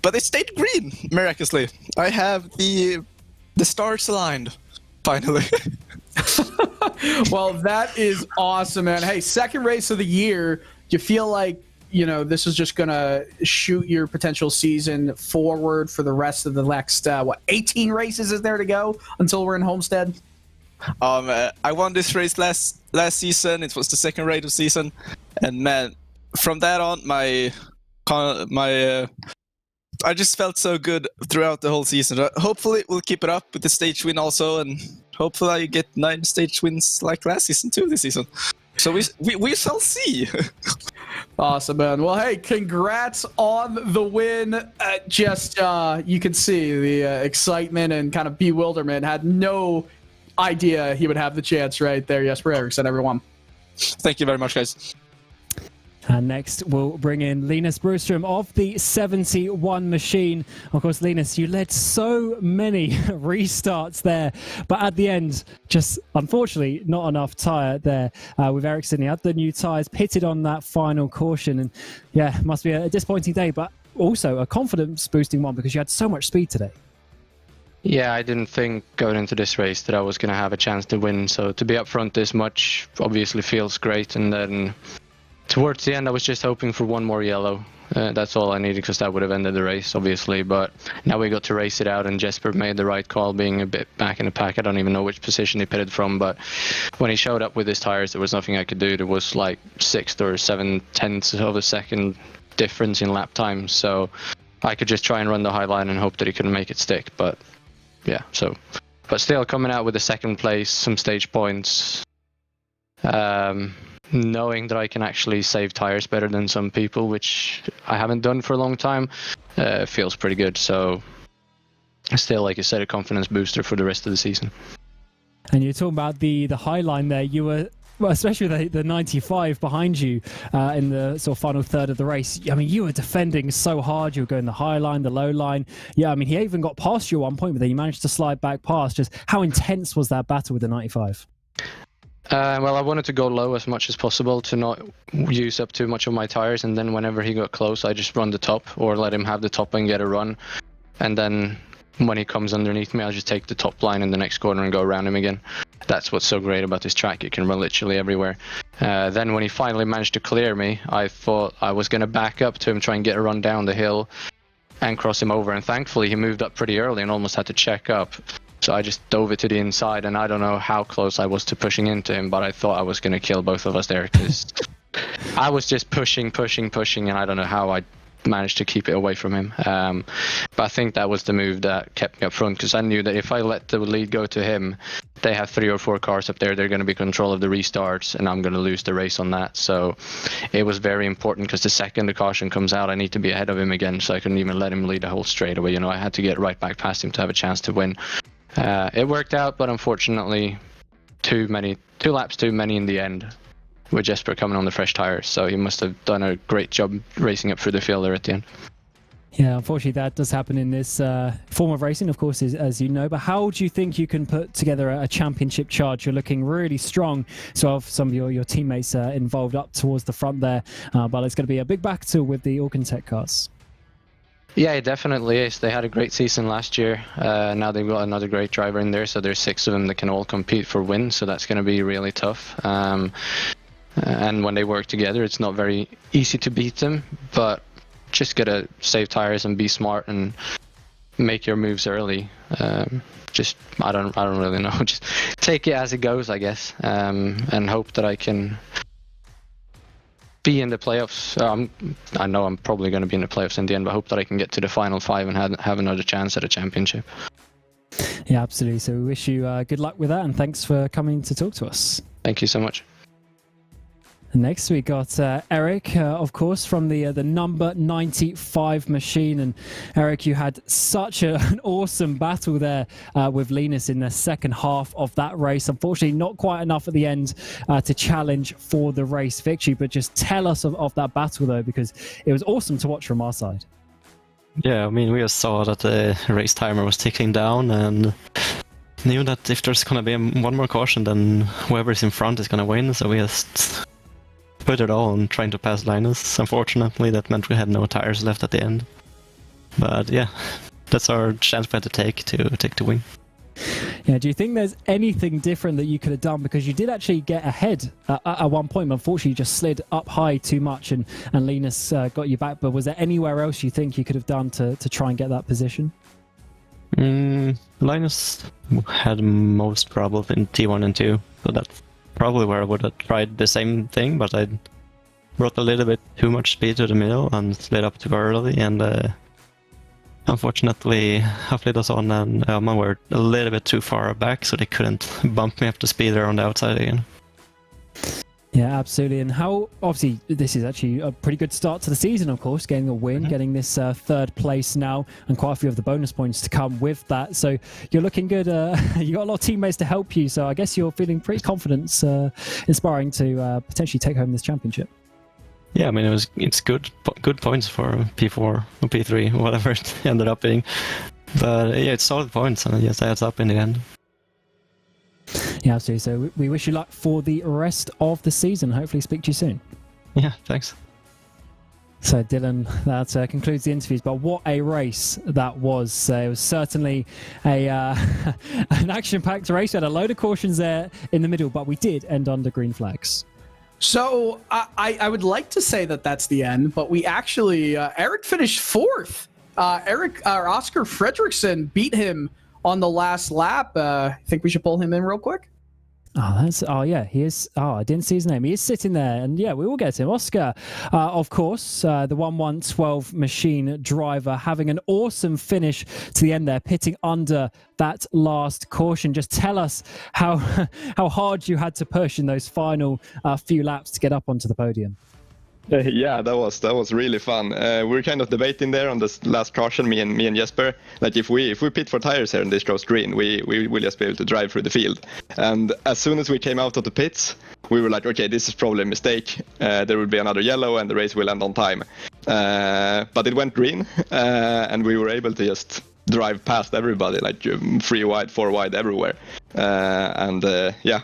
but it stayed green miraculously. I have the stars aligned finally.
Well, that is awesome, man. Hey, second race of the year. Do you feel like, this is just going to shoot your potential season forward for the rest of the next, 18 races is there to go until we're in Homestead?
I won this race last season. It was the second race of season. And man, from that on, I just felt so good throughout the whole season. Hopefully we'll keep it up with the stage win also, and hopefully I get 9 stage wins like last season too this season. So we shall see.
Awesome, man. Well, hey, congrats on the win. You can see the excitement and kind of bewilderment. Had no idea he would have the chance right there. Jesper Eriksson, everyone.
Thank you very much, guys.
And next, we'll bring in Linus Broström of the 71 machine. Of course, Linus, you led so many restarts there, but at the end, just unfortunately not enough tyre there with Eriksson. He had the new tyres, pitted on that final caution, and yeah, must be a disappointing day, but also a confidence-boosting one because you had so much speed today.
Yeah, I didn't think going into this race that I was going to have a chance to win, so to be up front this much obviously feels great, and then towards the end, I was just hoping for one more yellow. That's all I needed because that would have ended the race, obviously. But now we got to race it out, and Jesper made the right call being a bit back in the pack. I don't even know which position he pitted from, but when he showed up with his tires, there was nothing I could do. There was like 6th or 7/10 of a second difference in lap time. So I could just try and run the high line and hope that he couldn't make it stick. But yeah, but still coming out with a second place, some stage points. Knowing that I can actually save tires better than some people, which I haven't done for a long time, feels pretty good. So still, like you said, a confidence booster for the rest of the season.
And you're talking about the high line there. You were, well, especially the 95 behind you in the sort of final third of the race. I mean, you were defending so hard. You were going the high line, the low line. Yeah, I mean, he even got past you at one point, but then you managed to slide back past. Just how intense was that battle with the 95?
Well, I wanted to go low as much as possible to not use up too much of my tires, and then whenever he got close, I just run the top or let him have the top and get a run. And then when he comes underneath me, I'll just take the top line in the next corner and go around him again. That's what's so great about this track. It can run literally everywhere. Then when he finally managed to clear me, I thought I was going to back up to him, try and get a run down the hill and cross him over. And thankfully, he moved up pretty early and almost had to check up. So I just dove it to the inside, and I don't know how close I was to pushing into him, but I thought I was going to kill both of us there because I was just pushing, and I don't know how I managed to keep it away from him. But I think that was the move that kept me up front because I knew that if I let the lead go to him, they have 3 or 4 cars up there. They're going to be control of the restarts, and I'm going to lose the race on that. So it was very important because the second the caution comes out, I need to be ahead of him again, so I couldn't even let him lead a whole straightaway. I had to get right back past him to have a chance to win. It worked out, but unfortunately, two laps too many in the end with Jesper coming on the fresh tires. So he must have done a great job racing up through the field there at the end.
Yeah, unfortunately, that does happen in this form of racing, of course, as you know. But how do you think you can put together a championship charge? You're looking really strong. So have some of your teammates involved up towards the front there. But it's going to be a big battle with the Orkentech cars.
Yeah, it definitely is. They had a great season last year. Now they've got another great driver in there, so there's 6 of them that can all compete for wins, so that's going to be really tough. And when they work together, it's not very easy to beat them, but just got to save tires and be smart and make your moves early. Just I don't really know. Just take it as it goes, I guess, and hope that I can be in the playoffs. I know I'm probably going to be in the playoffs in the end, but I hope that I can get to the final 5 and have another chance at a championship.
Yeah, absolutely. So we wish you good luck with that, and thanks for coming to talk to us.
Thank you so much.
Next, we got Eric, of course, from the number 95 machine. And Eric, you had such an awesome battle there with Linus in the second half of that race. Unfortunately, not quite enough at the end to challenge for the race victory. But just tell us of that battle, though, because it was awesome to watch from our side.
Yeah, I mean, we just saw that the race timer was ticking down and knew that if there's going to be one more caution, then whoever's in front is going to win. So we just put it all on trying to pass Linus. Unfortunately, that meant we had no tires left at the end. But yeah, that's our chance we had to take to win.
Yeah, do you think there's anything different that you could have done? Because you did actually get ahead at one point, but unfortunately you just slid up high too much and Linus got you back. But was there anywhere else you think you could have done to try and get that position?
Linus had most trouble in T1 and 2, so that's probably where I would have tried the same thing, but I brought a little bit too much speed to the middle and slid up too early, and unfortunately Haflidason and Elman were a little bit too far back, so they couldn't bump me up to speed there on the outside again.
Yeah, absolutely. And how, obviously, this is actually a pretty good start to the season, of course, getting a win, getting this third place now, and quite a few of the bonus points to come with that. So you're looking good. You got a lot of teammates to help you. So I guess you're feeling pretty confident, inspiring to potentially take home this championship.
Yeah, I mean, it's good points for P4 or P3, whatever it ended up being. But yeah, it's solid points, and it just adds up in the end.
Yeah, absolutely. So we wish you luck for the rest of the season. Hopefully speak to you soon.
Yeah, thanks.
So Dylan, that concludes the interviews. But what a race that was. It was certainly an action-packed race. We had a load of cautions there in the middle, but we did end under green flags.
So I would like to say that that's the end, but we actually, Eric finished 4th. Oscar Fredriksson beat him on the last lap. I think we should pull him in real quick.
Oh yeah, he is. Oh, I didn't see his name. He is sitting there, and yeah, we will get him. Oscar, of course, the 1-1-12 machine driver, having an awesome finish to the end there, pitting under that last caution. Just tell us how hard you had to push in those final few laps to get up onto the podium.
Yeah, that was really fun. We were kind of debating there on this last caution, me and Jesper, like if we pit for tires here and this goes green, we will just be able to drive through the field. And as soon as we came out of the pits, we were like, okay, this is probably a mistake. There will be another yellow and the race will end on time. But it went green, and we were able to just drive past everybody, like 3 wide, 4 wide, everywhere. And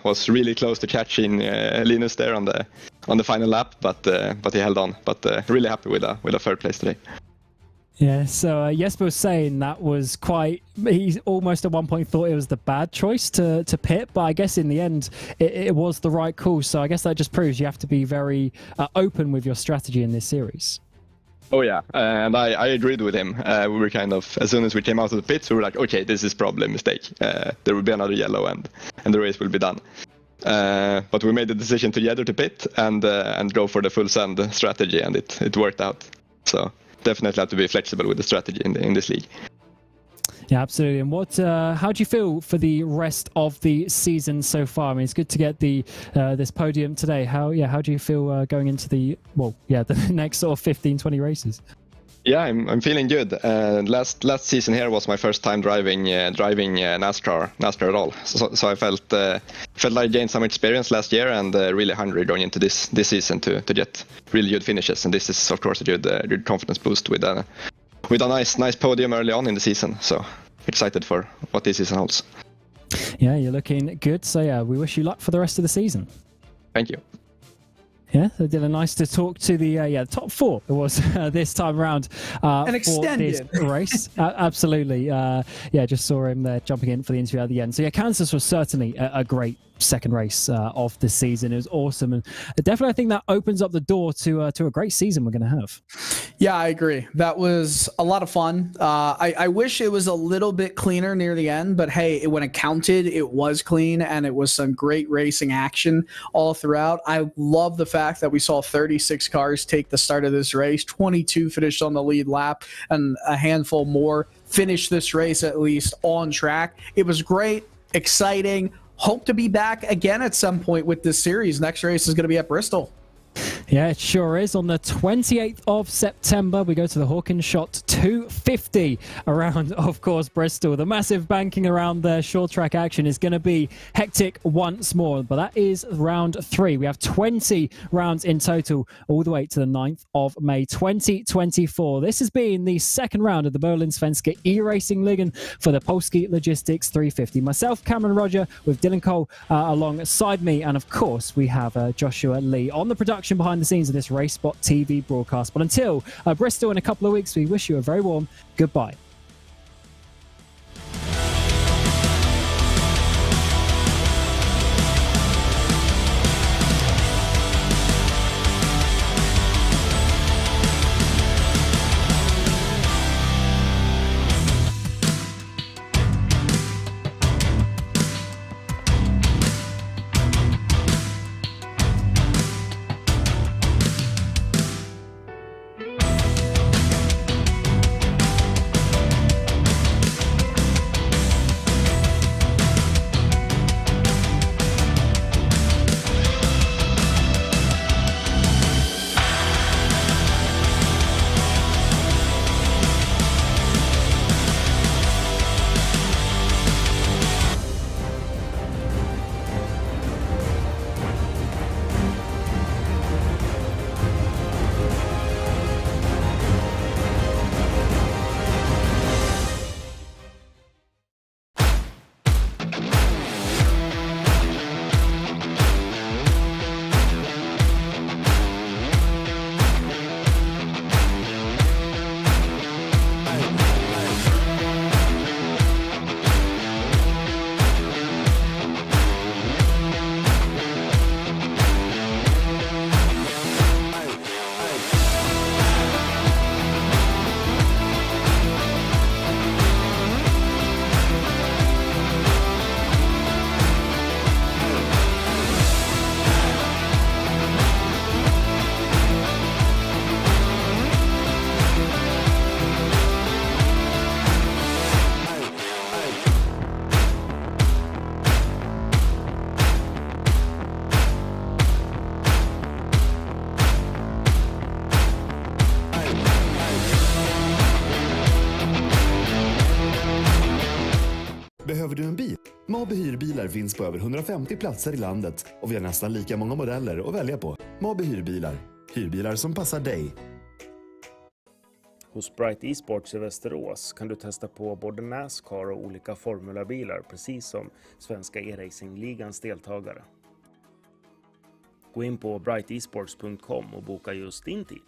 was really close to catching Linus there on the final lap, but he held on. But really happy with a third place today.
Yeah, so Jesper was saying that was he almost at one point thought it was the bad choice to pit, but I guess in the end it was the right call. So I guess that just proves you have to be very open with your strategy in this series.
Oh yeah, and I agreed with him. We were kind of, as soon as we came out of the pits, we were like, okay, this is probably a mistake. There will be another yellow and the race will be done. But we made the decision together to pit and go for the full send strategy, and it worked out. So definitely have to be flexible with the strategy in this league.
Yeah, absolutely. And how do you feel for the rest of the season so far? I mean, it's good to get this podium today. How do you feel going into the next sort of 15, 20 races?
Yeah, I'm feeling good. Last season here was my first time driving NASCAR at all. So I felt like I gained some experience last year, and really hungry going into this season to get really good finishes. And this is of course a good confidence boost with a nice podium early on in the season. So excited for what this season holds.
Yeah, you're looking good. So yeah, we wish you luck for the rest of the season.
Thank you.
Yeah, so Dylan, nice to talk to the top 4. It was this time around for this race. Absolutely. Just saw him there jumping in for the interview at the end. So yeah, Kansas was certainly a great second race of the season. It was awesome, and definitely I think that opens up the door to a great season we're going to have.
Yeah, I agree. That was a lot of fun. I wish it was a little bit cleaner near the end, but hey, when it counted, it was clean, and it was some great racing action all throughout. I love the fact that we saw 36 cars take the start of this race, 22 finished on the lead lap, and a handful more finished this race at least on track. It was great, exciting. Hope to be back again at some point with this series. Next race is going to be at Bristol.
Yeah, it sure is. On the 28th of September, we go to the Hawkins Shot 250 around, of course, Bristol. The massive banking around the short track action is going to be hectic once more, but that is round 3. We have 20 rounds in total, all the way to the 9th of May 2024. This has been the second round of the Bohlin Svenska Eracingligan for the Polski Logistics 350. Myself, Cameron Roger, with Dylan Cole alongside me, and of course, we have Joshua Lee on the production behind the scenes of this RaceSpotTV broadcast. But until Bristol in a couple of weeks, we wish you a very warm goodbye.
Behöver du en bil? Mabe hyrbilar finns på över 150 platser i landet och vi har nästan lika många modeller att välja på. Mabe hyrbilar. Hyrbilar som passar dig.
Hos Bright Esports i Västerås kan du testa på både NASCAR och olika formulabilar, precis som Svenska Eracingligan's deltagare. Gå in på brightesports.com och boka just din tid.